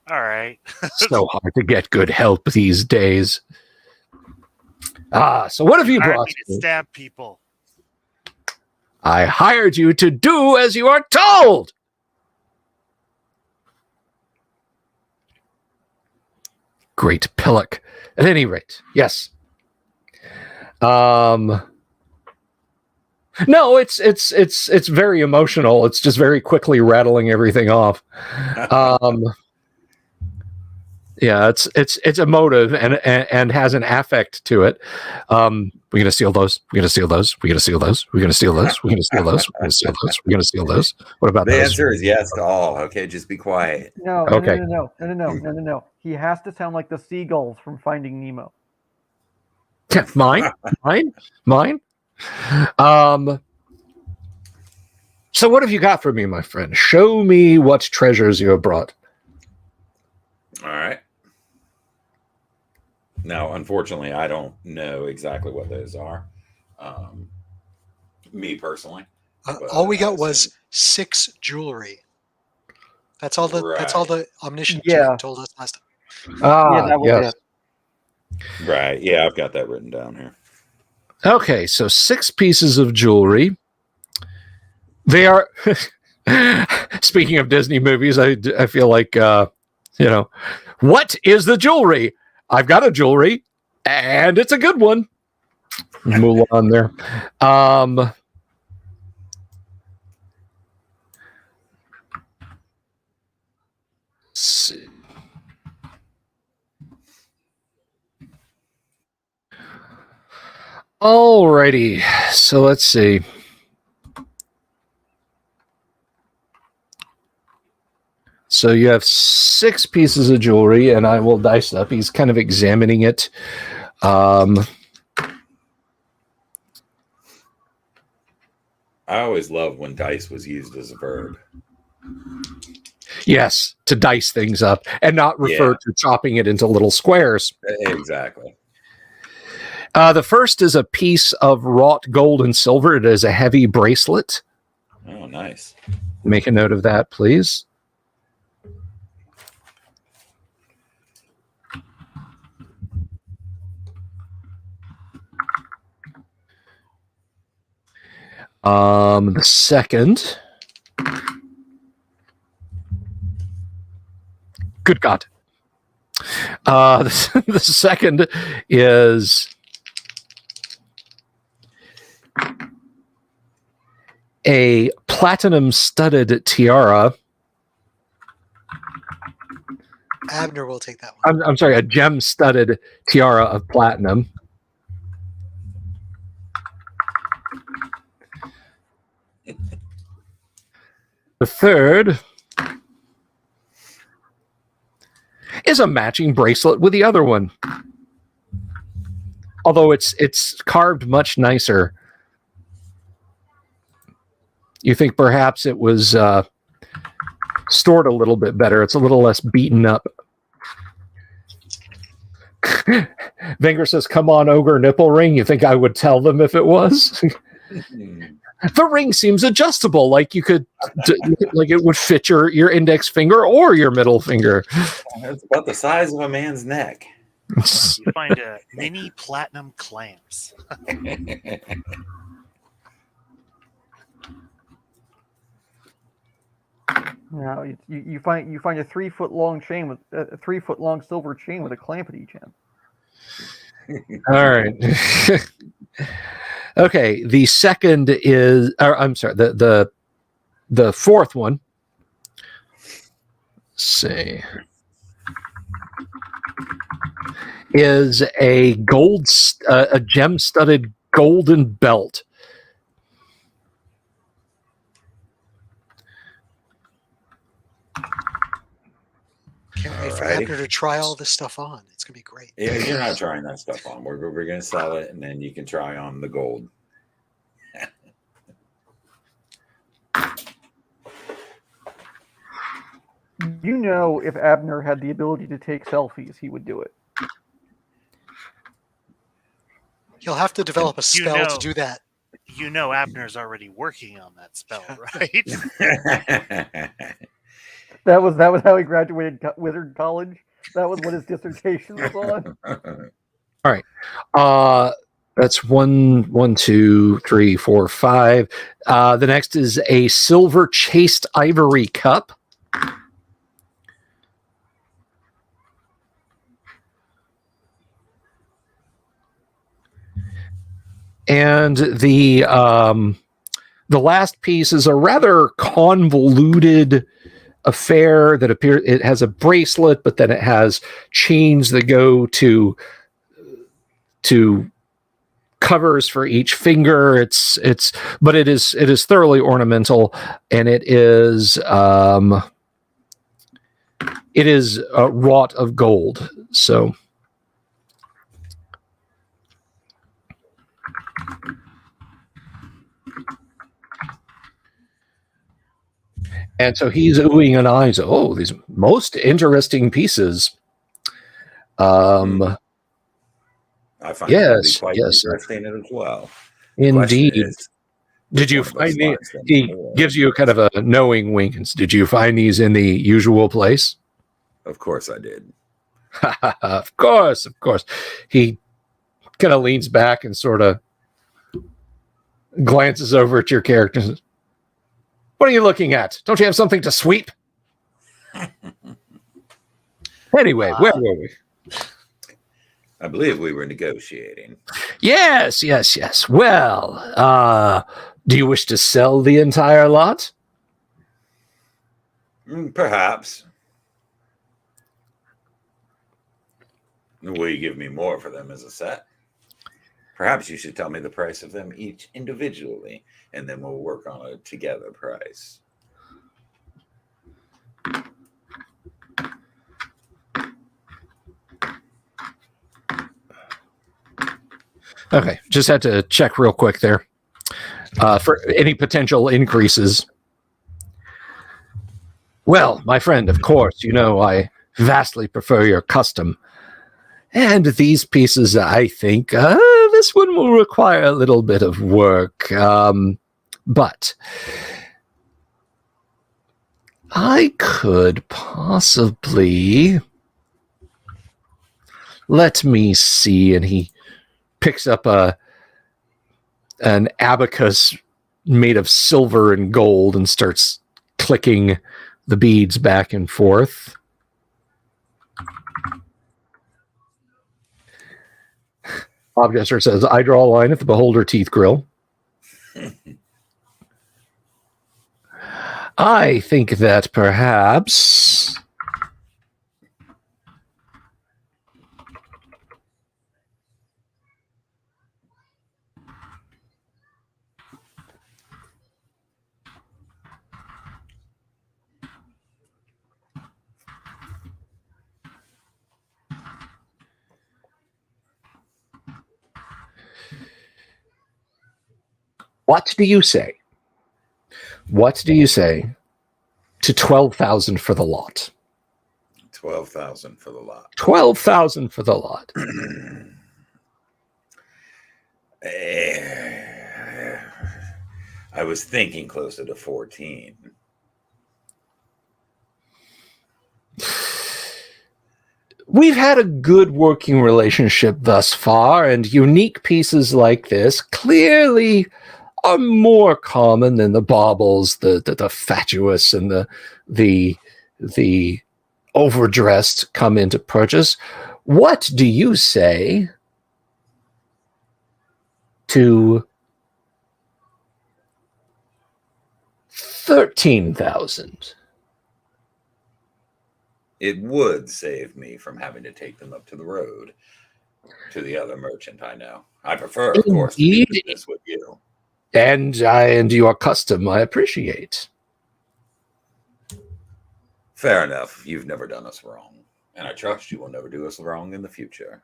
All right. So hard to get good help these days. So what have you brought? To stab people. I hired you to do as you are told. Great pillock. At any rate, yes. No, it's very emotional. It's just very quickly rattling everything off. Yeah, it's emotive and has an affect to it. We're gonna steal those. We're gonna steal those. We're gonna steal those. We're gonna steal those. We're gonna steal those. We're gonna steal those. We're gonna steal those. What about The those? answer is yes to all. Okay, just be quiet. No, Okay. no. He has to sound like the seagulls from Finding Nemo. Mine. So what have you got for me, my friend? Show me what treasures you have brought. All right. Now, unfortunately, I don't know exactly what those are. Me personally, all we got was 6 jewelry. That's all the omniscient Yeah. told us last time. Yeah, that was Yes. it. right? Yeah, I've got that written down here. Okay, so 6 pieces of jewelry. They are. Speaking of Disney movies, I feel like what is the jewelry? I've got a jewelry, and it's a good one. Mulan there. See. Alrighty, so let's see. So you have 6 pieces of jewelry, and I will dice it up. He's kind of examining it. I always loved when dice was used as a verb. Yes, to dice things up and not refer to chopping it into little squares. Exactly. The first is a piece of wrought gold and silver. It is a heavy bracelet. Oh, nice. Make a note of that, please. The second. Good God. The second is a platinum studded tiara. Abner will take that one. I'm sorry, a gem studded tiara of platinum. The third is a matching bracelet with the other one. Although it's carved much nicer. You think perhaps it was stored a little bit better. It's a little less beaten up. Venger says, "Come on, ogre nipple ring." You think I would tell them if it was? The ring seems adjustable, like you could, like it would fit your index finger or your middle finger. It's about the size of a man's neck. You find a mini platinum clamps. Now you find a 3-foot long chain with a 3-foot long silver chain with a clamp at each end. All right. Okay. The second is, or I'm sorry, the fourth one. Let's see. Is a a gem studded golden belt. Can't wait for Alrighty. Abner to try all this stuff on. It's gonna be great. Yeah, you're not trying that stuff on. We're going to sell it, and then you can try on the gold. You know, if Abner had the ability to take selfies, he would do it. He'll have to develop a spell to do that. You know Abner's already working on that spell, right? That was how he graduated Wizard College. That was what his dissertation was on. All right. That's 1, 2, 3, 4, 5. The next is a silver chased ivory cup. And the last piece is a rather convoluted affair that appears. It has a bracelet, but then it has chains that go to covers for each finger. But it is thoroughly ornamental, and it is wrought of gold. So. And so he's oohing and eyeing. Oh, these most interesting pieces. I find it to be quite yes, interesting as well. indeed. Is, did you one of us find finds them he more? gives you kind of a knowing wink. Did you find these in the usual place? Of course I did. Of course. He kind of leans back and sort of glances over at your character and says, what are you looking at? Don't you have something to sweep? Anyway, where were we? I believe we were negotiating. Yes. Well, do you wish to sell the entire lot? Perhaps. Will you give me more for them as a set? Perhaps you should tell me the price of them each individually, and then we'll work on a together price. Okay, just had to check real quick there for any potential increases. Well, my friend, of course, you know I vastly prefer your custom. And these pieces, I think, this one will require a little bit of work. But I could possibly... Let me see. And he picks up an abacus made of silver and gold and starts clicking the beads back and forth. Objester says, I draw a line at the Beholder Teeth Grill. I think that perhaps... What do you say? What do you say to 12,000 for the lot? 12,000 for the lot. 12,000 for the lot. I was thinking closer to 14. We've had a good working relationship thus far, and unique pieces like this clearly are more common than the baubles, the fatuous, and the overdressed come into purchase. What do you say to 13,000? It would save me from having to take them up to the road to the other merchant I know. I prefer, of course, to do business with you. And your custom, I appreciate. Fair enough. You've never done us wrong, and I trust you will never do us wrong in the future.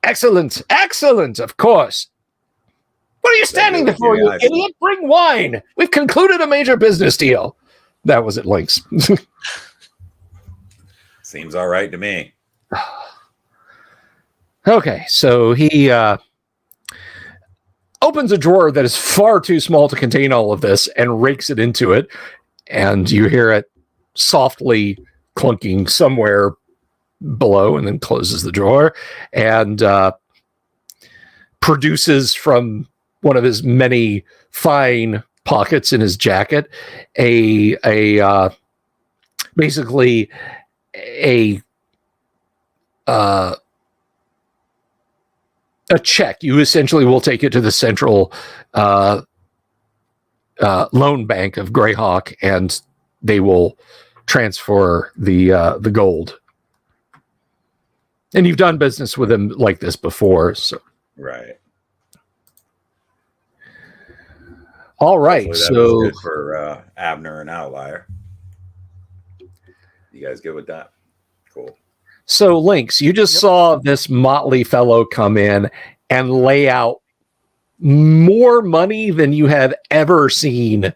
Excellent, excellent, of course. What are you standing there for, you idiot? Bring wine. We've concluded a major business deal. That was at Lynx. Seems all right to me. Okay, so he opens a drawer that is far too small to contain all of this and rakes it into it, and you hear it softly clunking somewhere below, and then closes the drawer and produces from one of his many fine pockets in his jacket basically a a check. You essentially will take it to the central loan bank of Greyhawk, and they will transfer the gold. And you've done business with them like this before, so Right. all right. Hopefully that was good for Abner and Outlier. You guys good with that? Cool. So, Lynx, you just saw this motley fellow come in and lay out more money than you have ever seen,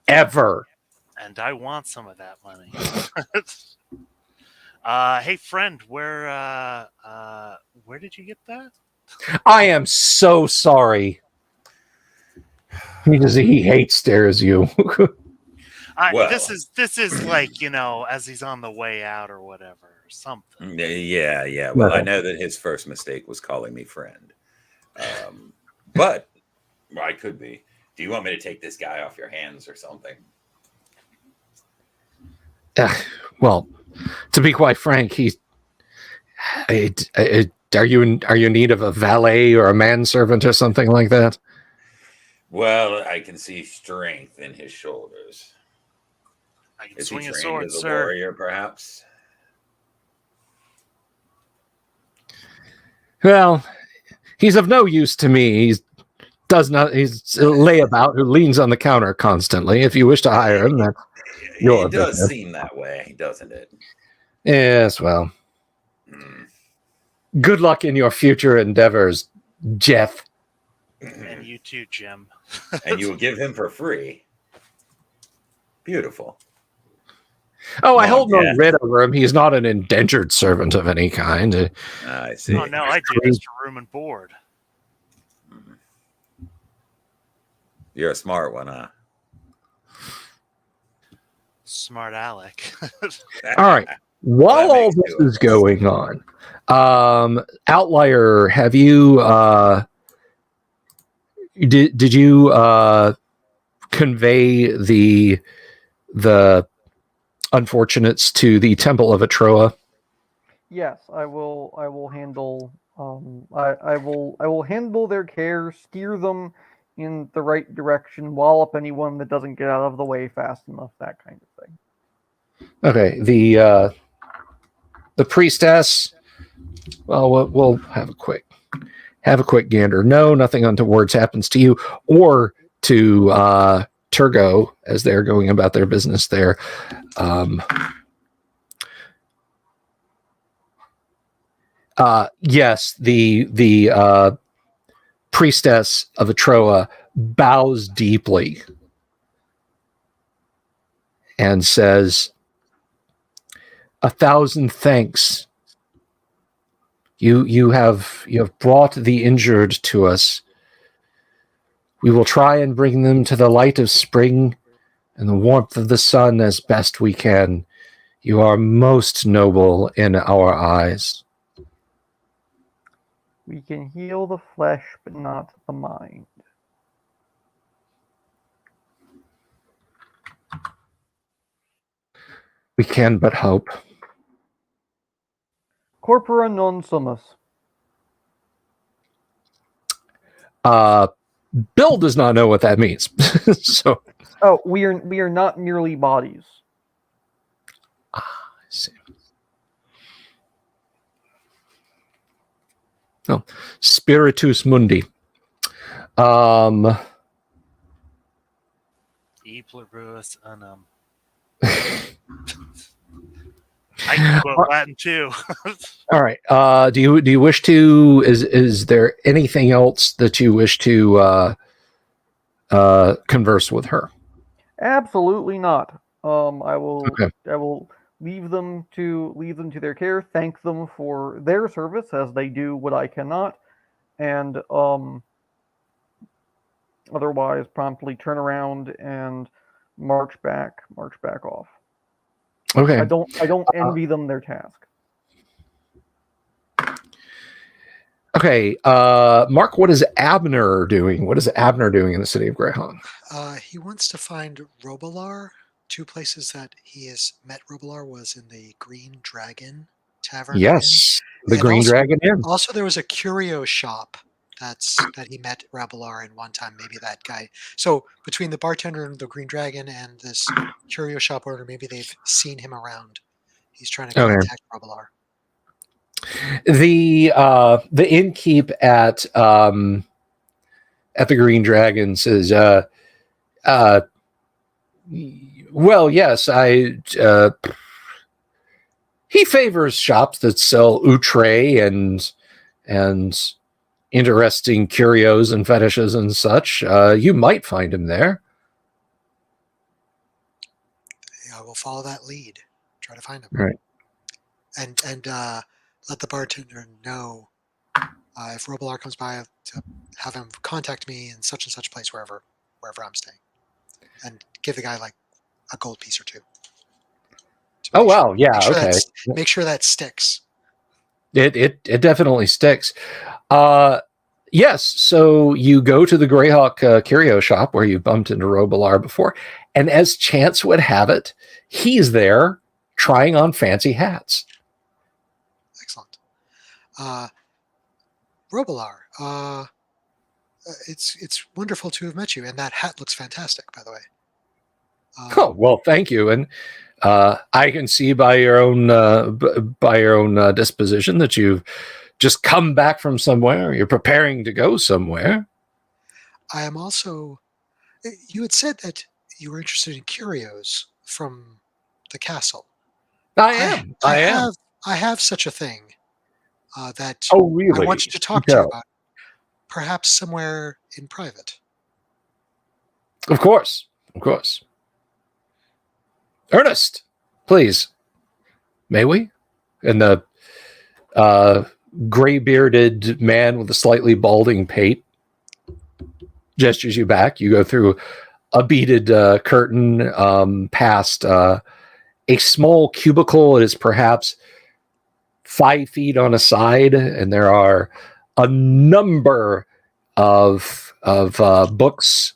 ever. And I want some of that money. Hey, friend, where did you get that? I am so sorry. He hate stares you. Well. This is like, you know, as he's on the way out or whatever, or something. Yeah. Well, I know that his first mistake was calling me friend. But I could be. Do you want me to take this guy off your hands or something? Well, to be quite frank, are you in need of a valet or a manservant or something like that? Well, I can see strength in his shoulders. I can Is swing he a trained sword, as a sir. warrior, perhaps? Well, he's of no use to me. He's a layabout who leans on the counter constantly. If you wish to hire him, that's your It does business. seem that way, doesn't it? Yes, well. Good luck in your future endeavors, Jeff. And you too, Jim. And you will give him for free. Beautiful. Oh, I hold no Jeff. writ over him. He's not an indentured servant of any kind. I see. Oh no, I do this for room and board. You're a smart one, huh? Smart Alec. All right. While all makes this two of is us. going on, Outlier, have you did you convey the unfortunates to the Temple of Atroa? Yes, I will. I will handle. I will handle their care, steer them in the right direction, wall up anyone that doesn't get out of the way fast enough. That kind of thing. Okay. The priestess. Well, we'll have a quick gander. No, nothing untowards happens to you or to Turgo as they're going about their business there. Yes, the priestess of Atroa bows deeply and says, 1,000 thanks. You have brought the injured to us. We will try and bring them to the light of spring and the warmth of the sun as best we can. You are most noble in our eyes. We can heal the flesh, but not the mind. We can but hope. Corpora non sumus. Bill does not know what that means. So, Oh, we are not merely bodies. I see. Oh, Spiritus Mundi. E pluribus unum. I can quote Latin too. All right. Do you wish to? Is there anything else that you wish to converse with her? Absolutely not. I will. Okay. I will leave them to their care. Thank them for their service as they do what I cannot, and otherwise promptly turn around and march back off. Okay. I don't envy them their task. Okay. Mark, what is Abner doing? What is Abner doing in the city of Greyhawn? He wants to find Robilar. Two places that he has met Robilar was in the Green Dragon Tavern. Inn. Yes, the And Green also, Dragon Inn. Also, there was a curio shop that he met Rabelar in one time. Maybe that guy. So between the bartender and the Green Dragon and this curio shop owner, maybe they've seen him around. He's trying to Okay. contact Rabelar. The innkeep at the Green Dragon says, well, yes, he favors shops that sell outre and interesting curios and fetishes and such. You might find him there. Yeah, we'll follow that lead. Try to find him. Right. And let the bartender know if Rabelar comes by to have him contact me in such and such place wherever I'm staying, and give the guy like a gold piece or two. Oh wow, yeah, okay. Make sure that sticks. It definitely sticks. Yes, so you go to the Greyhawk curio shop where you bumped into Rabelar before, and as chance would have it, he's there trying on fancy hats. Excellent. Rabelar, it's wonderful to have met you, and that hat looks fantastic, by the way. Oh well, thank you, and I can see by your own disposition that you've just come back from somewhere. You're preparing to go somewhere. I am also. You had said that you were interested in curios from the castle. I am. I have such a thing that oh, really? I want you to talk to you about. Perhaps somewhere in private. Of course. Ernest, please. May we? And the gray-bearded man with a slightly balding pate gestures you back. You go through a beaded curtain past a small cubicle. It is perhaps 5 feet on a side, and there are a number of books.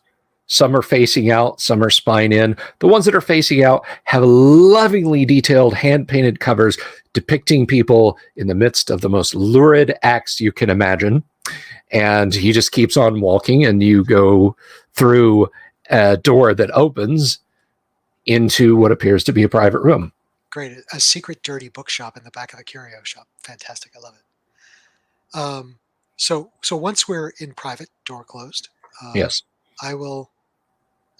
Some are facing out, some are spine in. The ones that are facing out have lovingly detailed hand-painted covers depicting people in the midst of the most lurid acts you can imagine. And he just keeps on walking, and you go through a door that opens into what appears to be a private room. Great. A secret dirty bookshop in the back of the curio shop. Fantastic. I love it. So once we're in private, door closed. Yes.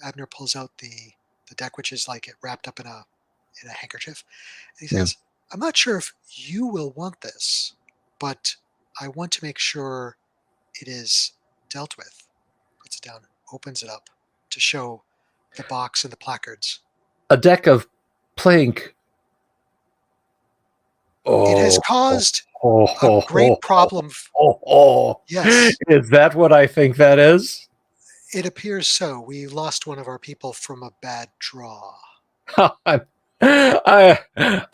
Abner pulls out the deck, which is like wrapped up in a handkerchief. And he says, I'm not sure if you will want this, but I want to make sure it is dealt with. Puts it down, opens it up to show the box and the placards. A deck of plank. It has caused a great problem. Yes. Is that what I think that is? It appears so. We lost one of our people from a bad draw. I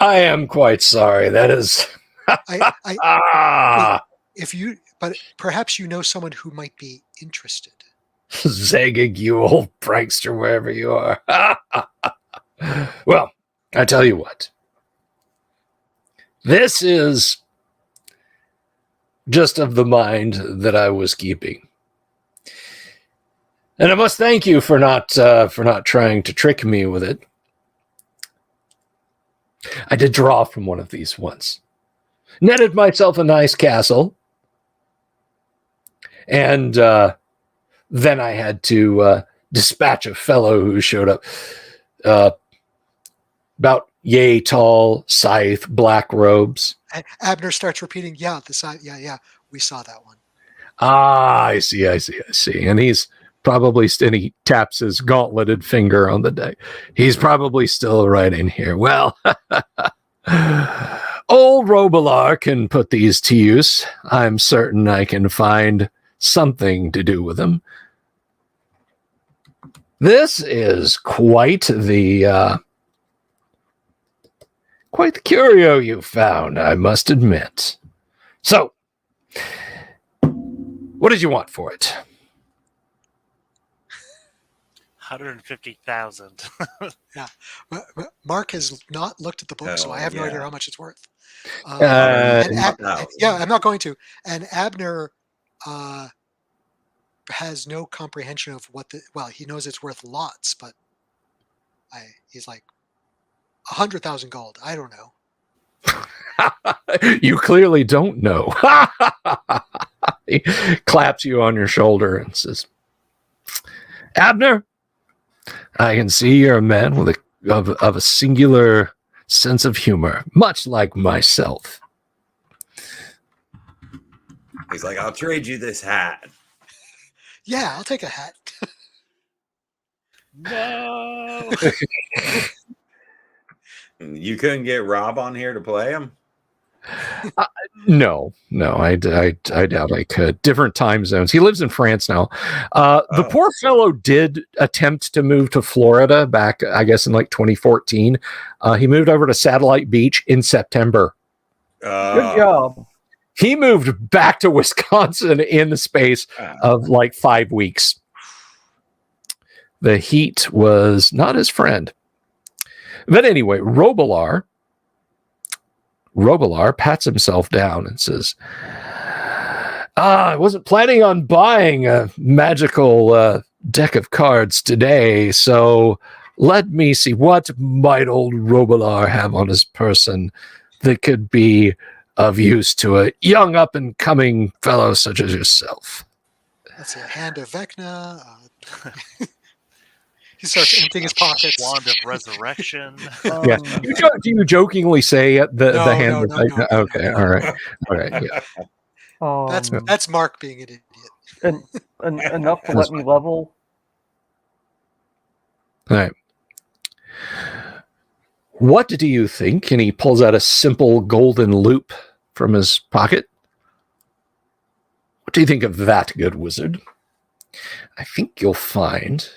am quite sorry. That is. But perhaps you know someone who might be interested. Zagig, you old prankster, wherever you are. Well, I tell you what. This is just of the mind that I was keeping. And I must thank you for not trying to trick me with it. I did draw from one of these once. Netted myself a nice castle. And then I had to dispatch a fellow who showed up about yay tall, scythe, black robes. Abner starts repeating, yeah, we saw that one. Ah, I see. And he's probably, and he taps his gauntleted finger on the deck. He's probably still right in here. Well, old Rabelar can put these to use. I'm certain I can find something to do with them. This is quite the curio you found, I must admit. So, what did you want for it? 150,000. Mark has not looked at the book, so I have no idea how much it's worth. Uh, Yeah, I'm not going to. And Abner has no comprehension of what he knows it's worth lots, but he's like 100,000 gold. I don't know. You clearly don't know. He claps you on your shoulder and says, Abner, I can see you're a man with of a singular sense of humor, much like myself. He's like, I'll trade you this hat. Yeah, I'll take a hat. No. You couldn't get Rob on here to play him? No, I doubt I could. Different time zones. He lives in France now. The poor fellow did attempt to move to Florida back, I guess, in like 2014. He moved over to Satellite Beach in September. Good job. He moved back to Wisconsin in the space of like 5 weeks. The heat was not his friend. But anyway, Robilar pats himself down and says, I wasn't planning on buying a magical deck of cards today, so let me see, what might old Robilar have on his person that could be of use to a young up-and-coming fellow such as yourself? Let's see, a hand of Vecna. He starts emptying his pockets. Wand of Resurrection. Yeah. Do you jokingly say the hand? No. Okay, all right. Yeah. That's Mark being an idiot. Enough to let me level. All right. What do you think? And he pulls out a simple golden loop from his pocket. What do you think of that, good wizard? I think you'll find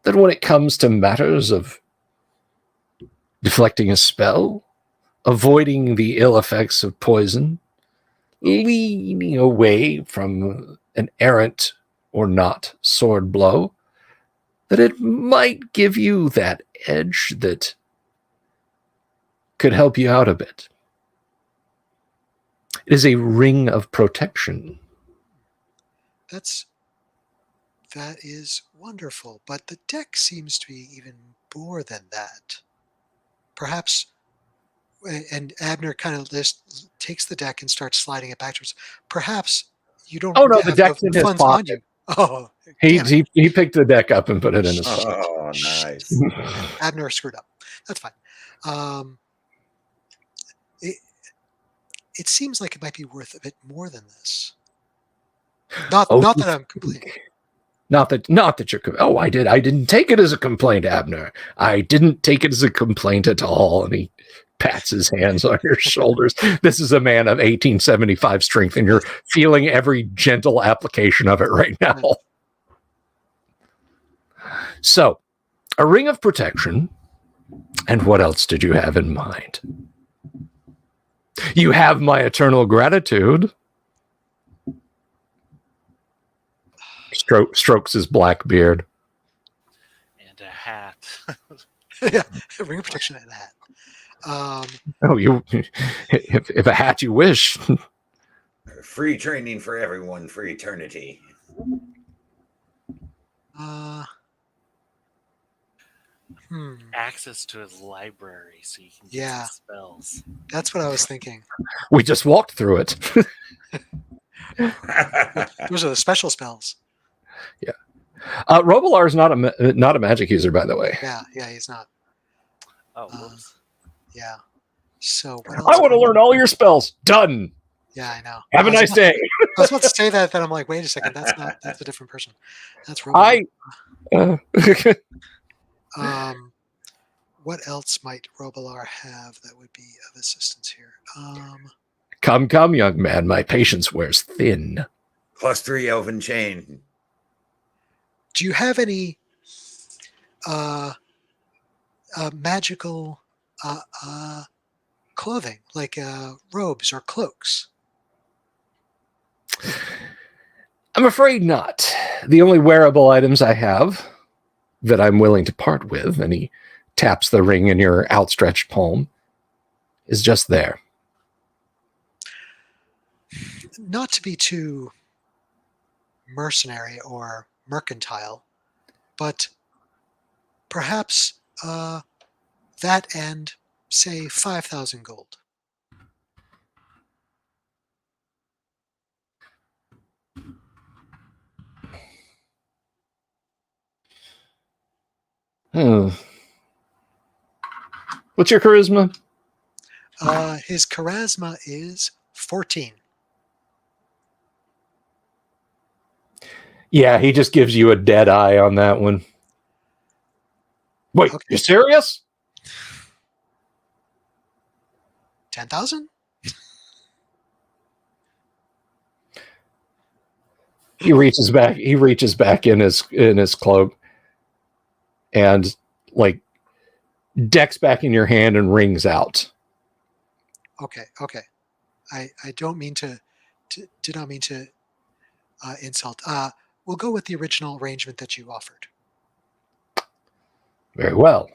that when it comes to matters of deflecting a spell, avoiding the ill effects of poison, leaning away from an errant or not sword blow, that it might give you that edge that could help you out a bit. It is a ring of protection. That is wonderful, but the deck seems to be even more than that. Perhaps, and Abner kind of takes the deck and starts sliding it backwards. Perhaps you don't. Oh no, the deck's in his pocket. Oh, he picked the deck up and put it in his pocket. Oh, nice. Abner screwed up. That's fine. It seems like it might be worth a bit more than this. Not that I'm complaining. Not that you're. Oh, I didn't take it as a complaint, Abner. I didn't take it as a complaint at all. And he pats his hands on your shoulders. This is a man of 1875 strength, and you're feeling every gentle application of it right now. So, a ring of protection. And what else did you have in mind? You have my eternal gratitude. Strokes his black beard. And a hat. Yeah, a ring of protection and a hat. If a hat you wish. Free training for everyone for eternity. Access to his library so you can get some spells. That's what I was thinking. We just walked through it. Those are the special spells. Yeah. Robilar is not a magic user, by the way. Yeah, he's not. Oh, whoops. Yeah. So what else I want to learn all your spells. Done. Yeah, I know. Have a nice day. I was about to say that, then I'm like, wait a second, that's a different person. That's Robilar. What else might Robilar have that would be of assistance here? Come, young man. My patience wears thin. +3 elven chain. Do you have any magical clothing, like robes or cloaks? I'm afraid not. The only wearable items I have, that I'm willing to part with, and he taps the ring in your outstretched palm, is just there. Not to be too mercenary or mercantile, but perhaps that and, say, 5,000 gold. What's your charisma? His charisma is 14. Yeah, he just gives you a dead eye on that one. Wait, Okay. you serious? 10,000? He reaches back in his cloak and like decks back in your hand and rings out. Okay. I don't mean to did not mean to insult. We'll go with the original arrangement that you offered. Very well.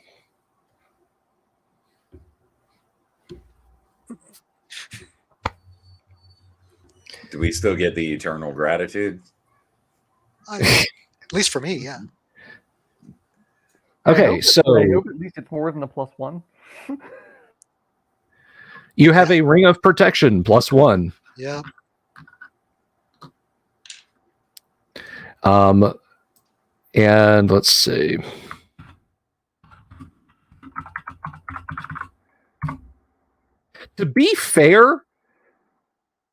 Do we still get the eternal gratitude? At least for me, yeah. Okay, so I hope at least it's more than a +1. you have a ring of protection +1. Yeah. And let's see. To be fair,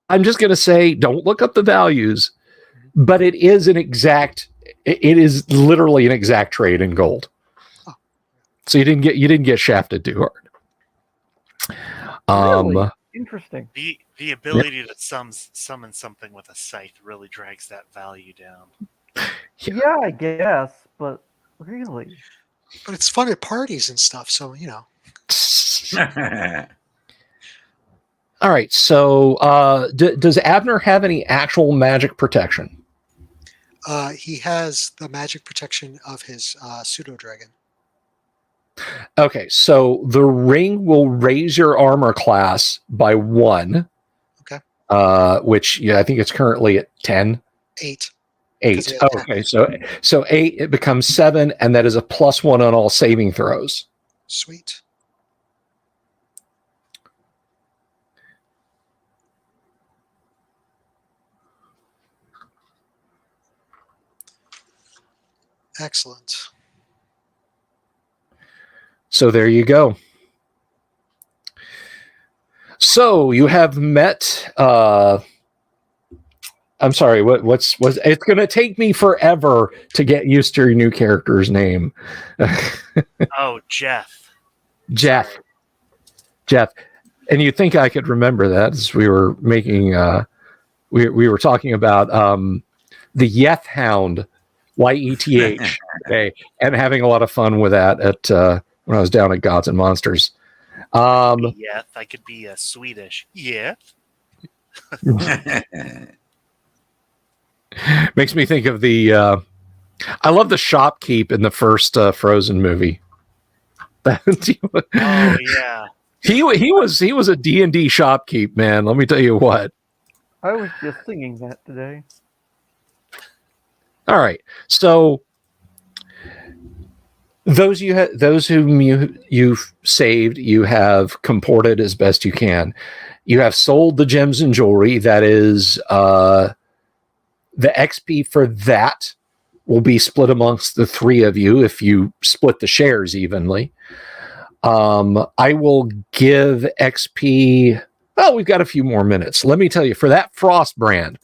I'm just going to say, don't look up the values, but it is literally an exact trade in gold. Oh. So you didn't get shafted too hard. Really? Interesting. The ability to summon something with a scythe really drags that value down. Yeah, I guess, but really. But it's fun at parties and stuff, so you know. All right. So, does Abner have any actual magic protection? He has the magic protection of his pseudo dragon. Okay. So the ring will raise your armor class by 1. Okay. Which I think it's currently at 10. 8. 8. Okay. So 8, it becomes 7, and that is a +1 on all saving throws. Sweet. Excellent. So there you go. So you have met. I'm sorry. What's it's going to take me forever to get used to your new character's name. Oh, Jeff. Jeff. And you think I could remember that as we were making. We were talking about the Yeth Hound, YETH, okay, and having a lot of fun with that at when I was down at Gods and Monsters. Yeth. I could be Swedish. Yeah. Makes me think of the. I love the shopkeep in the first Frozen movie. Oh yeah. He was a D&D shopkeep, man. Let me tell you what. I was just singing that today. All right, so those whom you've saved, you have comported as best you can. You have sold the gems and jewelry. That is the XP for that will be split amongst the 3 of you if you split the shares evenly. I will give XP. Well, we've got a few more minutes. Let me tell you, for that Frost brand,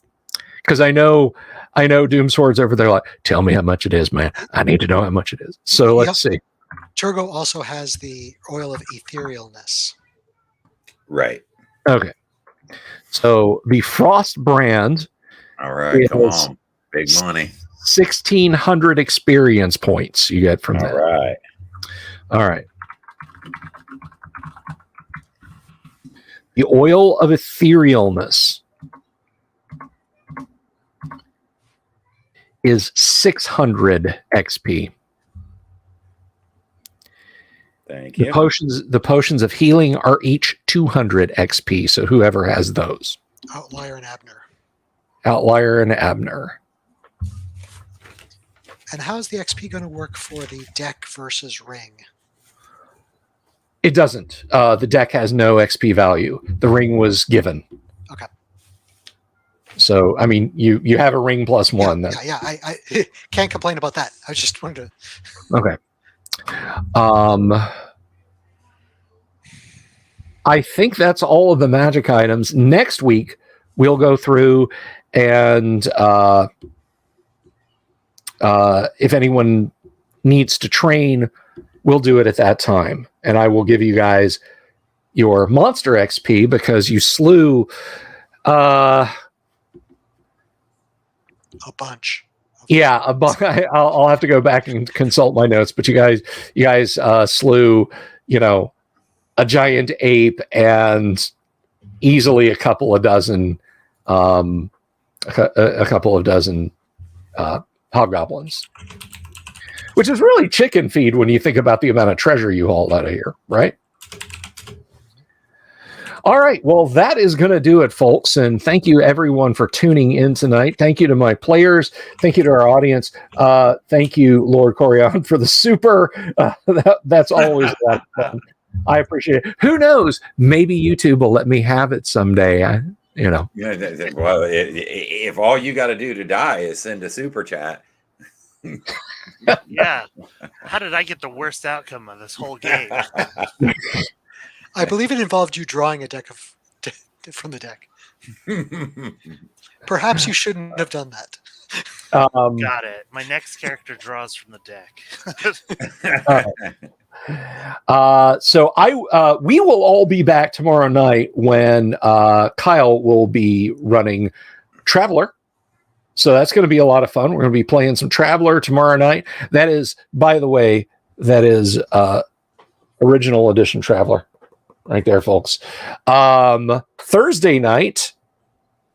because I know Doomsword's over there like, tell me how much it is, man. I need to know how much it is. So let's see. Turgo also has the oil of etherealness. Right. Okay. So the Frost brand. All right. Come on. Big money. 1,600 experience points you get from that. All right. The oil of etherealness is 600 XP. Thank The you. potions of healing are each 200 XP. So whoever has those. Outlier and Abner. Outlier and Abner. And how is the XP going to work for the deck versus ring? It doesn't. The deck has no XP value. The ring was given. Okay. So, I mean, you have a ring plus one. Yeah. I can't complain about that. I just wanted to. Okay. I think that's all of the magic items. Next week, we'll go through and if anyone needs to train, we'll do it at that time. And I will give you guys your monster XP because you slew A bunch. yeah, I'll have to go back and consult my notes, but you guys slew, a giant ape and easily a couple of dozen hobgoblins, which is really chicken feed when you think about the amount of treasure you hauled out of here, right? All right, well, that is going to do it, folks, and thank you, everyone, for tuning in tonight. Thank you to my players. Thank you to our audience. Thank you, Lord Corion, for the super. That's always a lot of fun. I appreciate it. Who knows? Maybe YouTube will let me have it someday. Yeah, well, if all you got to do to die is send a super chat. Yeah. How did I get the worst outcome of this whole game? I believe it involved you drawing a deck from the deck. Perhaps you shouldn't have done that. Got it. My next character draws from the deck. So we will all be back tomorrow night when Kyle will be running Traveler. So that's going to be a lot of fun. We're going to be playing some Traveler tomorrow night. That is, by the way, original edition Traveler right there, folks. Thursday night,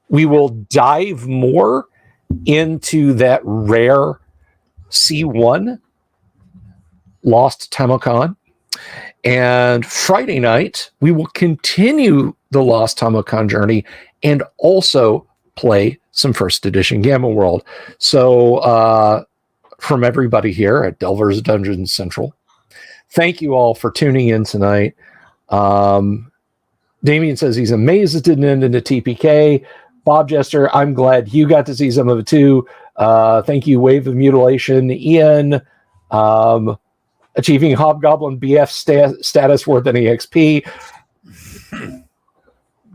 we will dive more into that rare C1 Lost Tamochan. And Friday night, we will continue the Lost Tamochan journey and also play some first edition Gamma World. So from everybody here at Delver's Dungeons Central, thank you all for tuning in tonight. Damien says he's amazed it didn't end in a TPK. Bob Jester, I'm glad you got to see some of it too. Thank you, Wave of Mutilation. Ian, achieving Hobgoblin BF status worth any XP.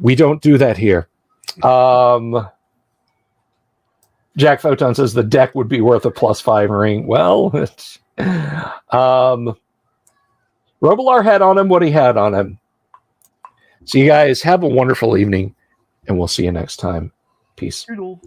We don't do that here. Jack Photon says the deck would be worth a +5 ring. Well, Robilar had on him what he had on him. So you guys have a wonderful evening, and we'll see you next time. Peace. Toodles.